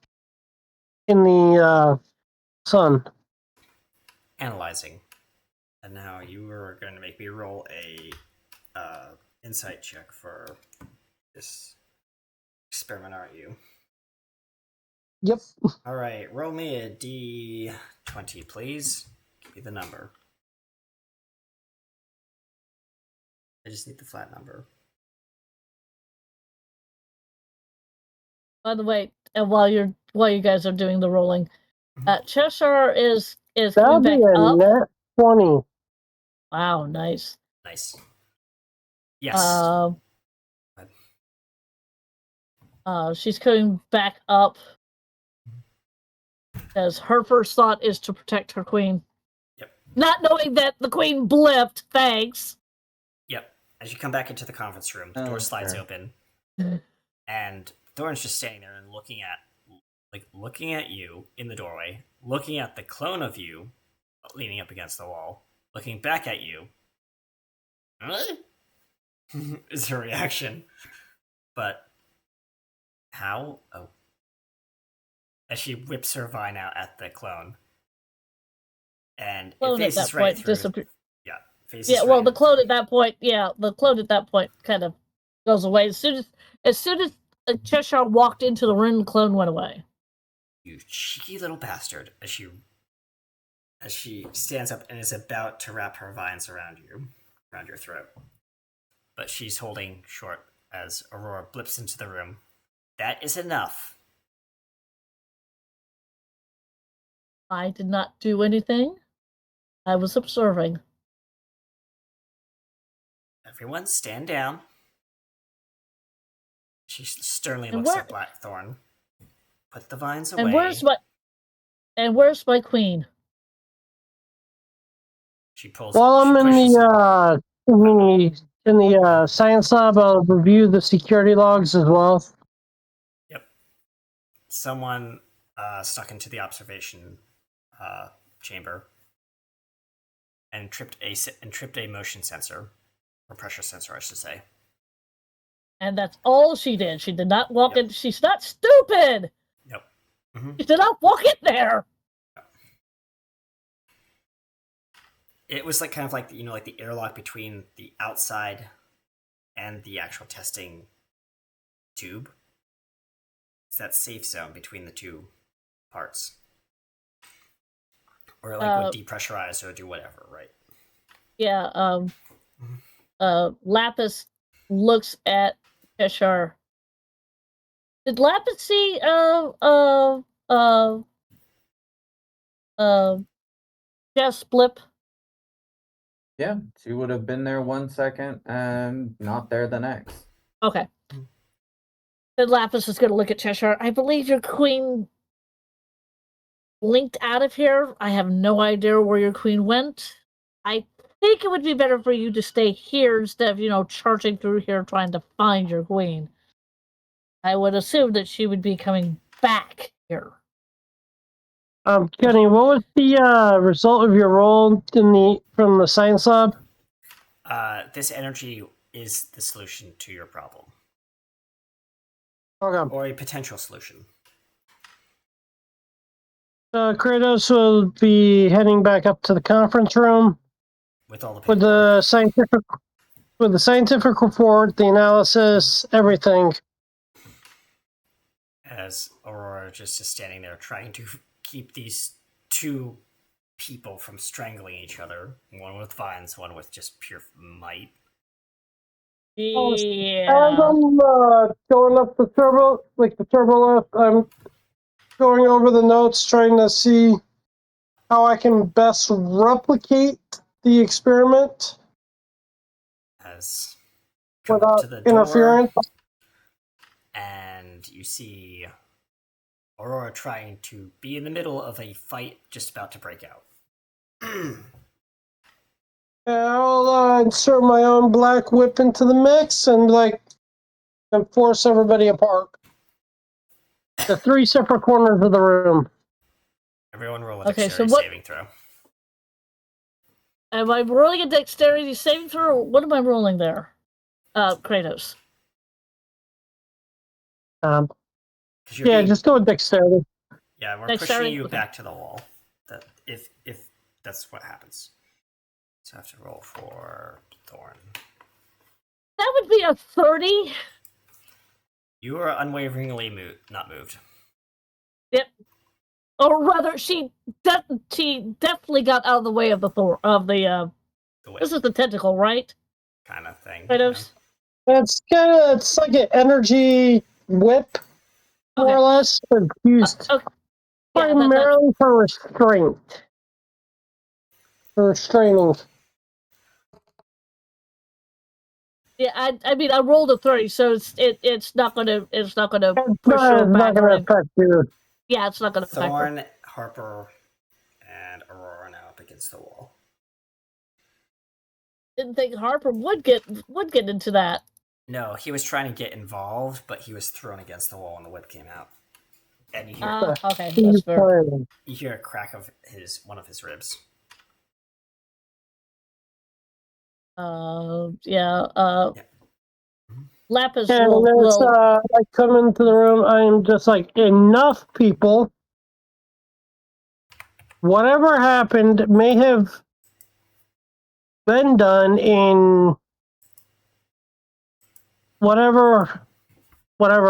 in the sun? Analyzing. And now you are going to make me roll a insight check for this experiment, aren't you? Yep. All right, roll me a d20, please. Give me the number. I just need the flat number. By the way, and while you guys are doing the rolling, Mhm. Cheshire is That'll coming be back a up. net 20. Wow, nice. Nice. Yes. She's coming back up as her first thought is to protect her queen. Yep. Not knowing that the queen blipped. Thanks. as you come back into the conference room, the Oh, door slides sure. open, and Thorn's just standing there and looking at you in the doorway, looking at the clone of you leaning up against the wall, looking back at you. Is her reaction. But how? Oh. As she whips her vine out at the clone. And it Clone at faces that right point through. disappears. Faces Yeah, well, right the clone at that point, kind of goes away. As soon as Cheshire walked into the room, the clone went away. You cheeky little bastard! As she stands up and is about to wrap her vines around your throat, but she's holding short as Aurora blips into the room. That is enough. I did not do anything. I was observing. Everyone, stand down. She sternly And looks where- at Blackthorn. Put the vines away. And where's my queen? She pulls. While she I'm in pushes- the science lab, I'll review the security logs as well. Someone stuck into the observation chamber and tripped a motion sensor, or pressure sensor, I should say. And that's all she did. She did not walk Yep. in. She's not stupid. Nope. Mm-hmm. She did not walk in there. It was like kind of like like the airlock between the outside and the actual testing tube. It's that safe zone between the two parts. Or it would depressurize or do whatever, right? Yeah. Lapis looks at Cheshire. Did Lapis see Jess blip? Yeah, she would have been there 1 second and not there the next. Okay. Then Lapis is going to look at Cheshire. I believe your queen blinked out of here. I have no idea where your queen went. I think it would be better for you to stay here instead of, charging through here trying to find your queen. I would assume that she would be coming back here. Kenny, what was the result of your roll from the science lab? This energy is the solution to your problem, Okay. or a potential solution. Kratos will be heading back up to the conference room With all the with paperwork. the scientific report, the analysis, everything. As Aurora just is standing there trying to keep these two people from strangling each other. One with vines, one with just pure might. Yeah. As I'm going up the turbo lift, I'm going over the notes, trying to see how I can best replicate the experiment As come up without to the door, interference. and you see Aurora trying to be in the middle of a fight just about to break out. I'll insert my own black whip into the mix and force everybody apart. The 3 separate corners of the room. Everyone roll a Okay, so dexterity what- saving throw. Am I rolling a dexterity saving throw? Or what am I rolling there? Kratos. 'Cause you're Yeah, being- just go with dexterity. yeah, we're Dexterity, pushing you okay. back to the wall. That if that's what happens. So I have to roll for Thorn. That would be a 30. You are unwaveringly not moved. Or rather, she definitely got out of the way of the The whip This is the tentacle, right? kind of thing. Kratos? It's like an energy whip, more Okay. or less, but used Okay. Yeah, primarily for restraint. For restraining. Yeah, I mean, I rolled a 30, so it's not gonna push It's her not back. going to affect you. Yeah, it's not gonna affect her. Thorn, Harper, and Aurora now up against the wall. didn't think Harper would get into that. No, he was trying to get involved, but he was thrown against the wall and the whip came out. And you Okay, that's fair. hear a crack of one of his ribs. Yeah. Yeah. Lapis And will. as I come into the room, I'm just like, enough, people. Whatever happened may have been done in whatever, but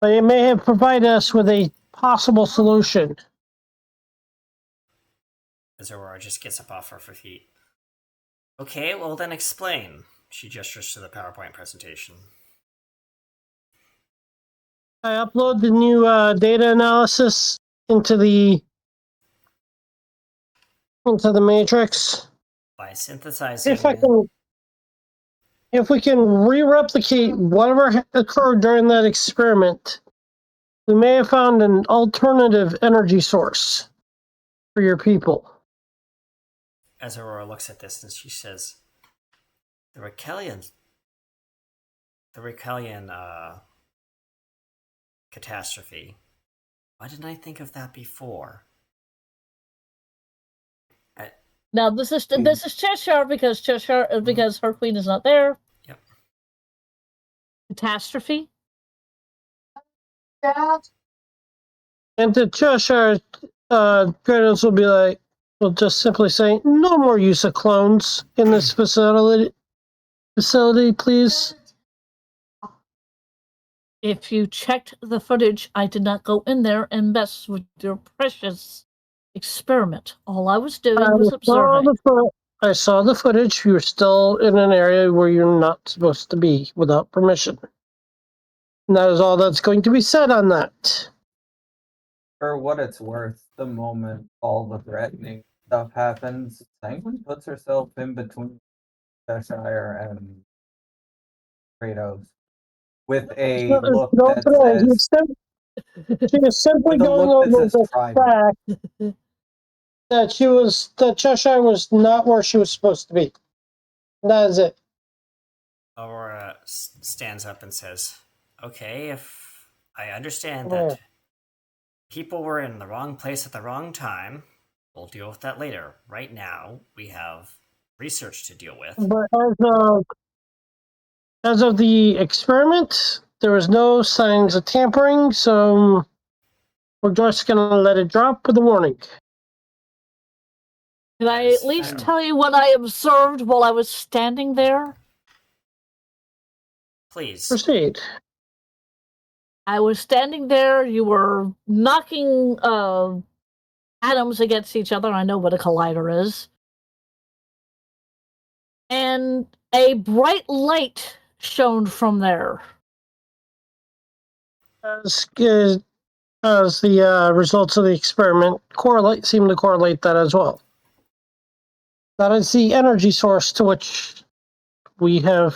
it may have provided us with a possible solution. As Aurora just gets up off her feet. Okay, well then explain. She gestures to the PowerPoint presentation. I upload the new data analysis into the matrix. By synthesizing... If we can re-replicate whatever occurred during that experiment, we may have found an alternative energy source for your people. As Aurora looks at this and she says, the Raquelian catastrophe. Why didn't I think of that before? Now this is Cheshire because her queen is not there. Yep. Catastrophe. Dad, And to Cheshire, Kratos will be like, we'll just simply say, no more use of clones in this facility, please. If you checked the footage, I did not go in there and mess with your precious experiment. All I was doing was observing. I saw the footage. You're still in an area where you're not supposed to be without permission. And that is all that's going to be said on that. For what it's worth, the moment all the threatening stuff happens, Sanguine puts herself in between Cheshire and Kratos with a look that says, She was simply with a going look that over says the try me. fact that Cheshire was not where she was supposed to be. That is it. Aurora stands up and says, okay, if I understand Yeah. that people were in the wrong place at the wrong time, we'll deal with that later. Right now, we have research to deal with. But as of the experiment, there was no signs of tampering, so we're just going to let it drop with a warning. Can I at least tell you what I observed while I was standing there? Please. Proceed. I was standing there. You were knocking atoms against each other. I know what a collider is. And a bright light shone from there. As the results of the experiment seem to correlate that as well. That is the energy source to which we have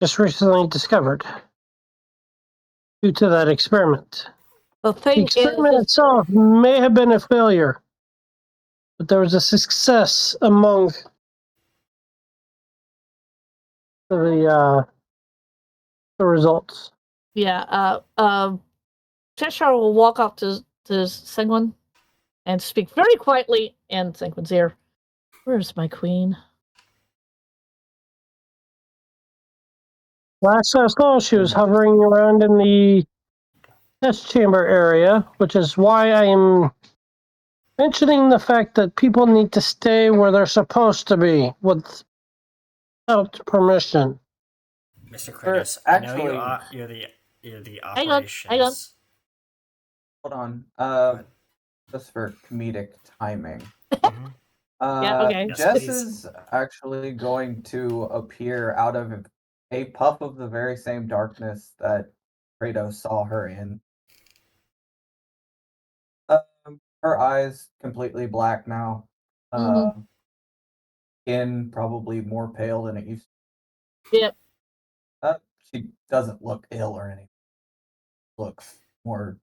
just recently discovered due to that experiment. The The thing experiment is, itself may have been a failure, but there was a success among the results. yeah, Cheshire will walk up to Sanguine and speak very quietly in Sanguine's ear. Where's my queen? Last I saw, she was hovering around in the test chamber area, which is why I am mentioning the fact that people need to stay where they're supposed to be without permission. Mr. Kratos, actually- I know you're the Hang on, operations. hang on. Hold on. Just for comedic timing. Mhm. Yeah, okay. Yes, Jess please. is actually going to appear out of a puff of the very same darkness that Kratos saw her in. Her eyes completely black now. Skin probably more pale than it used to. Yep. She doesn't look ill or anything. Looks more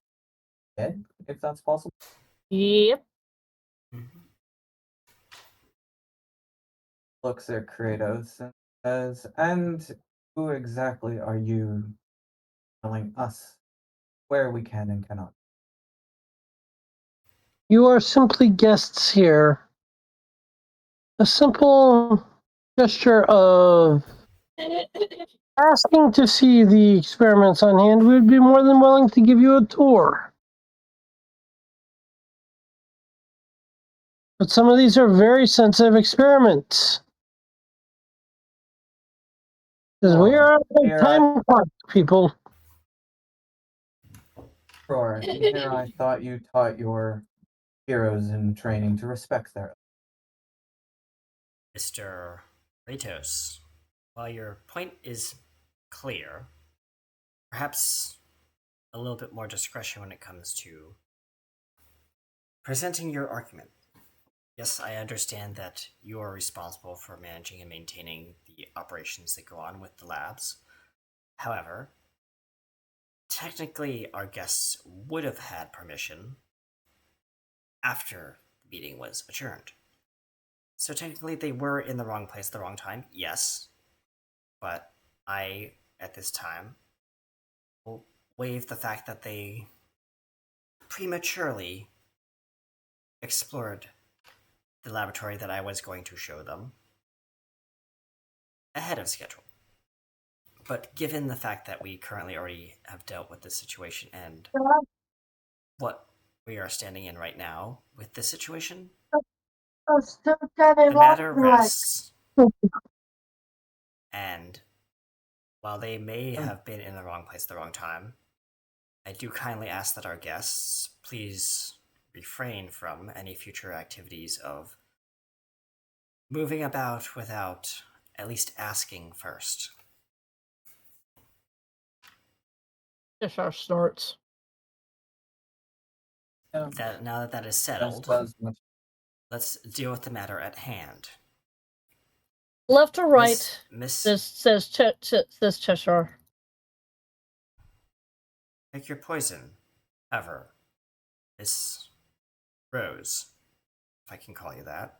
dead, if that's possible. Yep. Mhm. looks at Kratos and says, "And who exactly are you telling us where we can and cannot?" You are simply guests here. A simple gesture of asking to see the experiments on hand, we would be more than willing to give you a tour. But some of these are very sensitive experiments. Because we are on a Here time clock, people. Sure, and here I thought you taught your heroes in training to respect their. Mr. Kratos, while your point is clear, perhaps a little bit more discretion when it comes to presenting your argument. Yes, I understand that you are responsible for managing and maintaining the operations that go on with the labs. However, technically, our guests would have had permission after the meeting was adjourned. So technically, they were in the wrong place at the wrong time, yes. But I, at this time, will waive the fact that they prematurely explored the laboratory that I was going to show them ahead of schedule. But given the fact that we currently already have dealt with this situation and what we are standing in right now with this situation, the matter rests. And while they may have been in the wrong place at the wrong time, I do kindly ask that our guests please refrain from any future activities of moving about without at least asking first. Cheshire snorts. Yeah, Now that that is I settled, suppose much. let's deal with the matter at hand. Left or right? Miss, This says Cheshire. pick your poison. However, Miss Rose, if I can call you that.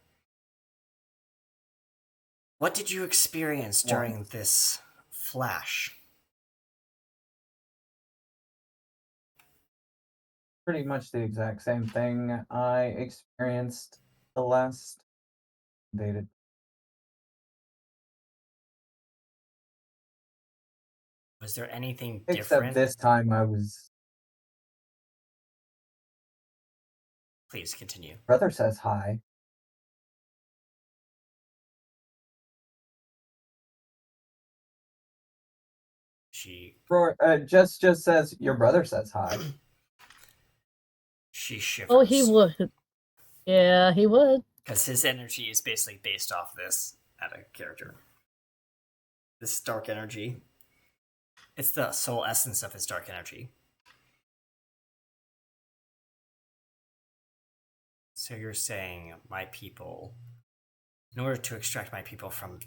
What did you experience during this flash? Pretty much the exact same thing I experienced the last dated. Was there anything Except different? this time I was. Please continue. Brother says hi. She Just says your brother says hi. she shivers. Oh, he would. Yeah, he would. Because his energy is basically based off this out of character. This dark energy. It's the soul essence of his dark energy. So you're saying my people, in order to extract my people from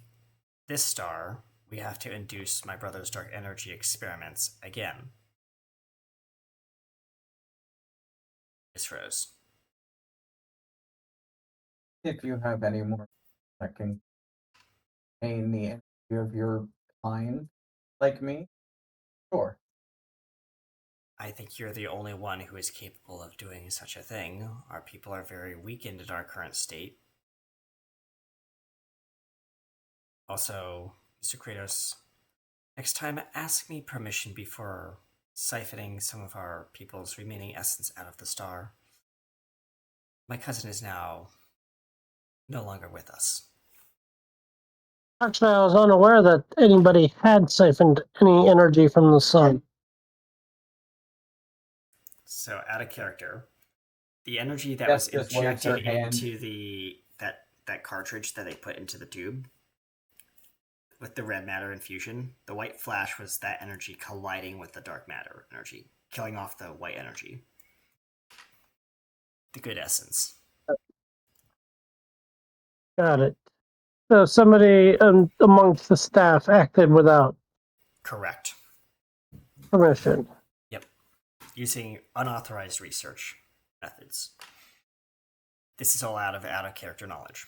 this star, we have to induce my brother's dark energy experiments again. Miss Rose. If you have any more that can contain the energy of your kind, like me, sure. I think you're the only one who is capable of doing such a thing. Our people are very weakened in our current state. Also, Mr. Kratos, next time ask me permission before siphoning some of our people's remaining essence out of the star. My cousin is now no longer with us. Actually, I was unaware that anybody had siphoned any energy from the sun. So, out of character, the energy that Yes, was just waves her injected hand. into that cartridge that they put into the tube with the red matter infusion, the white flash was that energy colliding with the dark matter energy, killing off the white energy. The good essence. Got it. So somebody amongst the staff acted without Correct. permission. Yep. Using unauthorized research methods. This is all out of character knowledge.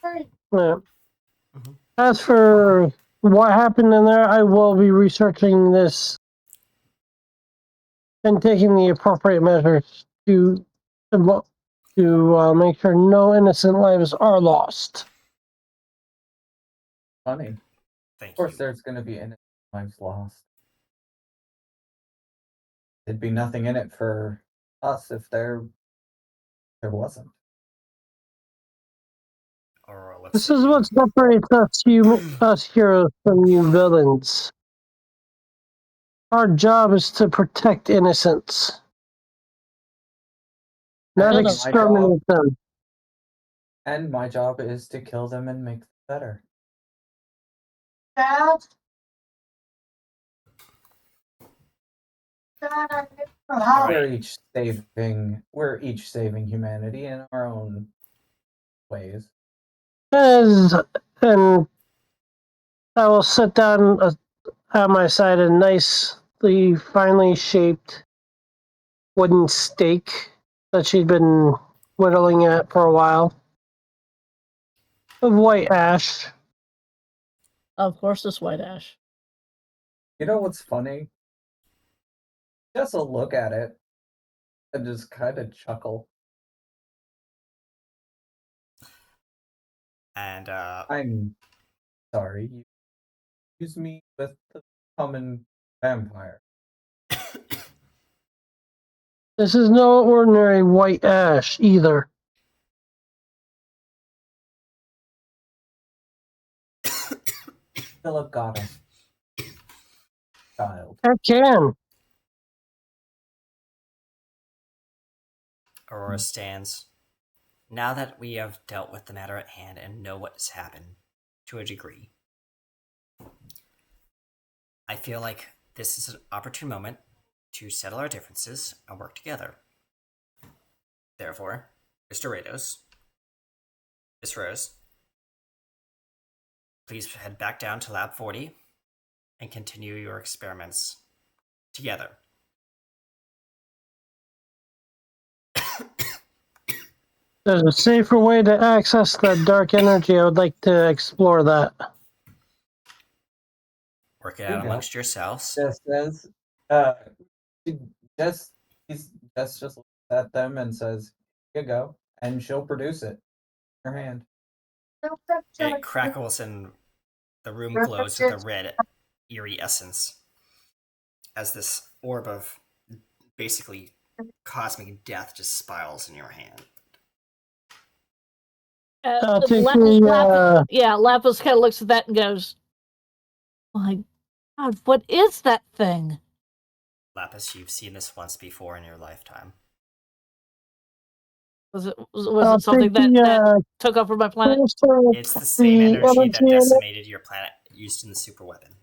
Yeah. Mhm. As for what happened in there, I will be researching this and taking the appropriate measures to make sure no innocent lives are lost. Funny. Of Thank course, you. there's going to be innocent lives lost. There'd be nothing in it for us if there wasn't. Or let's This see. is what separates us heroes from you villains. Our job is to protect innocents, not And exterminate them. my job is to kill them and make them better. Dad? Dad, I need your help. Alright. We're each saving humanity in our own ways. And I will sit down at my side a nicely finely shaped wooden stake that she'd been whittling at for a while of white ash. Of course, it's white ash. You know what's funny? Just a look at it and just kind of chuckle. And I'm sorry, you use me with the common vampire. This is no ordinary white ash either. Philip got us. Child. I can. Aurora stands. Now that we have dealt with the matter at hand and know what has happened to a degree, I feel like this is an opportune moment to settle our differences and work together. Therefore, Mr. Rados, Miss Rose, please head back down to Lab 40 and continue your experiments together. There's a safer way to access that dark energy. I would like to explore that. Work it There out you go. amongst yourselves. Just says, just looks at them and says, "Here you go," and she'll produce it in her hand. It crackles and the room glows with a red, eerie essence as this orb of basically cosmic death just spirals in your hand. Take the, Lapis kind of looks at that and goes, "My God, what is that thing?" Lapis, you've seen this once before in your lifetime. Was it something that took over my planet? It's the same energy that decimated your planet used in the super weapon.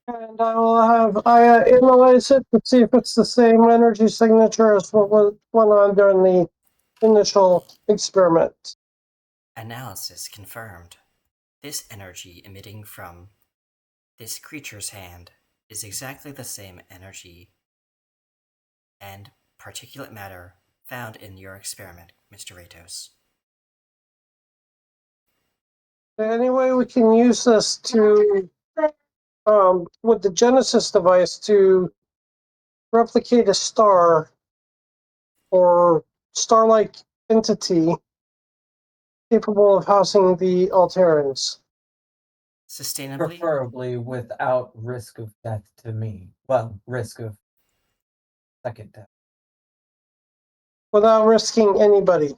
And I will have Aya analyze it to see if it's the same energy signature as what went on during the initial experiment. Analysis confirmed. This energy emitting from this creature's hand is exactly the same energy and particulate matter found in your experiment, Mr. Ratos. Any way we can use this to, with the Genesis device, to replicate a star or star-like entity capable of housing the Alterans. Sustainably? Preferably without risk of death to me. Well, risk of second death. Without risking anybody.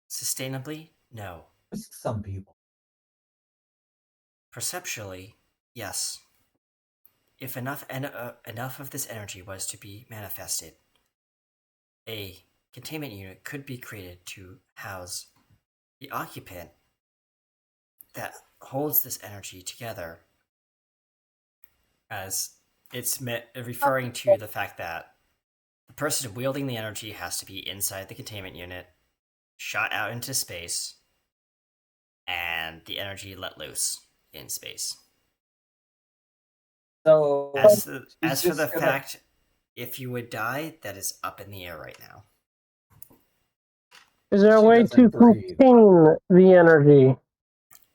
Sustainably? No. Risk some people. Perceptually, yes. If enough of this energy was to be manifested, a containment unit could be created to house the occupant that holds this energy together, as it's referring to the fact that the person wielding the energy has to be inside the containment unit, shot out into space, and the energy let loose in space. So As for the just gonna- fact, if you would die, that is up in the air right now. Is there a She way to doesn't breathe. contain the energy?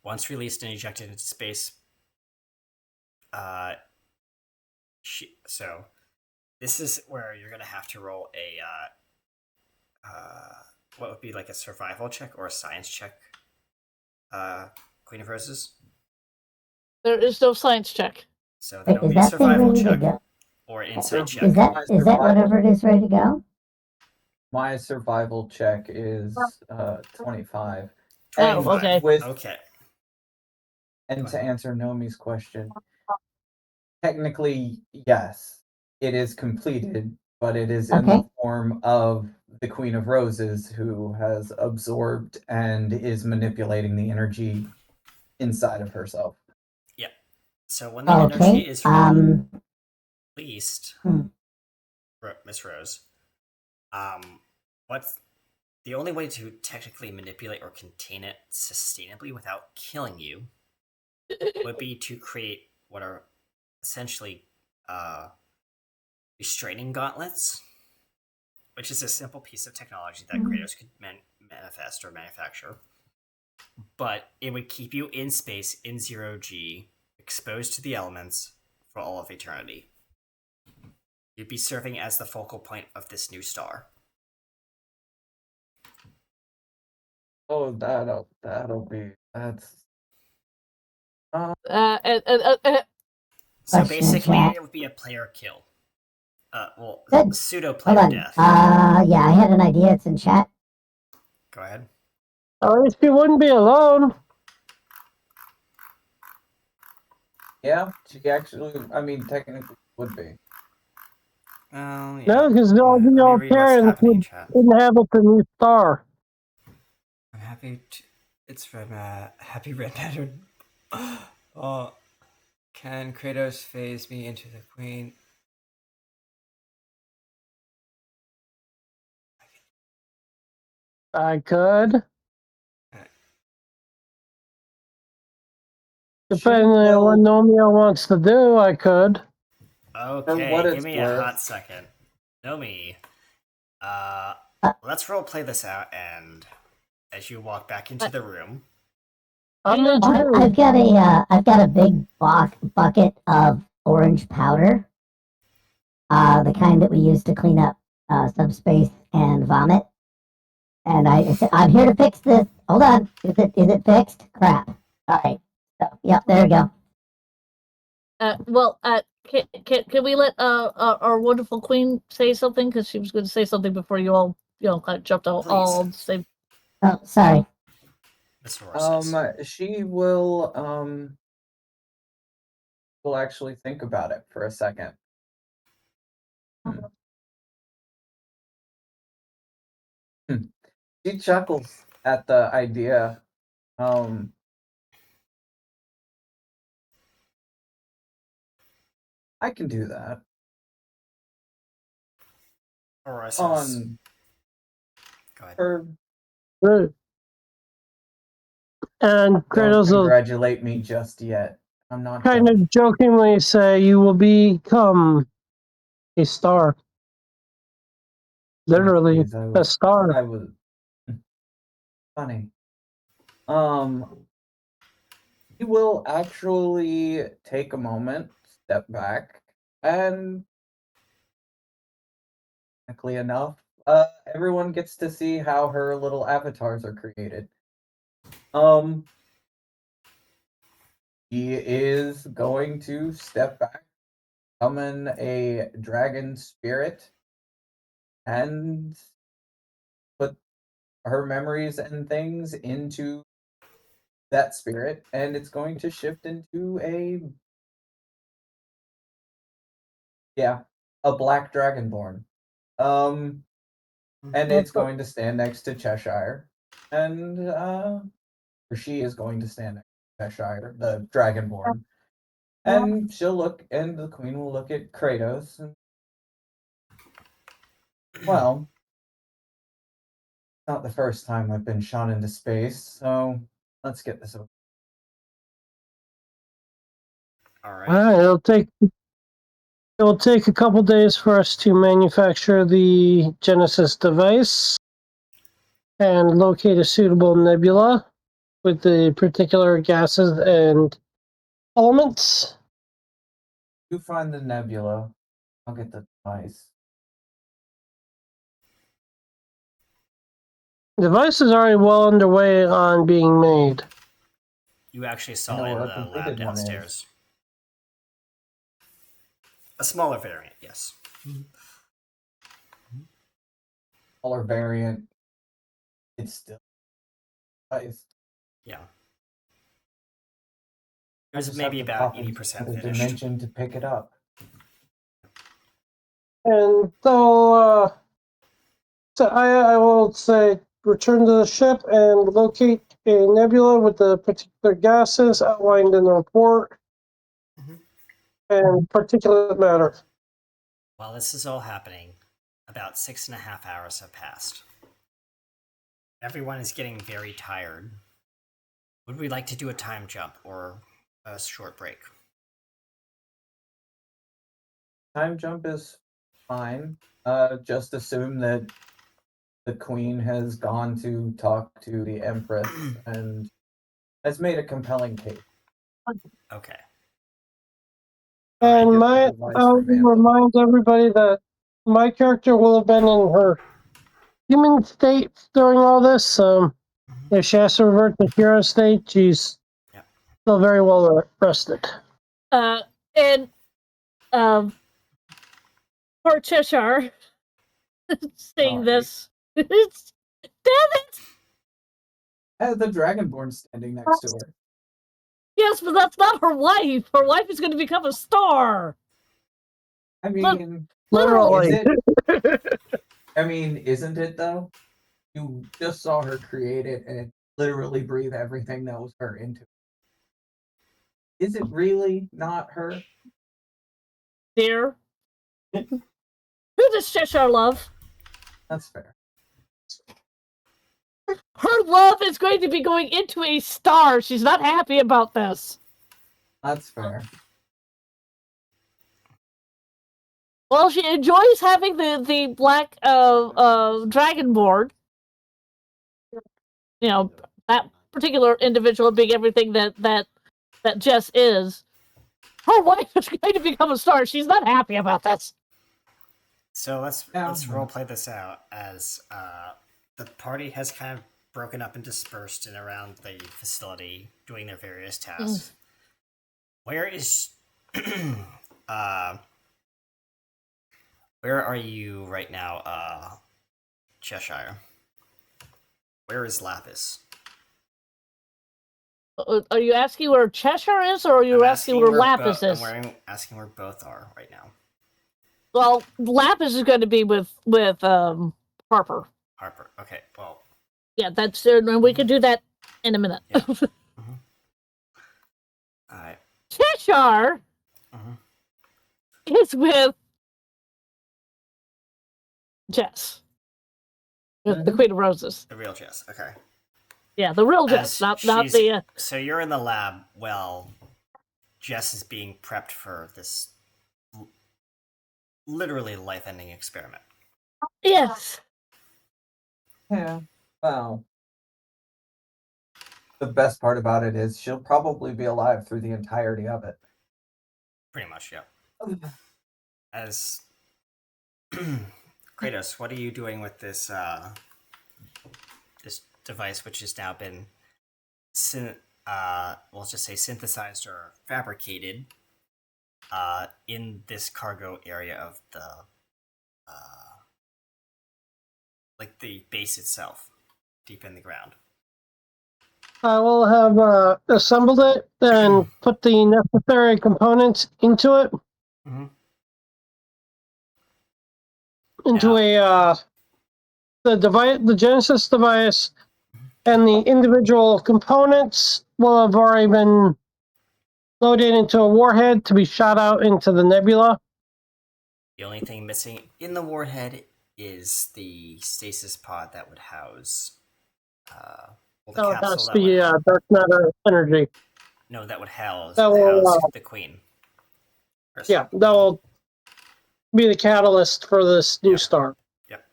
Once released and ejected into space, so this is where you're gonna have to roll a what would be like a survival check or a science check. Queen of Roses. There is no science check. So Wait, that'll is be a that thing survival ready to check go? or insight check. Is that whatever it is ready to go? My survival check is 25. Oh, 25. okay. Okay. And to answer Nomi's question, technically, yes, it is completed, but it is in the Okay. form of the Queen of Roses, who has absorbed and is manipulating the energy inside of herself. So when the energy Okay. is released, Hmm. Miss Rose, what's the only way to technically manipulate or contain it sustainably without killing you would be to create what are essentially restraining gauntlets, which is a simple piece of technology that creators could manifest or manufacture. But it would keep you in space in 0G, exposed to the elements for all of eternity. You'd be serving as the focal point of this new star. Oh, that'll be that's. Uh, So Question, basically, chat. it would be a player kill. Good. Pseudo Hold player on. death. Yeah, I had an idea. It's in chat. Go ahead. At least you wouldn't be alone. Yeah, she actually, I mean, technically would be. Oh, yeah. No, because all Let the me old read what's parents happening in would chat. inhabit the new star. I'm happy. It's from Happy Red Matter. Oh, can Kratos phase me into the queen? I could. Depending on what Nomia wants to do, I could. Okay, what give it's me a worth. hot second. Nomi, let's role play this out, and as you walk back into the room, I'm I've intrigued. got a big bucket of orange powder. The kind that we use to clean up subspace and vomit. And I said, I'm here to fix this. Hold on. Is it fixed? Crap. All right. So, yep, there we go. can we let our wonderful queen say something? Because she was going to say something before you all, kind of jumped all Please. same. Oh, sorry. Mr. Rosas. She will actually think about it for a second. She chuckles at the idea. I can do that. Rosas. On Go ahead. her, Good. And don't Kratos will congratulate me just yet. I'm not kind done. of jokingly say, "You will become a star." Literally, Please, a star. I was funny. He will actually take a moment, step back, and technically enough, everyone gets to see how her little avatars are created. He is going to step back, summon a dragon spirit, and put her memories and things into that spirit, and it's going to shift into a black dragonborn. And it's going to stand next to Cheshire, and or she is going to stand next to Cheshire, the dragonborn, and she'll look, and the queen will look at Kratos, and well, not the first time I've been shot into space, so let's get this over. All All right. right, it'll take a couple days for us to manufacture the Genesis device. and locate a suitable nebula with the particular gases and elements. You find the nebula. I'll get the device. The device is already well underway on being made. You actually I saw know in what a the lab completed one is. downstairs. A smaller variant, yes. Smaller variant. It's still device. Yeah. I It was just maybe have to about pop into 80% another finished. dimension to pick it up. And so I will say return to the ship and locate a nebula with the particular gases outlined in the report Mhm. and particulate matter. While this is all happening, about 6.5 hours have passed. Everyone is getting very tired. Would we like to do a time jump or a short break? Time jump is fine. Just assume that the queen has gone to talk to the empress and has made a compelling case. Okay. And Get the my device I'll revamped. remind everybody that my character will have been in her human state during all this. If she has to revert to hero state, she's Yep. still very well rested. And poor Cheshire saying Sorry. this. Damn it! The Dragonborn standing next to her. Yes, but that's not her wife. Her wife is going to become a star. I mean, Literally. is it? I mean, isn't it though? You just saw her create it and literally breathe everything that was her into it. Is it really not her? Dear. Who does Cheshire love? That's fair. Her love is going to be going into a star. She's not happy about this. That's fair. Well, she enjoys having the black dragonborn. You know, that particular individual being everything that Jess is. Her wife is going to become a star. She's not happy about this. So let's Yeah. role play this out as the party has kind of broken up and dispersed and around the facility doing their various tasks. Where is where are you right now, Cheshire? Where is Lapis? Are you asking where Cheshire is, or are you I'm asking where Lapis is? I'm asking where both are right now. Well, Lapis is going to be with Harper. Harper. Okay, well. Yeah, that's and we can do that in a minute. Yeah. Alright. Cheshire is with Jess. With the Queen of Roses. The real Jess, okay. Yeah, the real Jess, not she's- the. So you're in the lab while Jess is being prepped for this literally life-ending experiment. Yes. Yeah. Well, the best part about it is she'll probably be alive through the entirety of it. Pretty much, yeah. As Kratos, what are you doing with this this device, which has now been we'll just say synthesized or fabricated in this cargo area of the like the base itself, deep in the ground? I will have assembled it and put the necessary components into it. Into the device, the Genesis device, and the individual components will have already been loaded into a warhead to be shot out into the nebula. The only thing missing in the warhead is the stasis pod that would house. So that's the dark matter energy. No, that would house the queen. Yeah, that will be the catalyst for this new star. Yep.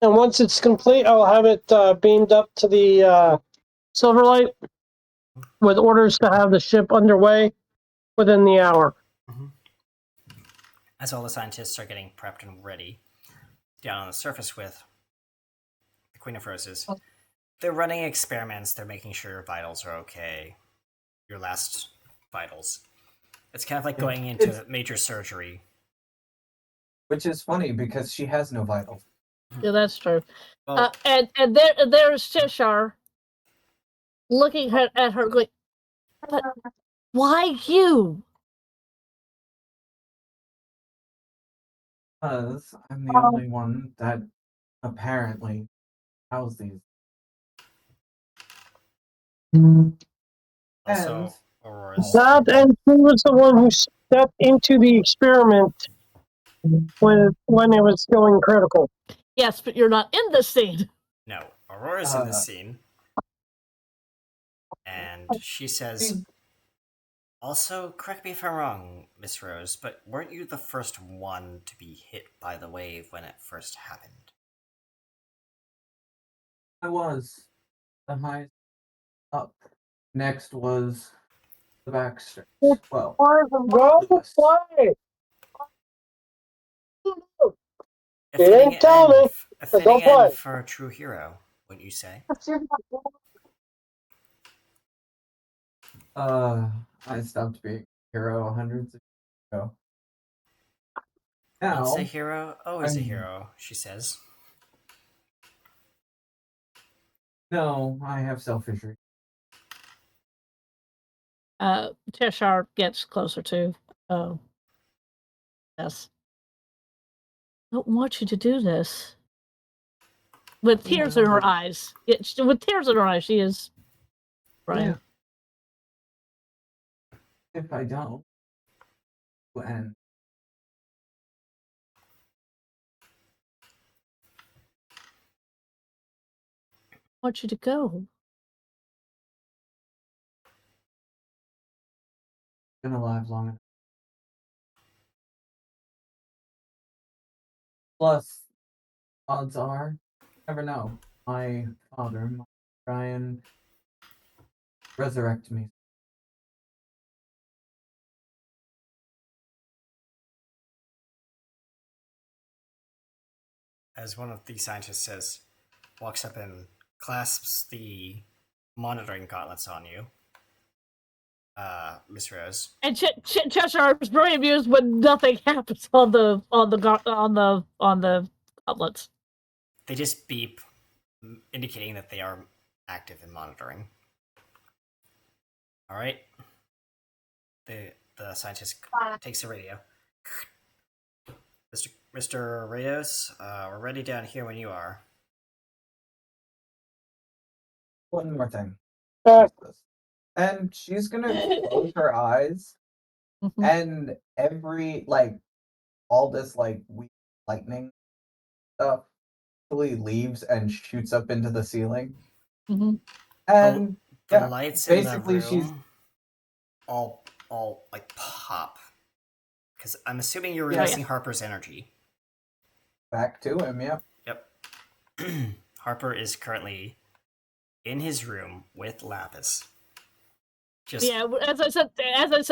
And once it's complete, I'll have it beamed up to the Silverlight with orders to have the ship underway within the hour. As all the scientists are getting prepped and ready down on the surface with the Queen of Roses, they're running experiments. They're making sure your vitals are okay, your last vitals. It's kind of like going into major surgery. Which is funny because she has no vitals. Yeah, that's true. Well, And there's Cheshire looking at her going, but why you? Because I'm the only one that apparently housed these. also, And Aurora's. That and who was the one who stepped into the experiment when it was going critical? Yes, but you're not in the scene. No, Aurora's in this scene. And she says, also, correct me if I'm wrong, Miss Rose, but weren't you the first one to be hit by the wave when it first happened? I was the highest up. Next was the Baxter. Well, Go Lewis. play. A They fitting didn't tell me, end, a but go fitting end play. for a true hero, wouldn't you say? I stopped being a hero hundreds of years ago. Once a Now, hero, always a I'm- hero, she says. no, I have selfish reasons. Cheshire gets closer to. Yes. I don't want you to do this. With tears in her but- eyes. With tears in her eyes, she is. Right. Yeah. If I don't, and I want you to go. been alive long enough. Plus, odds are, never know. My father might try and resurrect me. As one of the scientists says, walks up and clasps the monitoring gauntlets on you, Miss Rose. And Cheshire is very amused when nothing happens on the outlets. They just beep, indicating that they are active in monitoring. All right. The scientist takes the radio. Mr. Reyes, we're ready down here when you are. One more thing. Uh, And she's gonna close her eyes, Mhm. and every all this weak lightning stuff actually leaves and shoots up into the ceiling. Mhm. And The yeah, lights in the basically room she's all like pop. Because I'm assuming you're Yeah. releasing Harper's energy. back to him. Yep. Yep. Harper is currently in his room with Lapis. Just Yeah, as I said,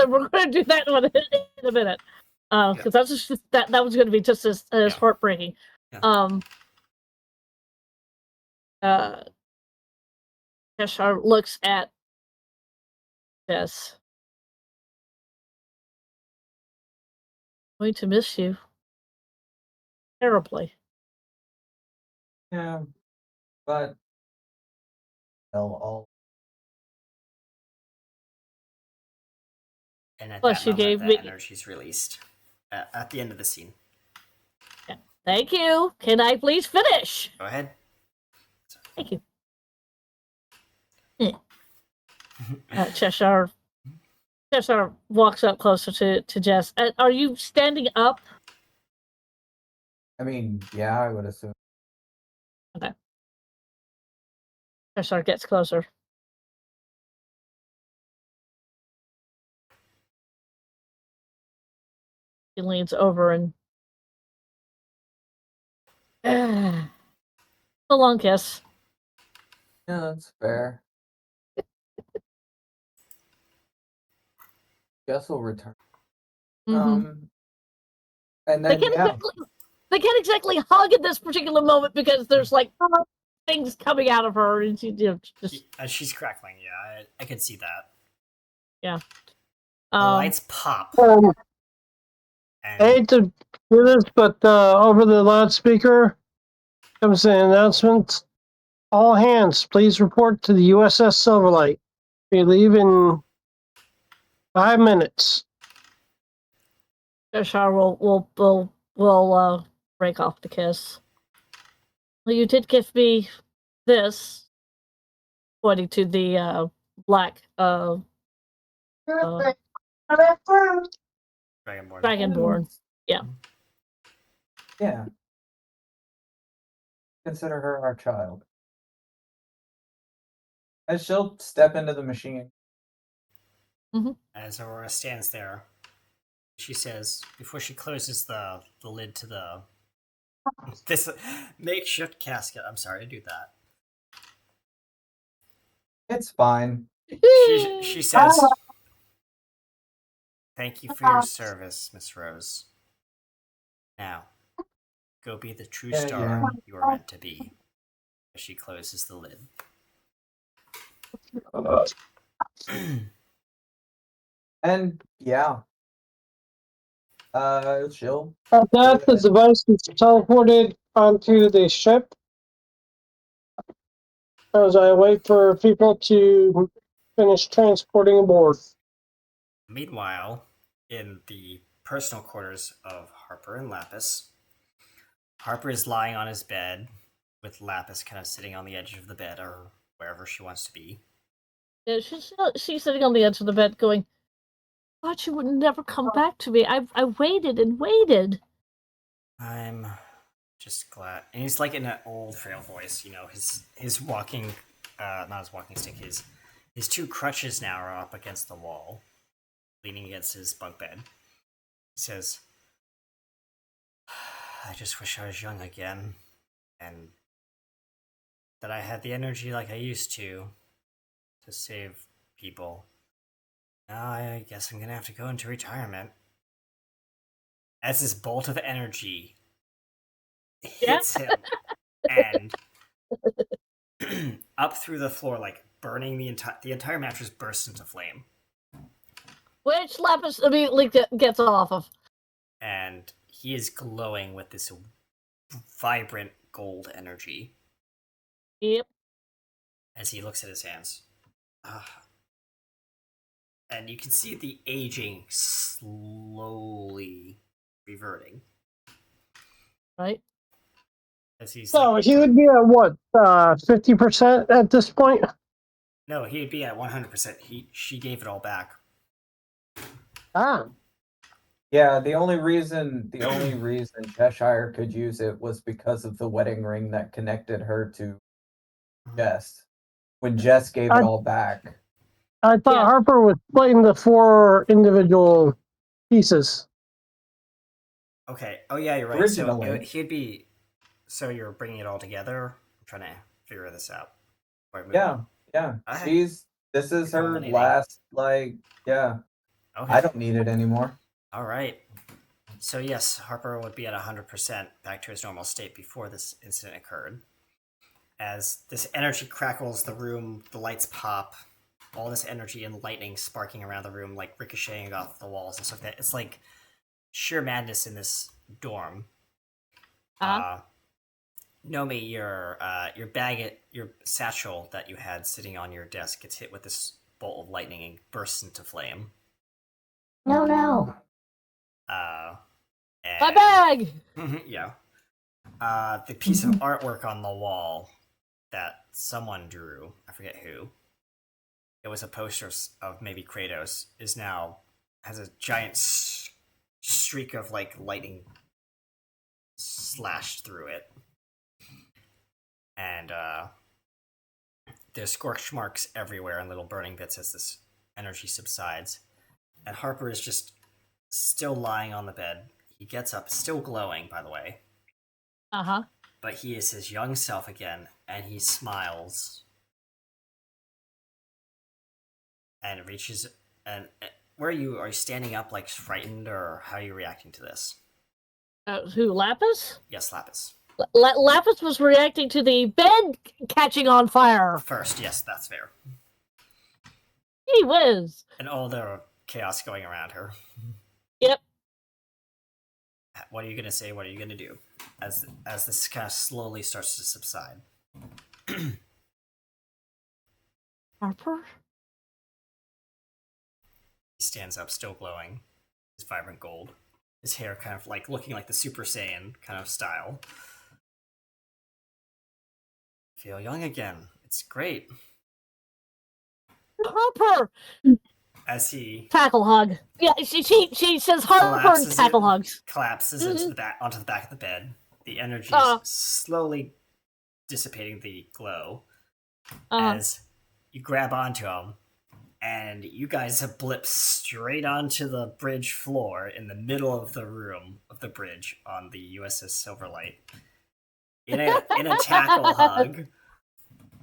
we're going to do that one in a minute. Because that's just that was going to be just as Yeah. heartbreaking. Yeah. Cheshire looks at Jess. I'm going to miss you terribly. Yeah. But they'll all and at Plus, that you moment, gave the me- energy's released at the end of the scene. Thank you. Can I please finish? Go ahead. Thank you. Cheshire walks up closer to Jess. Are you standing up? I mean, yeah, I would assume. Cheshire gets closer. He leans over and So long, kiss. Yeah, that's fair. Guess we'll return. Mhm. And They then can't yeah, exactly. They can't exactly hug at this particular moment because there's like things coming out of her, and she just She's crackling. Yeah, I can see that. yeah. The lights pop, I and hate to do this, but over the loudspeaker comes the announcement. All hands, please report to the USS Silverlight. We leave in 5 minutes. Cheshire will break off the kiss. Well, you did give me this, pointing to the black Perfect. Dragonborn. dragonborn. Yeah. yeah. Consider her our child. As she'll step into the machine. As Aurora stands there, she says, before she closes the lid to the this makeshift casket. I'm sorry to do that. It's fine. She says, "Thank you for your service, Miss Rose. Now, go be the true Yeah, star yeah. you are meant to be." As she closes the lid. And yeah. She'll At that, the device is teleported onto the ship as I wait for people to finish transporting aboard. Meanwhile, in the personal quarters of Harper and Lapis, Harper is lying on his bed with Lapis kind of sitting on the edge of the bed or wherever she wants to be. Yeah, she's sitting on the edge of the bed, going, "God, she would never come back to me. I waited and waited." I'm just glad. And he's like in an old, frail voice, his walking, not his walking stick, his two crutches now are up against the wall, leaning against his bunk bed. He says, I just wish I was young again, and that I had the energy like I used to save people. Now I guess I'm gonna have to go into retirement. As this bolt of energy hits him, and up through the floor, like burning the entire mattress bursts into flame. Which Lapis immediately gets off of. And he is glowing with this vibrant gold energy Yep. as he looks at his hands. And you can see the aging slowly reverting. Right? As he's So like, he would be at what, 50% at this point? no, he'd be at 100%. She gave it all back. Ah, yeah, the only reason Cheshire could use it was because of the wedding ring that connected her to Jess. When Jess gave it all back. I thought Yeah. Harper was splitting the 4 individual pieces. Okay. Oh yeah, you're right. So Originally. he'd be. So you're bringing it all together. I'm trying to figure this out. Yeah, yeah. Okay. This is her Culminating. last, yeah. Okay. I don't need it anymore. All right. So yes, Harper would be at 100% back to his normal state before this incident occurred. As this energy crackles the room, the lights pop, all this energy and lightning sparking around the room, like ricocheting off the walls and stuff like that. It's like sheer madness in this dorm. Nomi, your bag, your satchel that you had sitting on your desk gets hit with this bolt of lightning and bursts into flame. No. My bag! Yeah. The piece of artwork on the wall that someone drew, I forget who, it was a poster of maybe Kratos, has a giant streak of like lightning slashed through it. And there's scorch marks everywhere and little burning bits as this energy subsides. And Harper is just still lying on the bed. He gets up, still glowing, by the way. Uh-huh. but he is his young self again, and he smiles and reaches. And where are you? Are you standing up, like frightened, or how are you reacting to this? Who, Lapis? Yes, Lapis. Lapis was reacting to the bed catching on fire. First, yes, that's fair. Gee whiz. And all the chaos going around her. Yep. What are you gonna say? What are you gonna do? As this kind of slowly starts to subside. Harper? He stands up, still glowing. His vibrant gold. His hair kind of like looking like the Super Saiyan kind of style. Feel young again. It's great. Harper! As he Tackle hug. Yeah, she says Harper and collapses tackle in- hugs. collapses into the back onto the back of the bed. The energy is Uh. slowly dissipating the glow Uh, as you grab onto him, and you guys have blipped straight onto the bridge floor in the middle of the room of the bridge on the USS Silverlight in a tackle hug,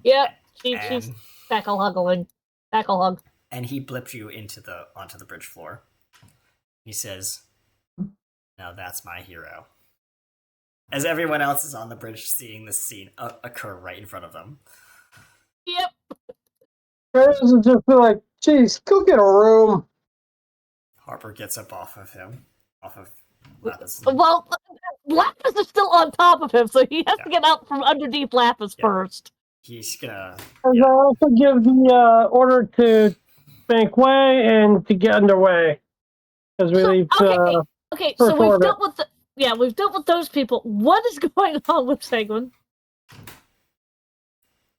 yeah, she's and, tackle hugging. Tackle hug. and he blipped you onto the bridge floor. He says, "Now that's my hero." As everyone else is on the bridge seeing this scene occur right in front of them. Yep. Kratos is just like, geez, go get a room. Harper gets up off of him, off of Lapis. Well, Lapis is still on top of him, so he has to get out from underneath Lapis Yeah. first. He's gonna. And I also give the order to bank way and to get underway. As we So, leave okay, so First we've orbit. dealt with we've dealt with those people. What is going on with Seguin?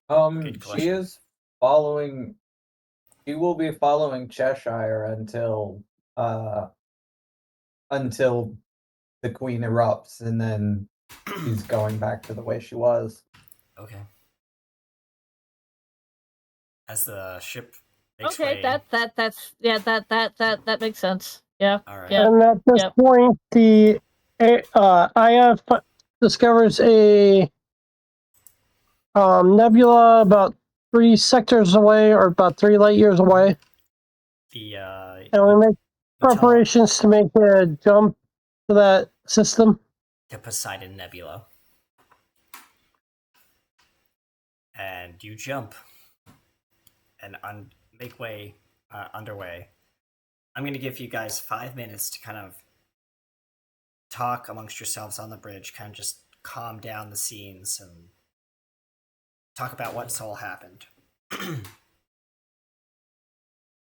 Good She question. is following. She will be following Cheshire until the Queen erupts, and then she's going back to the way she was. Okay. As the ship makes Okay, way. that makes sense. Yeah. All right. Yeah. And at this Yep. point, the IF discovers a nebula about 3 sectors away, or about 3 light years away, The and we make you tell preparations to make a jump to that system. the Poseidon Nebula, and you jump and make way underway. I'm going to give you guys 5 minutes to kind of talk amongst yourselves on the bridge, kind of just calm down the scenes and talk about what's all happened.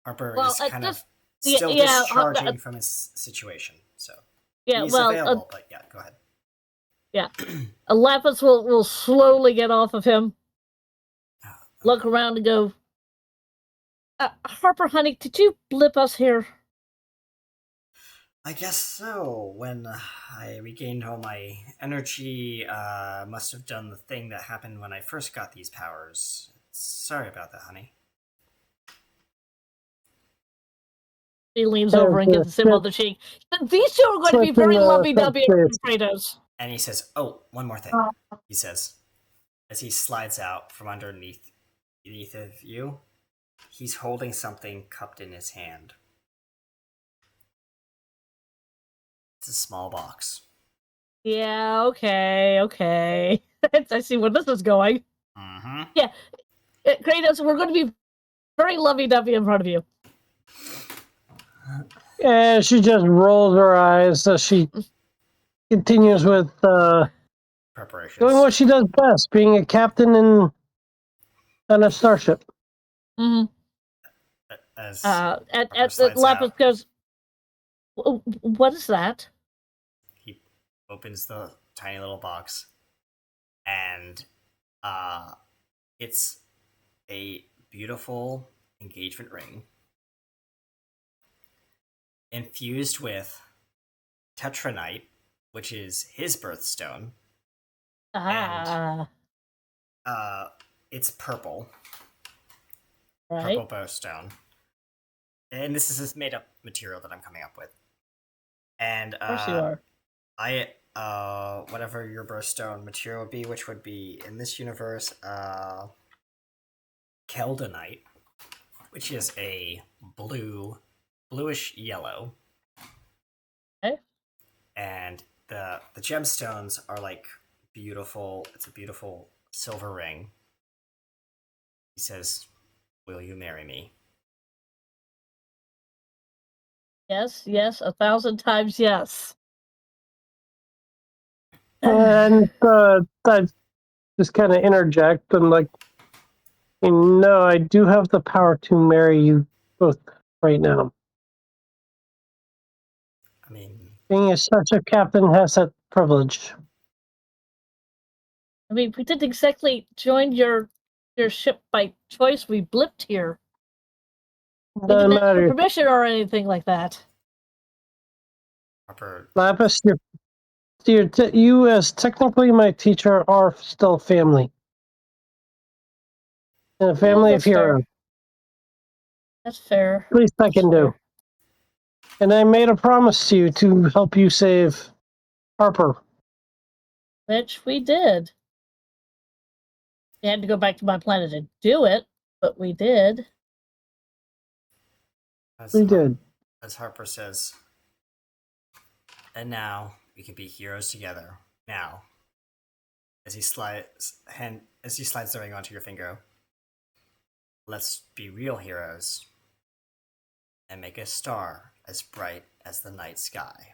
Harper Well, is at kind this- of still yeah, discharging from his situation, so Yeah. he's Well, available. But yeah, go ahead. Lapis will slowly get off of him, look around, and go. Harper, honey, did you blip us here? I guess so. When I regained all my energy, must have done the thing that happened when I first got these powers. Sorry about that, honey. He leans over and gives him on the cheek. These two are going to be very lovey-dovey around Kratos. And he says, "Oh, one more thing." He says, as he slides out from underneath of you, he's holding something cupped in his hand. It's a small box. Yeah, okay. I see where this is going. Mm-hmm. Kratos, we're going to be very lovey-dovey in front of you. And she just rolls her eyes as she continues with Preparations. doing what she does best, being a captain on a starship. Mm-hmm. As At slides Lapis out. goes, what is that? He opens the tiny little box, and it's a beautiful engagement ring infused with tetranite, which is his birthstone. Ah, It's purple right. birthstone, and this is this made up material that I'm coming up with. And Of course you are. I whatever your birthstone material would be, which would be in this universe, Keldonite, which is a bluish yellow. Okay. And the gemstones are like beautiful. It's a beautiful silver ring. He says, "Will you marry me?" Yes, 1,000 times yes. And I just kind of interject and like, no, I do have the power to marry you both right now. I mean, Being as such a captain has that privilege. I mean, we didn't exactly join your ship by choice. We blipped here. We Doesn't didn't ask for matter. permission or anything like that. Harper. Lapis, you as technically my teacher are still family. And a family of that's fair. heroes. That's fair. At least I That's can do. fair. And I made a promise to you to help you save Harper. Which we did. We had to go back to my planet to do it, but we did. We did. As Harper says, and now we can be heroes together. Now, as he slides the ring onto your finger, let's be real heroes and make a star as bright as the night sky.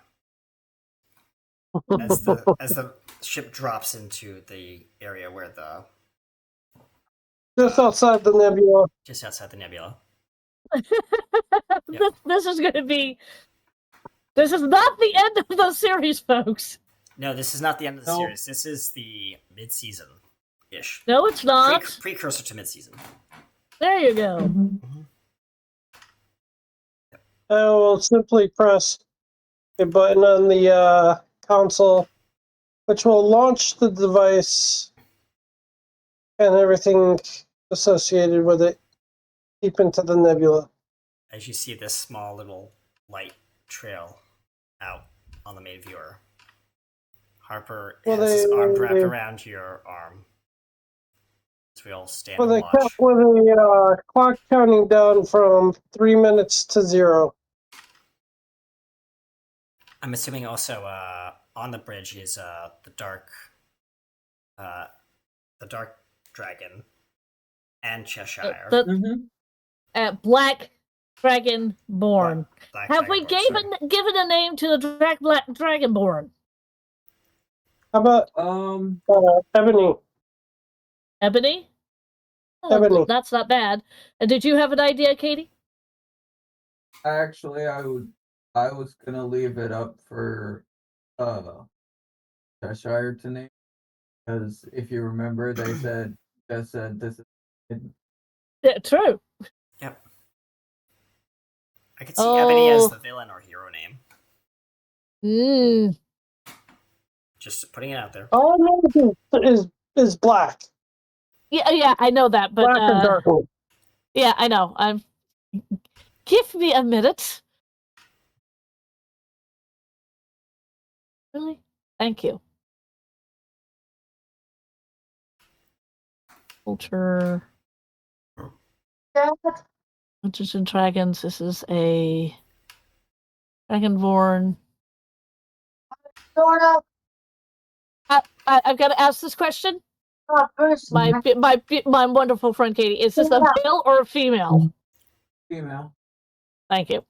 As the ship drops into the area where Just outside the nebula. just outside the nebula. Yep. This is going to be. This is not the end of the series, folks. No, this is not the end of the No. series. This is the mid-season ish. No, it's not. Precursor to mid-season. There you go. I will simply press a button on the console, which will launch the device and everything associated with it deep into the nebula. As you see this small little light trail out on the main viewer, Harper Well, has his arm wrapped they- around your arm. As we all stand With and a, watch. with a clock counting down from 3 minutes to 0. I'm assuming also on the bridge is the dark dragon and Cheshire. Black Dragonborn. Black Have we Dragonborn, sorry. given a name to the Black Dragonborn? How about Ebony? Ebony? Oh, Ebony. That's not bad. And did you have an idea, Katie? Actually, I was gonna leave it up for Cheshire to name, because if you remember, they said this is. Yeah, true. Yep. I could see Ebony as Oh. the villain or hero name. Mm. Just putting it out there. All I know is black. Yeah, I know that, but Black or dark. yeah, I know. Give me a minute. Really? Thank you. Culture. Dad, Dungeons and Dragons. This is a Dragonborn. going up I've got to ask this question. first. My wonderful friend Katie. Is this a Yeah. male or a female? Female. Thank you.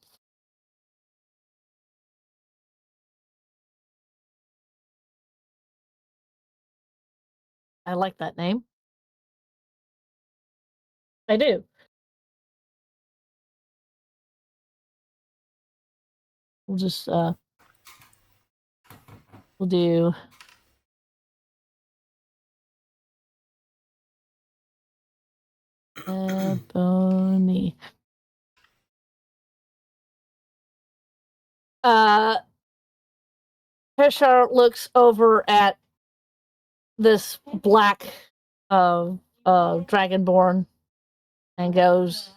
I like that name. I do. We'll just we'll do Ebony. Cheshire looks over at this black dragonborn and goes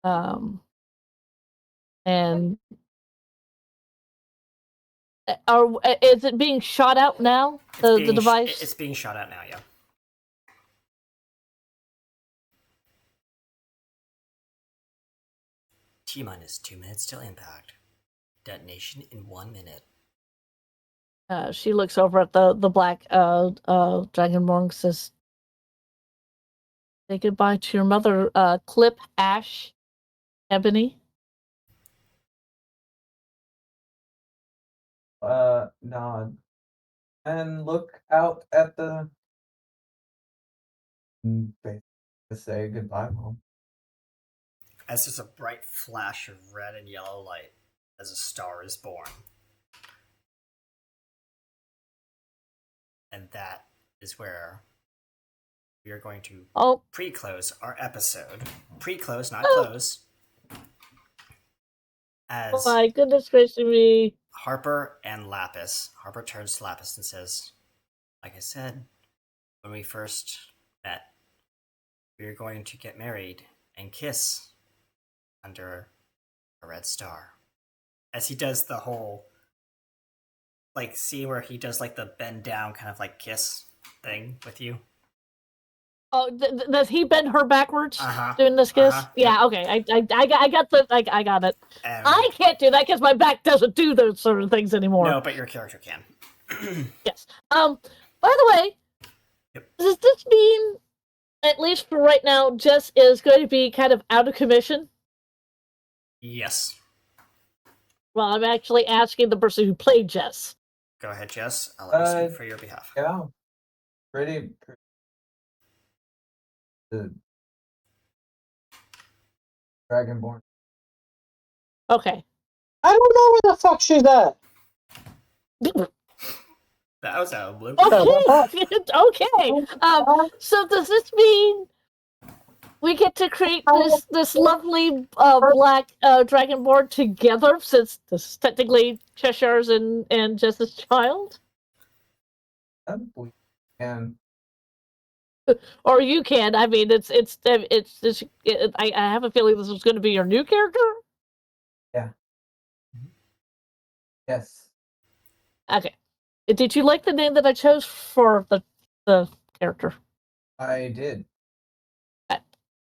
and Is it being shot out now? The device. It's being shot out now. Yeah. T-minus 2 minutes till impact. Detonation in 1 minute. She looks over at the black dragonborn and says, "Say goodbye to your mother, Clip, Ash, Ebony." Nod and look out at the basically say goodbye, Mom. As there's a bright flash of red and yellow light as a star is born. And that is where we are going to Oh, pre-close our episode. Pre-close, not close. As my goodness gracious me! Harper and Lapis. Harper turns to Lapis and says, like I said, when we first met, we are going to get married and kiss under a red star. As he does the whole, like, see where he does, like, the bend down kind of, like, kiss thing with you? Oh, does he bend her backwards Uh-huh. doing this kiss? Uh-huh. Yeah, okay. I got it. And I can't do that because my back doesn't do those sort of things anymore. no, but your character can. Yes. By the way, Yep. does this mean, at least for right now, Jess is going to be kind of out of commission? Yes. Well, I'm actually asking the person who played Jess. Go ahead, Jess. I'll let you speak for your behalf. Yeah, pretty the Dragonborn. Okay. I don't know where the fuck she's at. That was out of blue. Okay. Okay. So does this mean we get to create this lovely black dragonborn together, since this is technically Cheshire's and Jess's child? And Or you can. I mean, I have a feeling this was going to be your new character. yes, Okay. Did you like the name that I chose for the character? I did.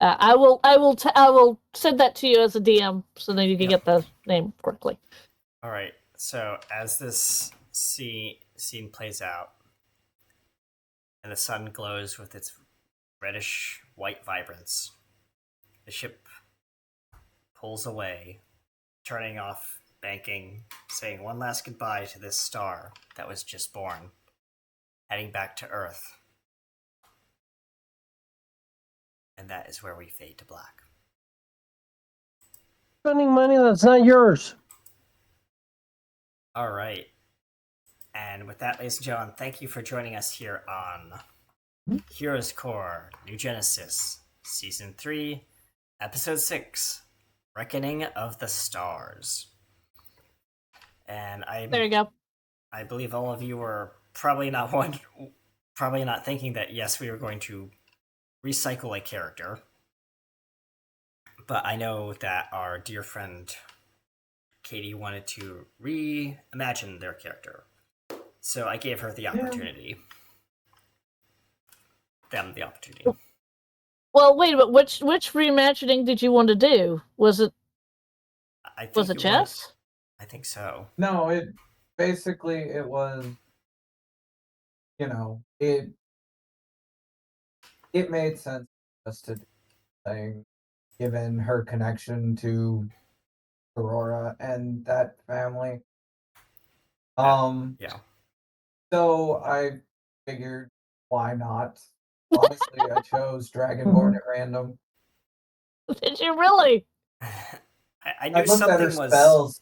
I will send that to you as a DM so that you can Yep. get the name correctly. All right. So as this scene plays out, and the sun glows with its reddish white vibrance, the ship pulls away, turning off, banking, saying one last goodbye to this star that was just born, heading back to Earth. And that is where we fade to black. Spending money that's not yours. All right. And with that, ladies and gentlemen, thank you for joining us here on Heroes Core New Genesis, Season 3, Episode 6, Reckoning of the Stars. And There you go. I believe all of you were probably not thinking that, yes, we were going to recycle a character. But I know that our dear friend Katie wanted to reimagine their character. So I gave her the opportunity. Them the opportunity. Well, wait a minute. Which reimagining did you want to do? Was it Jess? I think so. No, it was, you know, it made sense just to do the thing, given her connection to Aurora and that family. Yeah. So I figured, why not? Honestly, I chose Dragonborn at random. Did you really? I I knew looked at something her was. spells.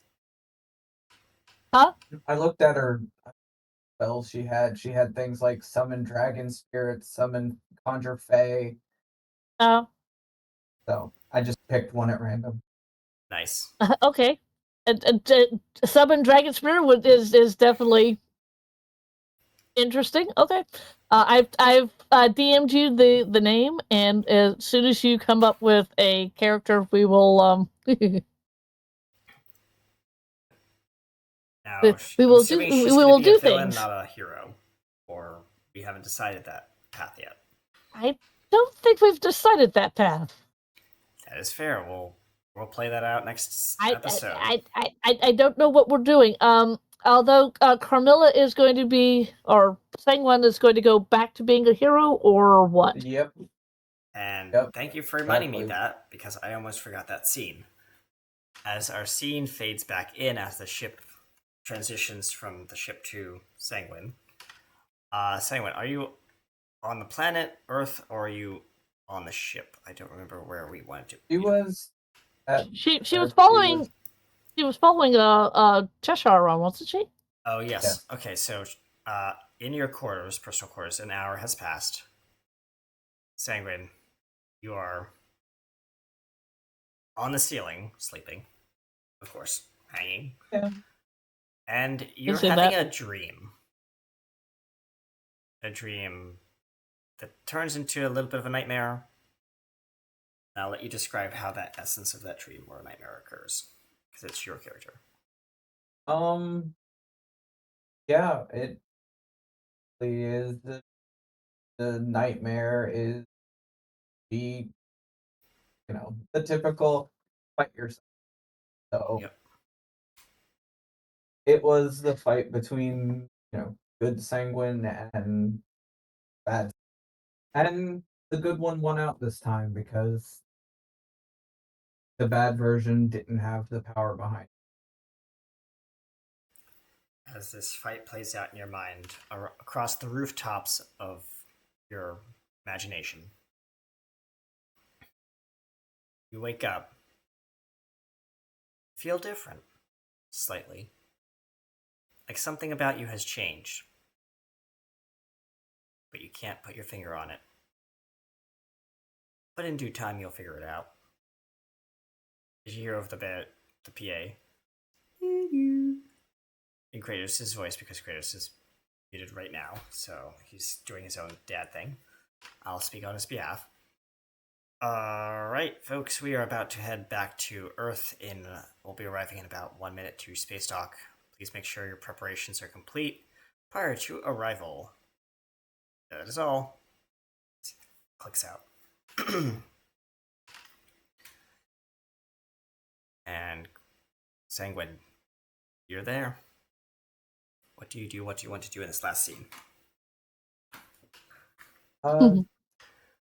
Huh? I looked at her spells she had. She had things like summon dragon spirits, summon conjure fae. Oh, So I just picked one at random. Nice. okay. And summon dragon spirit is definitely interesting. Okay. I've DM'd you the name, and as soon as you come up with a character, we will Now, Now, We- we I'm will assuming do- she's we gonna will be a do villain, things. not a hero, or we haven't decided that path yet. I don't think we've decided that path. That is fair. We'll play that out next I episode. I don't know what we're doing. Although Carmilla is going to be, or Sangwon is going to go back to being a hero, or what? Yep. And Yep, thank you for reminding me exactly. that, because I almost forgot that scene. As our scene fades back in as the ship transitions from the ship to Sanguine. Sanguine, are you on the planet Earth or are you on the ship? I don't remember where we went to. She was. She was Earth, following. She was following Cheshire around, wasn't she? Oh, yes. Yes. Okay, so in your quarters, personal quarters, an hour has passed. Sanguine, you are on the ceiling, sleeping, of course, hanging. Yeah. And you're Is it having that- a dream. A dream that turns into a little bit of a nightmare. And I'll let you describe how that essence of that dream or nightmare occurs, because it's your character. Yeah, it really is the nightmare is the the typical fight yourself. So Yep. it was the fight between good Sanguine and bad, and the good one won out this time because the bad version didn't have the power behind it. As this fight plays out in your mind across the rooftops of your imagination, you wake up, feel different, slightly. Like something about you has changed, but you can't put your finger on it. But in due time, you'll figure it out. Did you hear over the PA? In Kratos' voice, because Kratos is muted right now, so he's doing his own dad thing. I'll speak on his behalf. Alright, folks, we are about to head back to Earth we'll be arriving in about 1 minute to Space Dock. Please make sure your preparations are complete prior to arrival. That is all. Clicks out. And Sanguine, you're there. What do you do? What do you want to do in this last scene?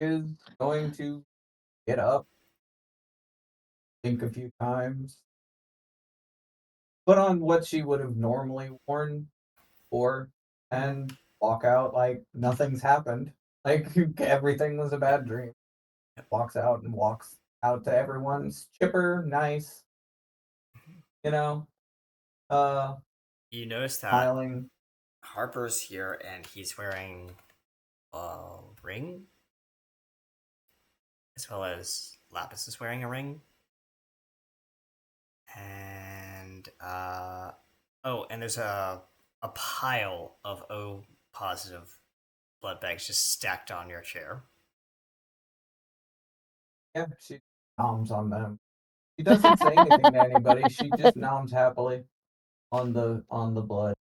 Is going to get up, think a few times, put on what she would have normally worn, and walk out like nothing's happened. Like everything was a bad dream. Walks out and walks out to everyone's chipper, nice. You notice that smiling. Harper's here and he's wearing a ring, as well as Lapis is wearing a ring. And and there's a pile of O positive blood bags just stacked on your chair. Yeah, she noms on them. She doesn't say anything to anybody. She just noms happily on the blood.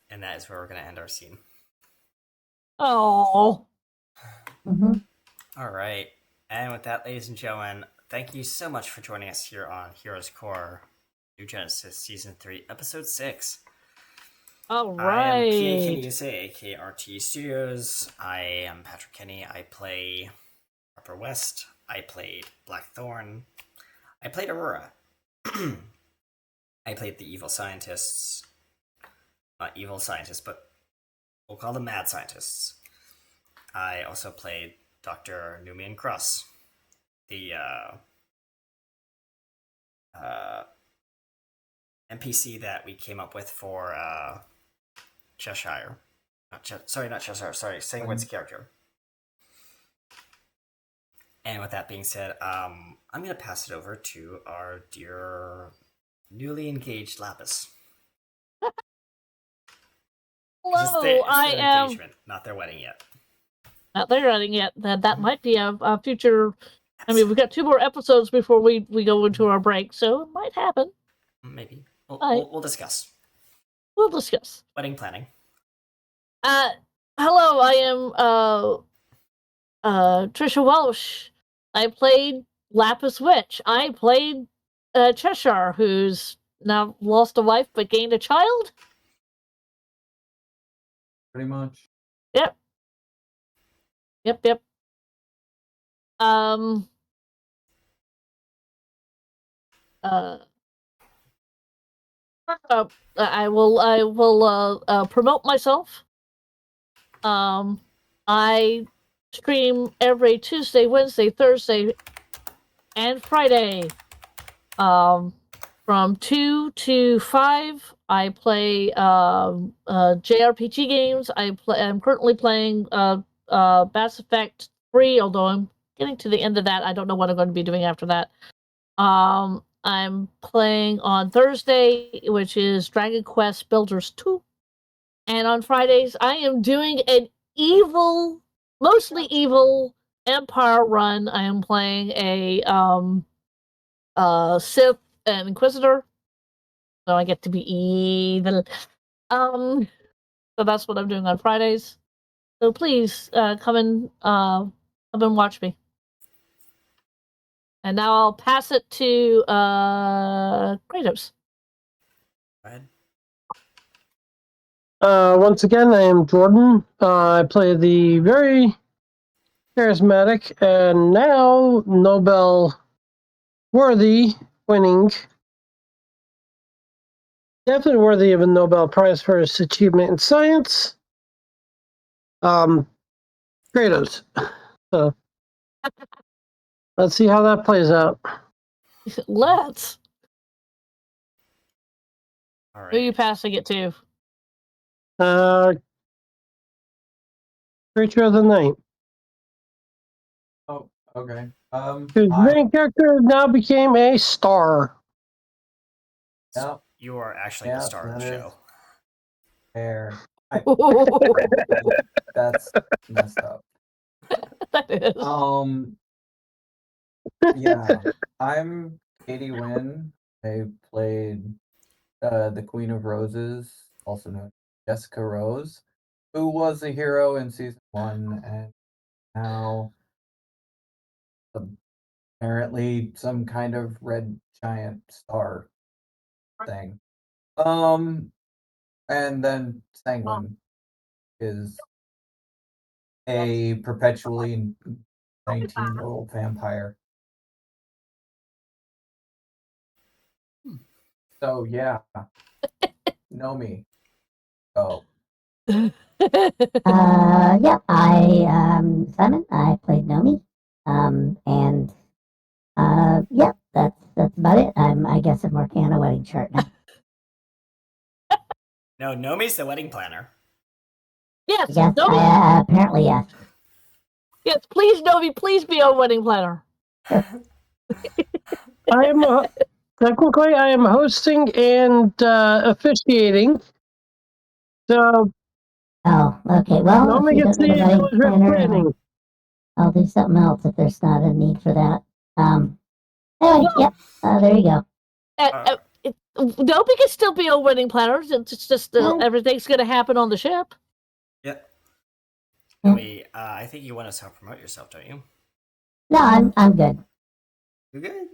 And that is where we're going to end our scene. Oh. All right. And with that, ladies and gentlemen, thank you so much for joining us here on Heroes Core New Genesis Season 3, Episode 6. All I am P.A. Kenny right. USA, aka RT Studios. I am Patrick Kenny. I play Harper West. I played Blackthorn. I played Aurora. I played the evil scientists. Not evil scientists, but we'll call them mad scientists. I also played Dr. Numian Cross, the NPC that we came up with for Cheshire. Not Cheshire, sorry, Sanguine's character. And with that being said, I'm going to pass it over to our dear newly engaged Lapis. Hello, It's I their am engagement, not their wedding yet. not there running yet. That might be a future. I mean, we've got 2 more episodes before we go into our break, so it might happen. Maybe. Right. We'll discuss. we'll discuss. Wedding planning. Hello, I am Trisha Welsh. I played Lapis Witch. I played Cheshire, who's now lost a wife but gained a child. Pretty much. Yep. Um. I will promote myself. I stream every Tuesday, Wednesday, Thursday, and Friday. From 2 to 5, I play JRPG games. I'm currently playing Mass Effect 3, although I'm getting to the end of that. I don't know what I'm going to be doing after that. I'm playing on Thursday, which is Dragon Quest Builders 2. And on Fridays, I am doing an mostly evil Empire run. I am playing a Sith and Inquisitor. So I get to be evil. So that's what I'm doing on Fridays. So please come and watch me. And now I'll pass it to Kratos. Go ahead. Once again, I am Jordan. I play the very charismatic and now Nobel-worthy winning, definitely worthy of a Nobel Prize for his achievement in science, Kratos. So let's see how that plays out. Let's. All Who are you right. passing it to? Creature of the Night. Oh, okay. Whose I main character now became a star. Yep, You are actually the Yeah, star of the that is- show. fair. That's messed up. That is. Yeah, I'm Katie Wynn. I played the Queen of Roses, also known as Jessica Rose, who was a hero in season 1 and now apparently some kind of red giant star thing. And then Sanguine is a perpetually 19-year-old vampire. So yeah, know me. Oh, Yep, I Simon. I played Nomi. And yep, that's about it. I guess I'm working on a wedding chart now. No, Nomi's the wedding planner. Yes, Yes, Nomi. apparently yes. Yes, please, Nomi, please be our wedding planner. I am technically I am hosting and officiating. So Oh, okay. Well, nobody if you gets don't the need a wedding acknowledgement for planner, planning. I'll do something else if there's not a need for that. Anyway, yep. There you go. Nomi can still be a wedding planner. It's just everything's going to happen on the ship. Yep. Yeah. Nomi, I think you want to self-promote yourself, don't you? No, I'm good. You good?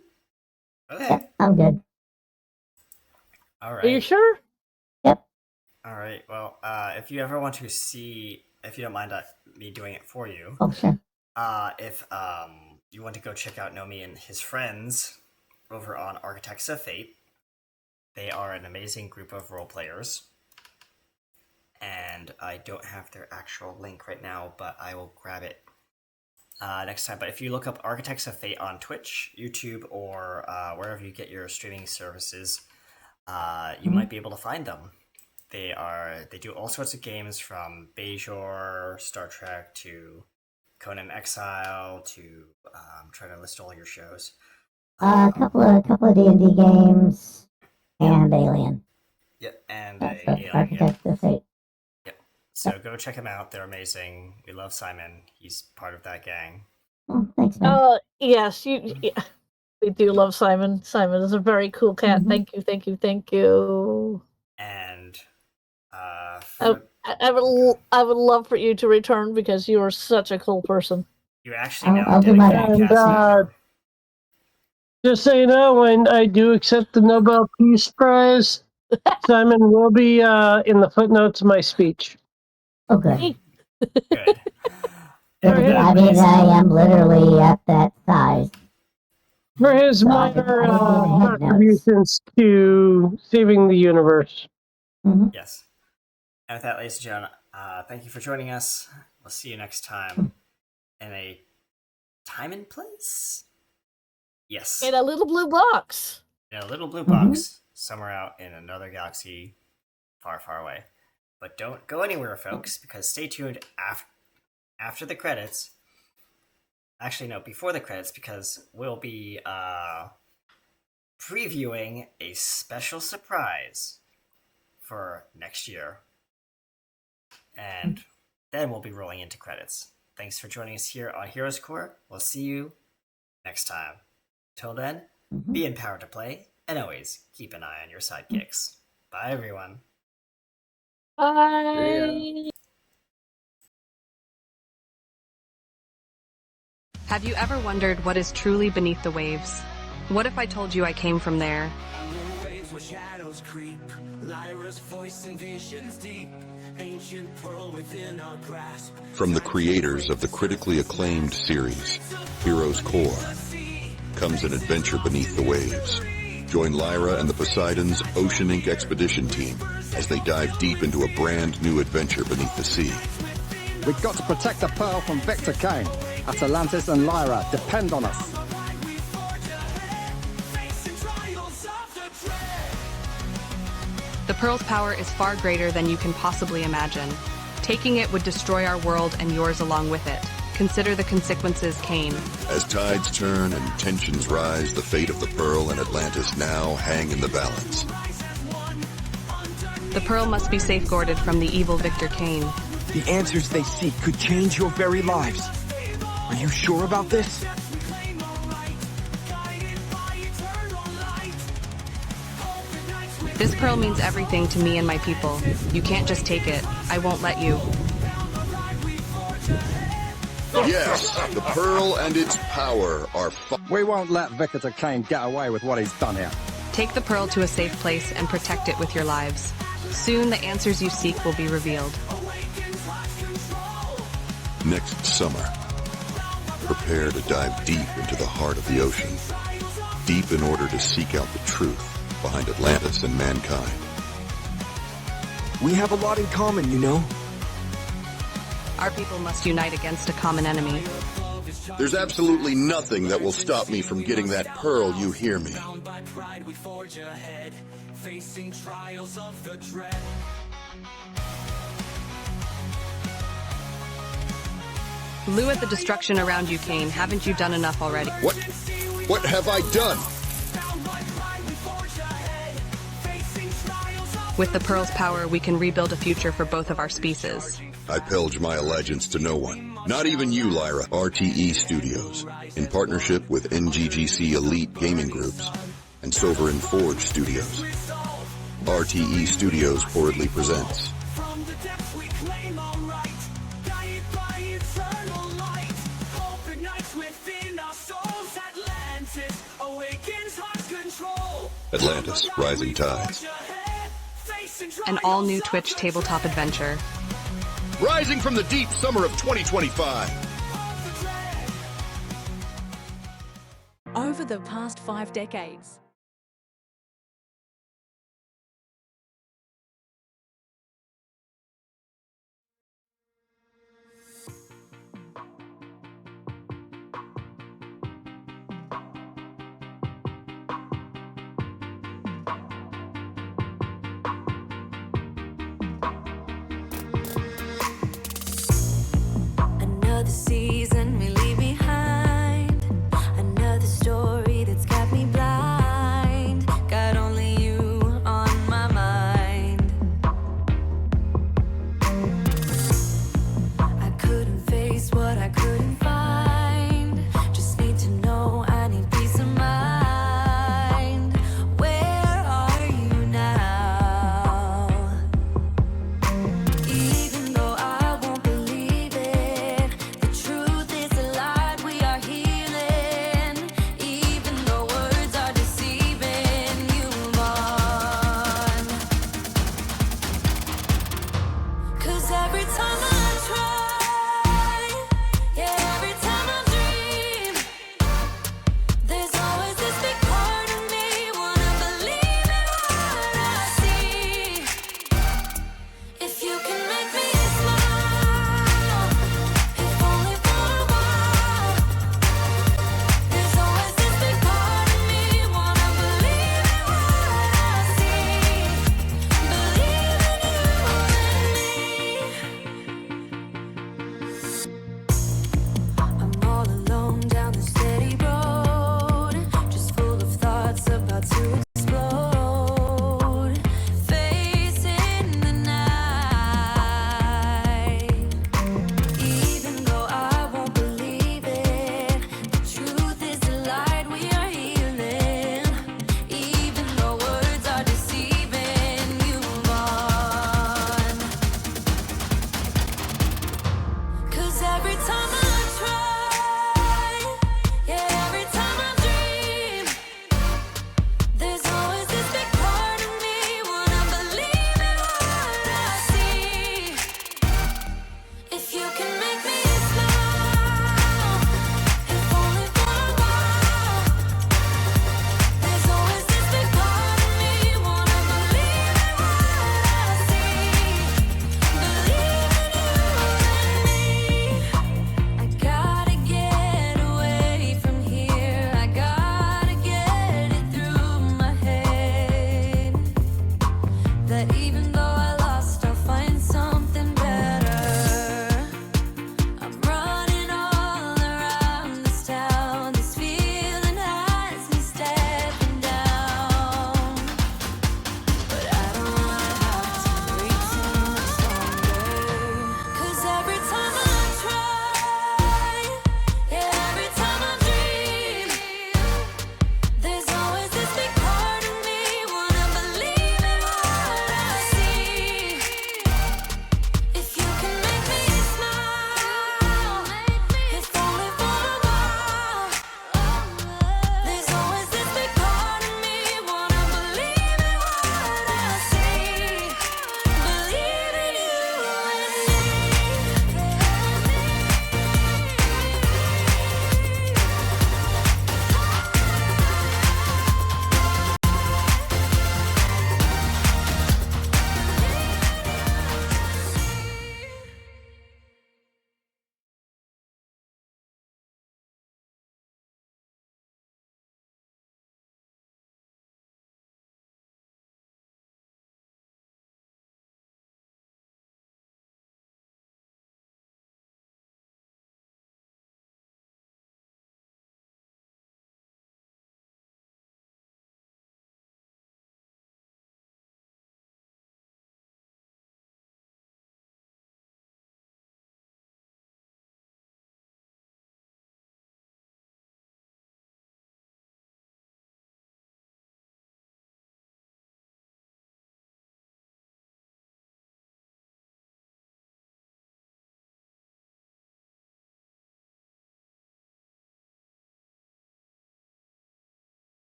Okay. Yep, I'm good. All right. Are you sure? Yep. All right. Well, if you ever want to see, if you don't mind me doing it for you, Oh, sure. if you want to go check out Nomi and his friends over on Architects of Fate, they are an amazing group of role players. And I don't have their actual link right now, but I will grab it next time. But if you look up Architects of Fate on Twitch, YouTube, or wherever you get your streaming services, you might be able to find them. They do all sorts of games from Bejor, Star Trek, to Conan Exile, to try to list all your shows. A couple of D&D games and Alien. Yep, and That's Alien. Yep. Architect of Fate. So go check them out. They're amazing. We love Simon. He's part of that gang. Oh, thanks, man. Yes, we do love Simon. Simon is a very cool cat. Mhm. Thank you. And I, I would love for you to return because you are such a cool person. You actually know I'll do my dedicated best. cast member. Just so you know, when I do accept the Nobel Peace Prize, Simon will be in the footnotes of my speech. Oh, good. Hey, Good. Very good. I mean, I am literally at that size. For his So minor I didn't have notes. contributions to saving the universe. Hmm. Yes. And with that, ladies and gentlemen, thank you for joining us. We'll see you next time in a time and place. Yes. In a little blue box. In a little blue box somewhere out in another galaxy far, far away. But don't go anywhere, folks, because stay tuned after the credits. Actually, no, before the credits, because we'll be previewing a special surprise for next year. And then we'll be rolling into credits. Thanks for joining us here on Heroes Core. We'll see you next time. Till then, be empowered to play, and always keep an eye on your sidekicks. Bye, everyone. Bye. Have you ever wondered what is truly beneath the waves? What if I told you I came from there? Waves where shadows creep, Lyra's voice and visions deep, ancient pearl within our grasp. From the creators of the critically acclaimed series, Heroes Core, comes an adventure beneath the waves. Join Lyra and the Poseidon's Ocean Ink expedition team as they dive deep into a brand new adventure beneath the sea. We've got to protect the Pearl from Victor Kane. Atalantis and Lyra depend on us. The Pearl's power is far greater than you can possibly imagine. Taking it would destroy our world and yours along with it. Consider the consequences, Kane. As tides turn and tensions rise, the fate of the Pearl and Atlantis now hang in the balance. The Pearl must be safeguarded from the evil Victor Kane. The answers they seek could change your very lives. Are you sure about this? This Pearl means everything to me and my people. You can't just take it. I won't let you. Yes, the Pearl and its power are We won't let Victor Kane get away with what he's done here. Take the Pearl to a safe place and protect it with your lives. Soon the answers you seek will be revealed. next summer. Prepare to dive deep into the heart of the ocean. Deep in order to seek out the truth behind Atlantis and mankind. We have a lot in common, you know. Our people must unite against a common enemy. There's absolutely nothing that will stop me from getting that pearl, you hear me? Lou at the destruction around you, Kane. Haven't you done enough already? What have I done? With the Pearl's power, we can rebuild a future for both of our species. I pledge my allegiance to no one. Not even you, Lyra. RTE Studios, in partnership with NGGC Elite Gaming Groups and Sovereign Forge Studios. RTE Studios proudly presents Atlantis Rising Tides. An all-new Twitch tabletop adventure. Rising from the deep summer of 2025. Over the past 5 decades, another season.